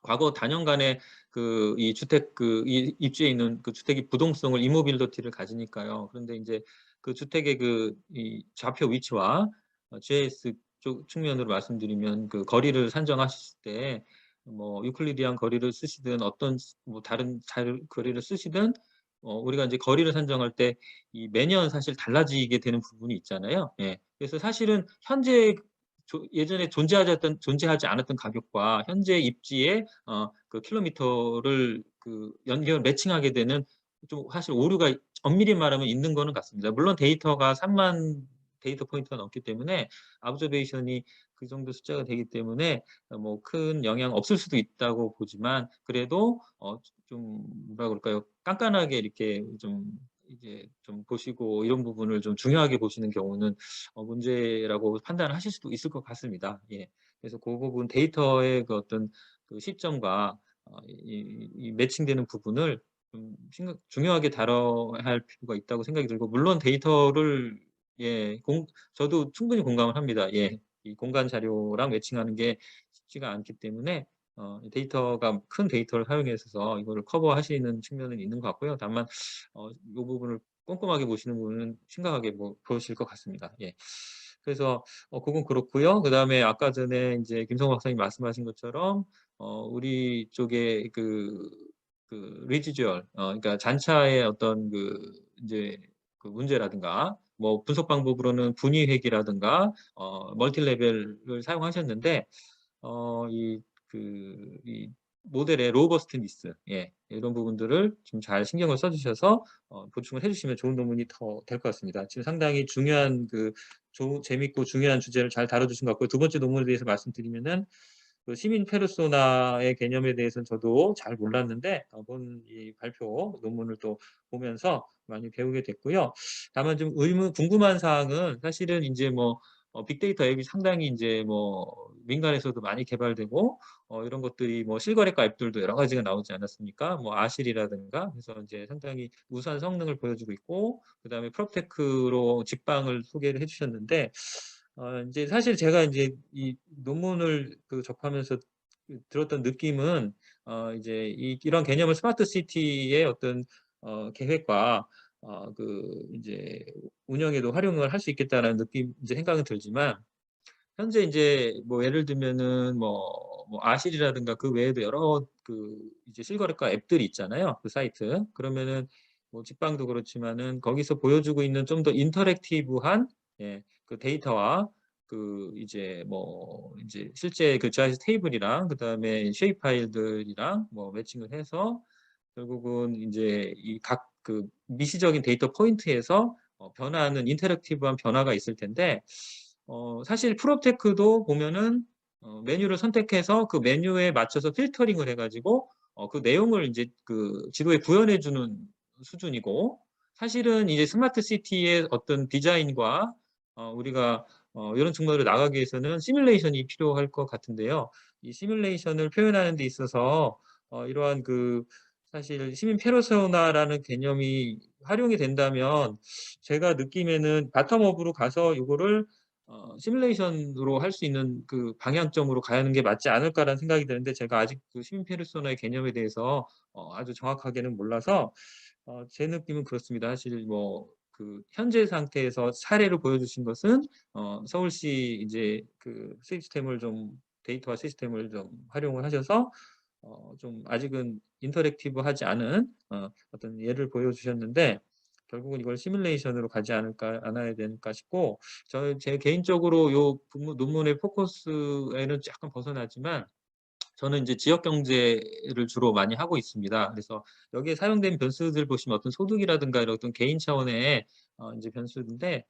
Speaker 5: 과거 다년간의 그 이 주택 그 이 입주해 있는 그 주택의 부동성을 이모빌리티를 가지니까요. 그런데 이제 그 주택의 그 이 좌표 위치와 GIS 쪽 측면으로 말씀드리면 그 거리를 산정하실 때 뭐 유클리디안 거리를 쓰시든 어떤 뭐 다른 거리를 쓰시든 우리가 이제 거리를 산정할 때 이 매년 사실 달라지게 되는 부분이 있잖아요. 예. 그래서 사실은 현재 예전에 존재하지 않았던 가격과 현재 입지의 그 킬로미터를 그 연결 매칭하게 되는 좀 사실 오류가 엄밀히 말하면 있는 거는 같습니다. 물론 데이터가 3만 데이터 포인트가 넘기 때문에 오브저베이션이 그 정도 숫자가 되기 때문에 뭐 큰 영향 없을 수도 있다고 보지만 그래도 좀 뭐라 그럴까요? 깐깐하게 이렇게 좀 이제 좀 보시고 이런 부분을 좀 중요하게 보시는 경우는 문제라고 판단하실 수도 있을 것 같습니다. 예. 그래서 그 부분 데이터의 그 어떤 그 시점과 이 매칭되는 부분을 좀 중요하게 다뤄야 할 필요가 있다고 생각이 들고 물론 데이터를 예, 저도 충분히 공감을 합니다. 예. 이 공간 자료랑 매칭하는 게 쉽지가 않기 때문에 데이터가 큰 데이터를 사용해서 이거를 커버하시는 측면은 있는 것 같고요. 다만 이 부분을 꼼꼼하게 보시는 분은 심각하게 뭐 보실 것 같습니다. 예. 그래서 그건 그렇고요. 그다음에 아까 전에 이제 김성호 박사님 말씀하신 것처럼 우리 쪽에 그 리지듀얼 그러니까 잔차의 어떤 그 이제 그 문제라든가 뭐 분석 방법으로는 분위회기라든가 멀티 레벨을 사용하셨는데 이 모델의 로버스트니스 예, 이런 부분들을 좀 잘 신경을 써주셔서 보충을 해주시면 좋은 논문이 더 될 것 같습니다. 지금 상당히 중요한 재밌고 중요한 주제를 잘 다뤄주신 것 같고요. 두 번째 논문에 대해서 말씀드리면은 그 시민 페르소나의 개념에 대해서는 저도 잘 몰랐는데 이번 이 발표 논문을 또 보면서 많이 배우게 됐고요. 다만 좀 궁금한 사항은 사실은 이제 뭐 빅데이터 앱이 상당히 이제 뭐 민간에서도 많이 개발되고 이런 것들이 뭐 실거래가 앱들도 여러 가지가 나오지 않았습니까? 뭐 아실이라든가 그래서 이제 상당히 우수한 성능을 보여주고 있고 그다음에 프롭테크로 직방을 소개를 해주셨는데 이제 사실 제가 이제 이 논문을 접하면서 들었던 느낌은 이제 이런 개념을 스마트 시티의 어떤 계획과 이제 운영에도 활용을 할 수 있겠다라는 느낌 이제 생각은 들지만 현재 이제 뭐 예를 들면은 뭐 아실이라든가 그 외에도 여러 이제 실거래가 앱들이 있잖아요. 그 사이트. 그러면은 뭐 직방도 그렇지만은 거기서 보여주고 있는 좀 더 인터랙티브한 예, 그 데이터와 이제 뭐 이제 실제 그 GIS 테이블이랑 그다음에 쉐입 파일들이랑 뭐 매칭을 해서 결국은 이제 이 각 미시적인 데이터 포인트에서 변화하는 인터랙티브한 변화가 있을 텐데 사실 프롭테크도 보면은 메뉴를 선택해서 그 메뉴에 맞춰서 필터링을 해가지고 그 내용을 이제 그 지도에 구현해 주는 수준이고 사실은 이제 스마트 시티의 어떤 디자인과 우리가 이런 측면으로 나가기 위해서는 시뮬레이션이 필요할 것 같은데요. 이 시뮬레이션을 표현하는 데 있어서 이러한 사실 시민 페르소나라는 개념이 활용이 된다면 제가 느낌에는 바텀업으로 가서 이거를 시뮬레이션으로 할 수 있는 그 방향점으로 가는 게 맞지 않을까라는 생각이 드는데 제가 아직 그 시민 페르소나의 개념에 대해서 아주 정확하게는 몰라서 제 느낌은 그렇습니다. 사실 뭐 현재 상태에서 사례를 보여주신 것은 서울시 이제 데이터와 시스템을 좀 활용을 하셔서 좀 아직은 인터랙티브하지 않은 어떤 예를 보여주셨는데 결국은 이걸 시뮬레이션으로 가지 않아야 될까 싶고 제 개인적으로 요 논문의 포커스에는 약간 벗어나지만 저는 이제 지역 경제를 주로 많이 하고 있습니다. 그래서 여기에 사용된 변수들 보시면 어떤 소득이라든가 이런 어떤 개인 차원의 이제 변수인데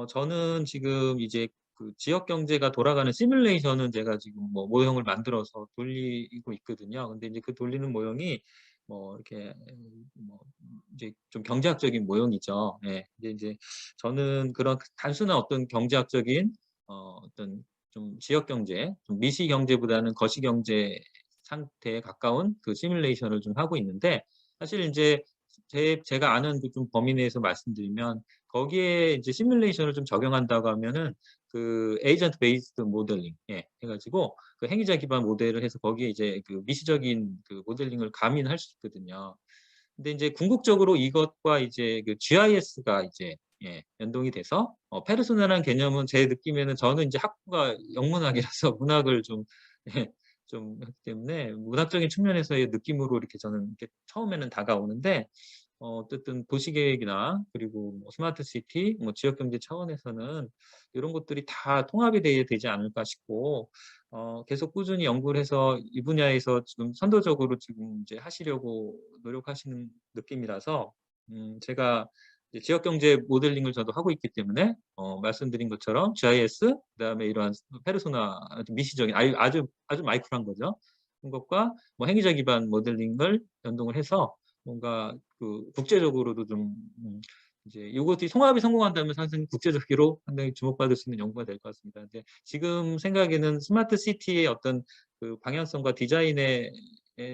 Speaker 5: 저는 지금 이제 지역 경제가 돌아가는 시뮬레이션은 제가 지금 뭐 모형을 만들어서 돌리고 있거든요. 근데 이제 그 돌리는 모형이 뭐 이렇게 뭐 이제 좀 경제학적인 모형이죠. 예. 근데 이제 저는 그런 단순한 어떤 경제학적인 어떤 좀 지역 경제, 좀 미시 경제보다는 거시 경제 상태에 가까운 그 시뮬레이션을 좀 하고 있는데, 사실 이제 제가 아는 그 좀 범위 내에서 말씀드리면, 거기에 이제 시뮬레이션을 좀 적용한다고 하면은 그 에이전트 베이스드 모델링 해가지고 그 행위자 기반 모델을 해서 거기에 이제 그 미시적인 그 모델링을 가미할 수 있거든요. 근데 이제 궁극적으로 이것과 이제 그 GIS가 이제 연동이 돼서 페르소나라는 개념은 제 느낌에는, 저는 이제 학부가 영문학이라서 문학을 좀 좀 하기 때문에 문학적인 측면에서의 느낌으로 이렇게 저는 이렇게 처음에는 다가오는데, 어쨌든 도시계획이나 그리고 뭐 스마트 시티, 뭐 지역 경제 차원에서는 이런 것들이 다 통합이 돼야 되지 않을까 싶고, 계속 꾸준히 연구를 해서 이 분야에서 지금 선도적으로 지금 이제 하시려고 노력하시는 느낌이라서, 제가 이제 지역 경제 모델링을 저도 하고 있기 때문에 말씀드린 것처럼 GIS, 그다음에 이러한 페르소나, 미시적인 아주 마이크로한 거죠. 그런 것과 뭐 행위자 기반 모델링을 연동을 해서 뭔가 그 국제적으로도 좀 이제 이것이 통합이 성공한다면 사실 국제적으로 상당히 주목받을 수 있는 연구가 될 것 같습니다. 근데 지금 생각에는 스마트 시티의 어떤 그 방향성과 디자인에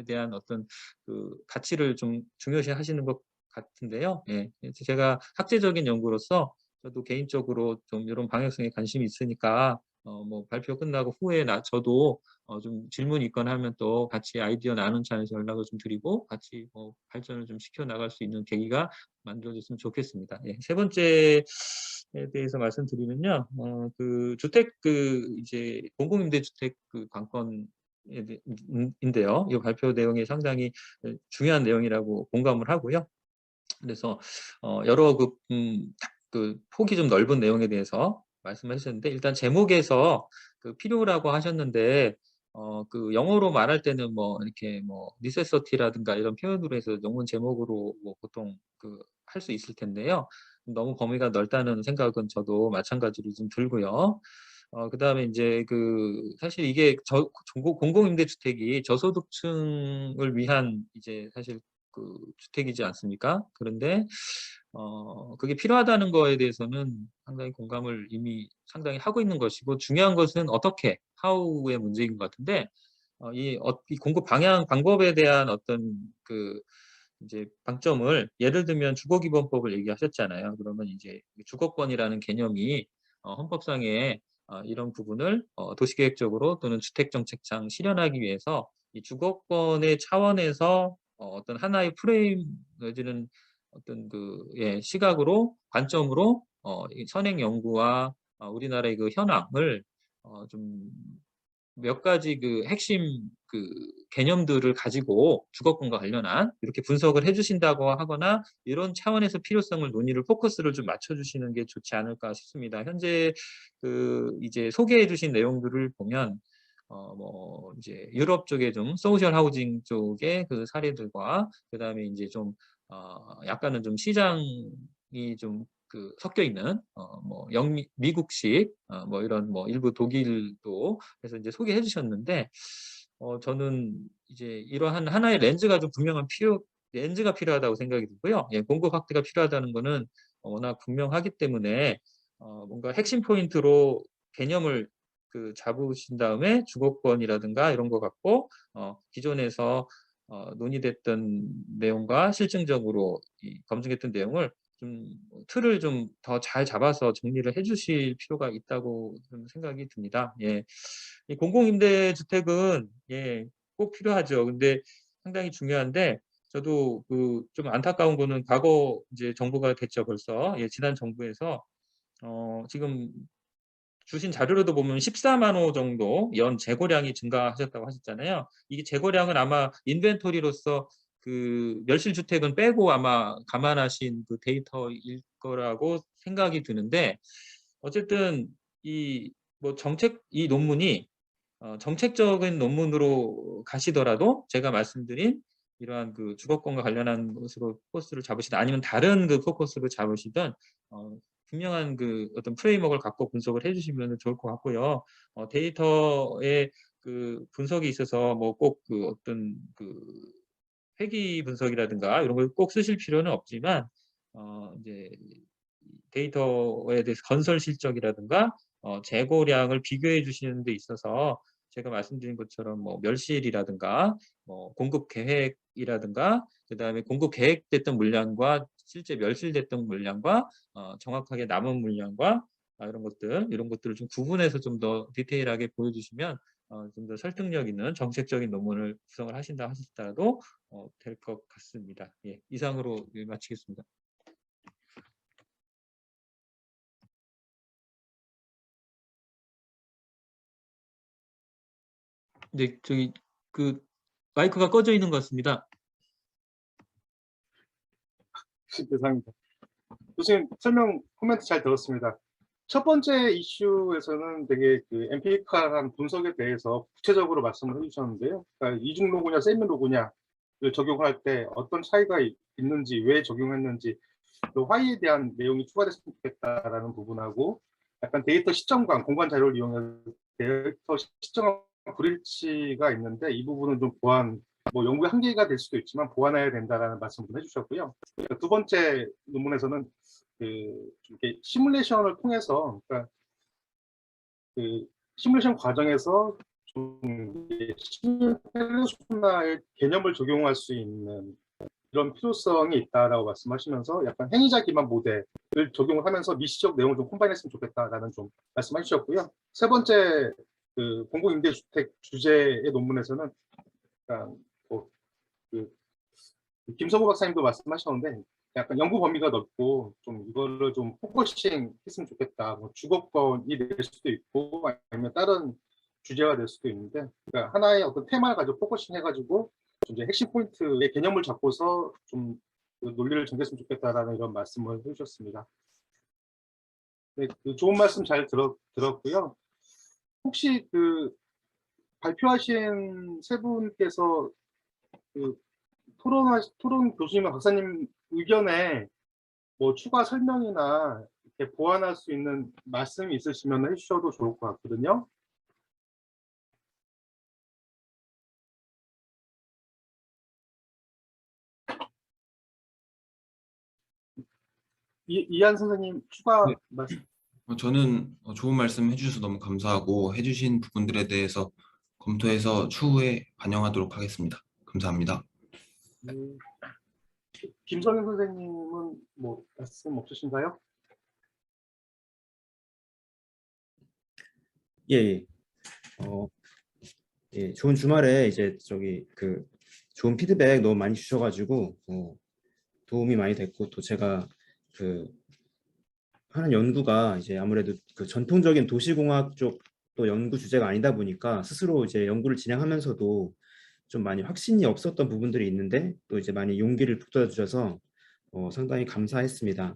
Speaker 5: 대한 어떤 그 가치를 좀 중요시 하시는 것 같은데요. 예. 그래서 제가 학제적인 연구로서 저도 개인적으로 좀 이런 방향성에 관심이 있으니까 뭐 발표 끝나고 후에 저도 좀 질문이 있거나 하면 또 같이 아이디어 나누는 차원에서 연락을 좀 드리고 같이 뭐 발전을 좀 시켜 나갈 수 있는 계기가 만들어졌으면 좋겠습니다. 예. 세 번째에 대해서 말씀드리면요. 그 주택 그 이제 공공임대주택 그 관건 인데요. 이 발표 내용이 상당히 중요한 내용이라고 공감을 하고요. 그래서 여러 그 폭이 좀 넓은 내용에 대해서 말씀하셨는데, 일단 제목에서 그 필요라고 하셨는데, 그 영어로 말할 때는 뭐 이렇게 뭐 necessity라든가 이런 표현으로 해서 영문 제목으로 뭐 보통 그 할 수 있을 텐데요. 너무 범위가 넓다는 생각은 저도 마찬가지로 좀 들고요. 그다음에 이제 그 사실 이게 공공임대주택이 저소득층을 위한 이제 사실 그 주택이지 않습니까? 그런데 그게 필요하다는 거에 대해서는 상당히 공감을 이미 상당히 하고 있는 것이고, 중요한 것은 어떻게, how의 문제인 것 같은데, 이 공급 방법에 대한 어떤 그 이제 방점을, 예를 들면 주거기본법을 얘기하셨잖아요. 그러면 이제 주거권이라는 개념이 헌법상에 이런 부분을 도시계획적으로 또는 주택정책상 실현하기 위해서 이 주거권의 차원에서 어떤 하나의 프레임 내지는 어떤 그 시각으로, 관점으로 이 선행 연구와 우리나라의 그 현황을 좀 몇 가지 그 핵심 그 개념들을 가지고 주거권과 관련한 이렇게 분석을 해주신다고 하거나, 이런 차원에서 필요성을 논의를 포커스를 좀 맞춰주시는 게 좋지 않을까 싶습니다. 현재 그 이제 소개해주신 내용들을 보면 뭐 이제 유럽 쪽에 좀 소셜 하우징 쪽의 그 사례들과, 그다음에 이제 좀 약간은 좀 시장이 좀 그 섞여 있는 뭐 미국식 뭐 이런 뭐 일부 독일도 그래서 이제 소개해 주셨는데, 저는 이제 이러한 하나의 렌즈가 좀 분명한 렌즈가 필요하다고 생각이 들고요. 예, 공급 확대가 필요하다는 거는 워낙 분명하기 때문에 뭔가 핵심 포인트로 개념을 그 잡으신 다음에 주거권이라든가 이런 거 갖고 기존에서 논의됐던 내용과 실증적으로 검증했던 내용을 좀 틀을 좀 더 잘 잡아서 정리를 해주실 필요가 있다고 생각이 듭니다. 예, 이 공공임대주택은 꼭 필요하죠. 근데 상당히 중요한데, 저도 그 좀 안타까운 거는 과거 이제 정부가 됐죠 벌써. 지난 정부에서 지금 주신 자료로도 보면 14만 호 정도 연 재고량이 증가하셨다고 하셨잖아요. 이게 재고량은 아마 인벤토리로서 그 멸실주택은 빼고 아마 감안하신 그 데이터일 거라고 생각이 드는데, 어쨌든 이 논문이 정책적인 논문으로 가시더라도 제가 말씀드린 이러한 그 주거권과 관련한 것으로 포커스를 잡으시든 아니면 다른 그 포커스를 잡으시든 분명한 그 어떤 프레임워크를 갖고 분석을 해주시면 좋을 것 같고요. 데이터의 그 분석에 있어서 뭐 꼭 그 어떤 그 회귀 분석이라든가 이런 걸 꼭 쓰실 필요는 없지만 이제 데이터에 대해서 건설 실적이라든가 재고량을 비교해 주시는 데 있어서 제가 말씀드린 것처럼 뭐 멸실이라든가 뭐 공급 계획이라든가 그다음에 공급 계획됐던 물량과 실제 멸실됐던 물량과 정확하게 남은 물량과 이런 것들을 좀 구분해서 좀 더 디테일하게 보여주시면 좀 더 설득력 있는 정책적인 논문을 구성을 하신다 하시더라도 될 것 같습니다. 예, 이상으로 마치겠습니다. 네, 저기 그 마이크가 꺼져 있는 것 같습니다.
Speaker 1: 죄송합니다. 교수님 설명 코멘트 잘 들었습니다. 첫 번째 이슈에서는 되게 그 엠피리컬한 분석에 대해서 구체적으로 말씀을 해주셨는데요. 그러니까 이중 로그냐 세미 로그냐를 적용할 때 어떤 차이가 있는지, 왜 적용했는지, 또 화이에 대한 내용이 추가됐으면 좋겠다라는 부분하고 약간 데이터 시점관, 공간 자료를 이용해서 데이터 시점관 불일치가 있는데 이 부분은 좀 보완, 뭐 연구의 한계가 될 수도 있지만 보완해야 된다라는 말씀을 해주셨고요. 두 번째 논문에서는 이렇게 시뮬레이션을 통해서, 그러니까 그 시뮬레이션 과정에서 좀 페르소나의 개념을 적용할 수 있는 이런 필요성이 있다라고 말씀하시면서 약간 행위자 기반 모델을 적용을 하면서 미시적 내용을 좀 콤바인했으면 좋겠다라는 좀 말씀해 주셨고요. 세 번째 그 공공임대주택 주제의 논문에서는 약간 그 김성호 박사님도 말씀하셨는데 약간 연구 범위가 넓고 좀 이거를 좀 포커싱 했으면 좋겠다. 뭐 주거권이 될 수도 있고 아니면 다른 주제가 될 수도 있는데 그러니까 하나의 어떤 테마를 가지고 포커싱 해가지고 좀 이제 핵심 포인트의 개념을 잡고서 좀그 논리를 정했으면 좋겠다라는 이런 말씀을 해주셨습니다. 네, 그 좋은 말씀 잘 들었고요. 혹시 그 발표하신 세 분께서 그 토론 교수님과 박사님 의견에 뭐 추가 설명이나 이렇게 보완할 수 있는 말씀이 있으시면 해주셔도 좋을 것 같거든요. 이한 선생님 추가
Speaker 3: 네.
Speaker 1: 말씀.
Speaker 3: 저는 좋은 말씀 해주셔서 너무 감사하고 해주신 부분들에 대해서 검토해서 추후에 반영하도록 하겠습니다. 감사합니다.
Speaker 1: 김성현 선생님은 뭐 말씀 없으신가요?
Speaker 4: 예, 예. 예, 좋은 주말에 이제 그 좋은 피드백 너무 많이 주셔가지고 도움이 많이 됐고 또 제가 그 하는 연구가 이제 아무래도 그 전통적인 도시공학 쪽 또 연구 주제가 아니다 보니까 스스로 이제 연구를 진행하면서도 좀 많이 확신이 없었던 부분들이 있는데 또 이제 많이 용기를 북돋아 주셔서 상당히 감사했습니다.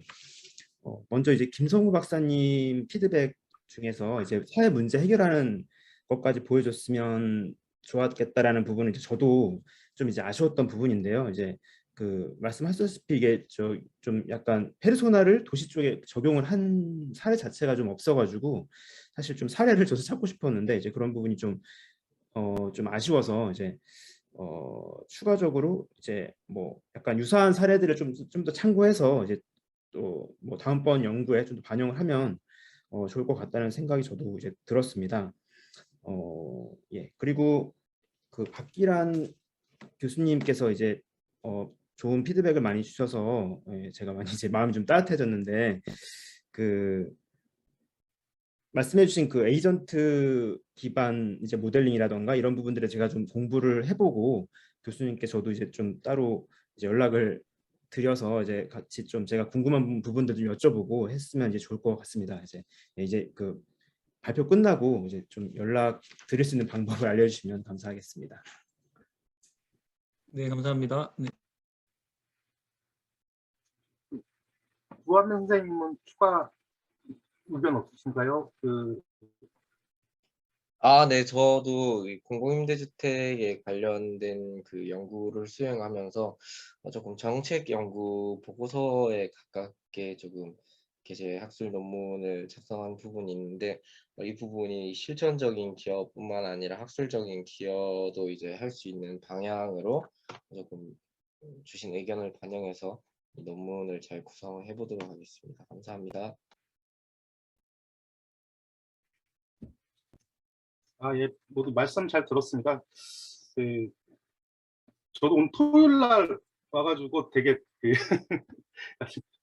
Speaker 4: 먼저 이제 김성우 박사님 피드백 중에서 이제 사회 문제 해결하는 것까지 보여줬으면 좋았겠다라는 부분은 이제 저도 좀 이제 아쉬웠던 부분인데요. 이제 그 말씀하셨다시피 이게 좀 약간 페르소나를 도시 쪽에 적용을 한 사례 자체가 좀 없어가지고 사실 좀 사례를 저도 찾고 싶었는데 이제 그런 부분이 좀 아쉬워서 이제 추가적으로 이제 뭐 약간 유사한 사례들을 좀 더 참고해서 이제 또 뭐 다음번 연구에 좀 더 반영을 하면 좋을 것 같다는 생각이 저도 이제 들었습니다. 예. 그리고 그 박기란 교수님께서 이제 좋은 피드백을 많이 주셔서 예, 제가 많이 이제 마음이 좀 따뜻해졌는데 그 말씀해주신 그 에이전트 기반 이제 모델링이라던가 이런 부분들에 제가 좀 공부를 해보고 교수님께 저도 이제 좀 따로 이제 연락을 드려서 이제 같이 좀 제가 궁금한 부분들 좀 여쭤보고 했으면 이제 좋을 것 같습니다. 이제 그 발표 끝나고 이제 좀 연락 드릴 수 있는 방법을 알려주시면 감사하겠습니다.
Speaker 5: 네, 감사합니다. 네.
Speaker 1: 우한명 선생님은 추가 의견 없으신가요?
Speaker 6: 네, 저도 이 공공임대주택에 관련된 그 연구를 수행하면서 조금 정책 연구 보고서에 가깝게 조금 이렇게 제 학술 논문을 작성한 부분이 있는데 이 부분이 실천적인 기여뿐만 아니라 학술적인 기여도 이제 할 수 있는 방향으로 조금 주신 의견을 반영해서 이 논문을 잘 구성해 보도록 하겠습니다. 감사합니다.
Speaker 1: 예, 모두 말씀 잘 들었습니다. 저도 오늘 토요일 날 와가지고 되게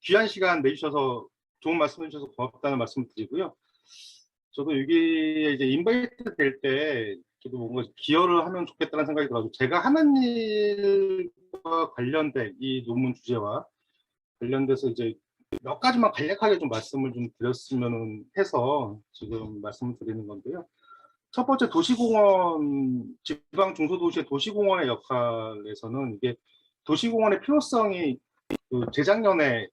Speaker 1: 귀한 시간 내주셔서 좋은 말씀 해주셔서 고맙다는 말씀 드리고요. 저도 여기에 이제 인바이트 될 때 저도 뭔가 기여를 하면 좋겠다는 생각이 들어가지고 제가 하는 일과 관련된 이 논문 주제와 관련돼서 이제 몇 가지만 간략하게 좀 말씀을 좀 드렸으면 해서 지금 말씀을 드리는 건데요. 첫 번째 도시공원, 지방 중소도시의 도시공원의 역할에서는 이게 도시공원의 필요성이 재작년에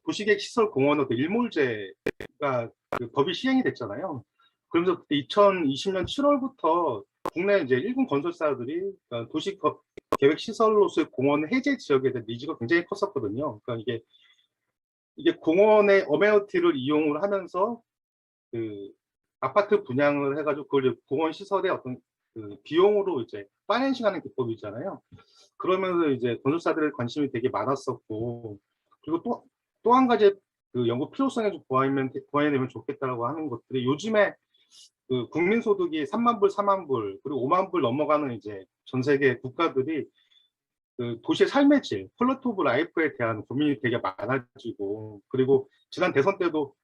Speaker 1: 도시계획 시설 공원의 일몰제가 법이 시행이 됐잖아요. 그러면서 그때 2020년 7월부터 국내 이제 일군 건설사들이 도시 계획 시설로서의 공원 해제 지역에 대한 니즈가 굉장히 컸었거든요. 그러니까 이게 공원의 어메니티를 이용을 하면서 아파트 분양을 해가지고 그걸 공원 시설의 어떤 비용으로 이제 파이낸싱하는 기법이잖아요. 그러면서 이제 건설사들의 관심이 되게 많았었고, 그리고 또 한 가지 연구 필요성에 좀 보완되면 좋겠다라고 하는 것들이 요즘에 국민소득이 3만 불, 4만 불, 그리고 5만 불 넘어가는 이제 전 세계 국가들이 도시의 삶의 질, 퀄리티 오브 라이프에 대한 고민이 되게 많아지고, 그리고 지난 대선 때도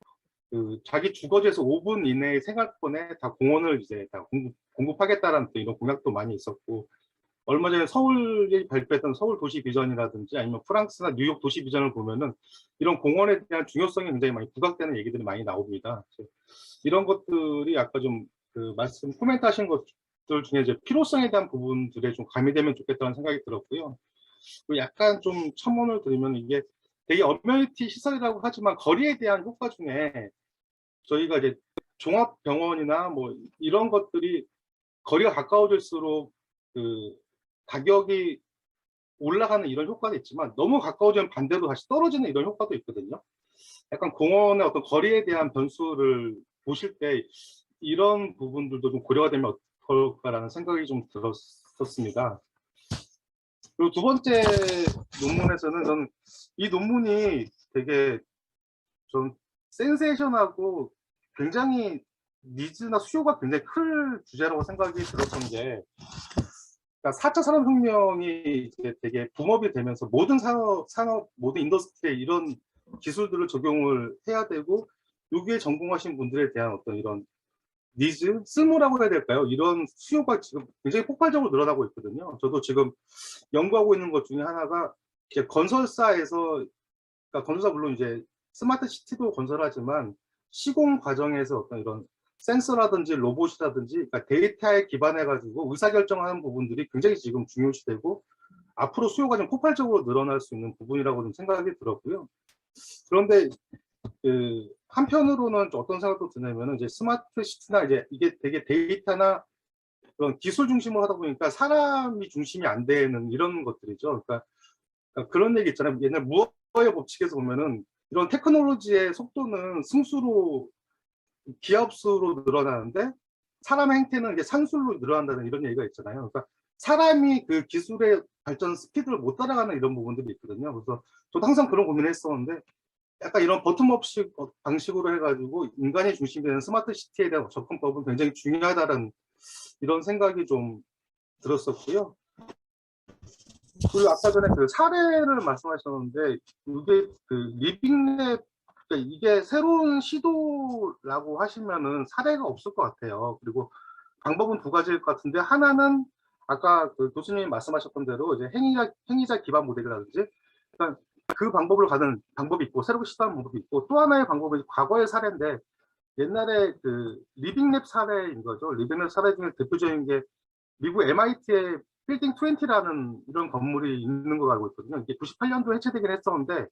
Speaker 1: 자기 주거지에서 5분 이내의 생활권에 다 공원을 이제 다 공급하겠다라는 이런 공약도 많이 있었고, 얼마 전에 서울이 발표했던 서울 도시 비전이라든지 아니면 프랑스나 뉴욕 도시 비전을 보면은 이런 공원에 대한 중요성이 굉장히 많이 부각되는 얘기들이 많이 나옵니다. 이런 것들이 아까 좀 말씀 코멘트 하신 것들 중에 이제 필요성에 대한 부분들에 좀 가미되면 좋겠다는 생각이 들었고요. 그리고 약간 좀 첨언을 드리면 이게 되게 어메니티 시설이라고 하지만 거리에 대한 효과 중에 저희가 이제 종합병원이나 뭐 이런 것들이 거리가 가까워질수록 가격이 올라가는 이런 효과도 있지만 너무 가까워지면 반대로 다시 떨어지는 이런 효과도 있거든요. 약간 공원의 어떤 거리에 대한 변수를 보실 때 이런 부분들도 좀 고려가 되면 어떨까라는 생각이 좀 들었었습니다. 그리고 두 번째 논문에서는 저는 이 논문이 되게 좀 센세이션하고 굉장히 니즈나 수요가 굉장히 클 주제라고 생각이 들었던 게, 그러니까 4차 산업혁명이 이제 되게 붐업이 되면서 모든 산업, 모든 인더스트리에 이런 기술들을 적용을 해야 되고, 여기에 전공하신 분들에 대한 어떤 이런 니즈, 쓸모라고 해야 될까요? 이런 수요가 지금 굉장히 폭발적으로 늘어나고 있거든요. 저도 지금 연구하고 있는 것 중에 하나가 건설사에서, 그러니까 건설사 물론 이제 스마트 시티도 건설하지만 시공 과정에서 어떤 이런 센서라든지 로봇이라든지 그러니까 데이터에 기반해 가지고 의사결정하는 부분들이 굉장히 지금 중요시되고 앞으로 수요가 좀 폭발적으로 늘어날 수 있는 부분이라고 좀 생각이 들었고요. 그런데 한편으로는 어떤 생각도 드냐면은 이제 스마트 시티나 이제 이게 되게 데이터나 그런 기술 중심으로 하다 보니까 사람이 중심이 안 되는 이런 것들이죠. 그러니까 그런 얘기 있잖아요. 옛날 무어의 법칙에서 보면은 이런 테크놀로지의 속도는 승수로 기하급수로 늘어나는데 사람의 행태는 이게 산술로 늘어난다는 이런 얘기가 있잖아요. 그러니까 사람이 그 기술의 발전 스피드를 못 따라가는 이런 부분들이 있거든요. 그래서 저도 항상 그런 고민을 했었는데 약간 이런 버텀업식 방식으로 해가지고 인간이 중심이 되는 스마트 시티에 대한 접근법은 굉장히 중요하다는 이런 생각이 좀 들었었고요. 그리고 아까 전에 사례를 말씀하셨는데 이게 리빙랩, 그러니까 이게 새로운 시도라고 하시면은 사례가 없을 것 같아요. 그리고 방법은 두 가지일 것 같은데, 하나는 아까 교수님이 말씀하셨던 대로 이제 행위자 기반 모델이라든지, 그러니까 그 방법을 가는 방법이 있고 새롭게 시도하는 방법이 있고, 또 하나의 방법은 과거의 사례인데 옛날에 리빙랩 사례인 거죠. 리빙랩 사례 중에 대표적인 게 미국 MIT의 빌딩 20라는 이런 건물이 있는 걸 알고 있거든요. 이게 98년도 해체되긴 했었는데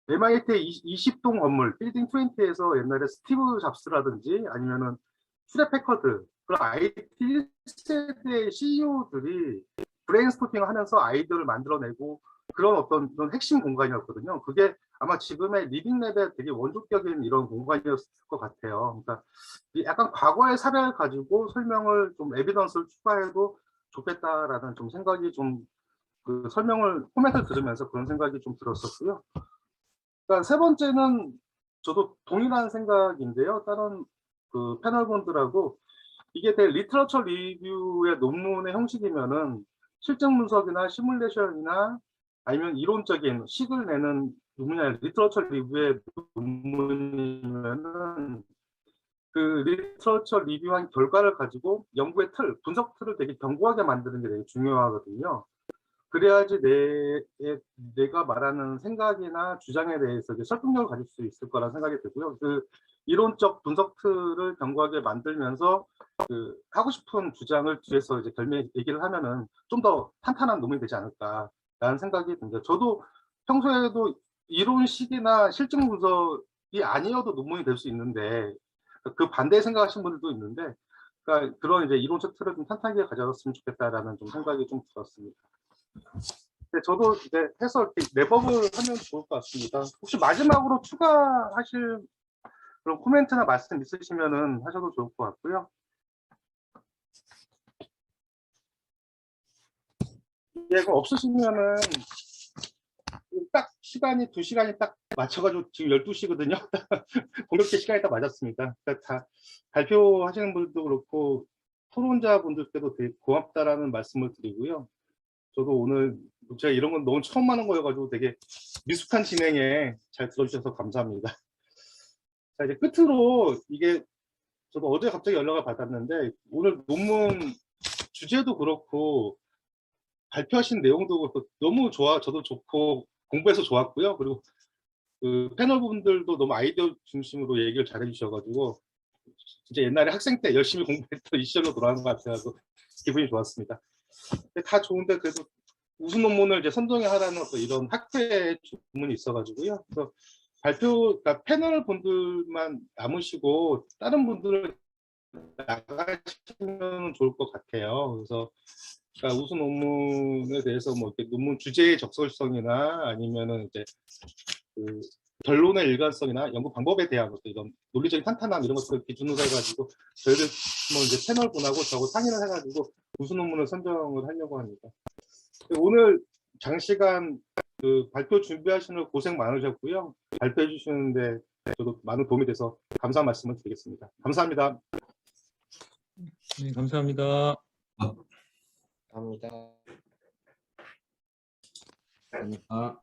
Speaker 1: MIT의 20동 건물 빌딩 20에서 옛날에 스티브 잡스라든지 아니면은 휴렛 패커드 그런 IT 1세대 CEO들이 브레인스토밍을 하면서 아이디어를 만들어내고 그런 어떤 그런 핵심 공간이었거든요. 그게 아마 지금의 리빙랩의 되게 원조격인 이런 공간이었을 것 같아요. 그러니까 약간 과거의 사례를 가지고 설명을 좀 에비던스를 추가해도 좋겠다라는 좀 생각이 좀 설명을 코멘트를 들으면서 그런 생각이 좀 들었었고요. 그러니까 세 번째는 저도 동일한 생각인데요. 다른 패널분들하고 이게 대 리터처 리뷰의 논문의 형식이면은 실증 분석이나 시뮬레이션이나 아니면 이론적인 식을 내는 논문이 아니라 리터처 리뷰의 논문이면은 그 리터처 리뷰한 결과를 가지고 연구의 틀, 분석 틀을 되게 견고하게 만드는 게 되게 중요하거든요. 그래야지 내가 말하는 생각이나 주장에 대해서 이제 설득력을 가질 수 있을 거라는 생각이 들고요. 그 이론적 분석 틀을 견고하게 만들면서 그 하고 싶은 주장을 뒤에서 이제 결매 얘기를 하면은 좀 더 탄탄한 논문이 되지 않을까라는 생각이 듭니다. 저도 평소에도 이론식이나 실증 분석이 아니어도 논문이 될 수 있는데 그 반대 생각하시는 분들도 있는데, 그러니까 그런 이제 이론적 틀을 좀 탄탄하게 가져갔으면 좋겠다라는 좀 생각이 좀 들었습니다. 근데 저도 이제 해서 이렇게 랩업을 하면 좋을 것 같습니다. 혹시 마지막으로 추가하실 그런 코멘트나 말씀 있으시면은 하셔도 좋을 것 같고요. 예, 그럼 없으시면은 딱 시간이 2시간이 딱 맞춰가지고 지금 12시거든요. 공격제 시간이 딱 맞았습니다. 그러니까 다 발표하시는 분들도 그렇고 토론자분들께도 되게 고맙다라는 말씀을 드리고요. 저도 오늘 제가 이런 건 너무 처음 하는 거여가지고 되게 미숙한 진행에 잘 들어주셔서 감사합니다. 자, 이제 끝으로 이게 저도 어제 갑자기 연락을 받았는데 오늘 논문 주제도 그렇고 발표하신 내용도 그렇고 너무 저도 좋고 공부해서 좋았고요. 그리고 그 패널 분들도 너무 아이디어 중심으로 얘기를 잘 해주셔가지고 진짜 옛날에 학생 때 열심히 공부했던 이 시절로 돌아간 것 같아서 기분이 좋았습니다. 다 좋은데 그래도 우수 논문을 이제 선정해 하라는 어떤 이런 학회의 주문이 있어가지고요. 그래서 그러니까 패널 분들만 남으시고 다른 분들을 나가시면 좋을 것 같아요. 그래서 그러니까 우수 논문에 대해서 뭐 이렇게 논문 주제의 적절성이나 아니면은 이제 그 결론의 일관성이나 연구 방법에 대한 것들 이런 논리적인 탄탄함 이런 것들을 기준으로 해가지고 저희들 뭐 이제 패널 분하고 저하고 상의를 해가지고 우수 논문을 선정을 하려고 합니다. 오늘 장시간 그 발표 준비하시는 고생 많으셨고요. 발표해 주시는데 저도 많은 도움이 돼서 감사 말씀을 드리겠습니다. 감사합니다.
Speaker 5: 네, 감사합니다.
Speaker 6: 감사합니다.
Speaker 3: 아.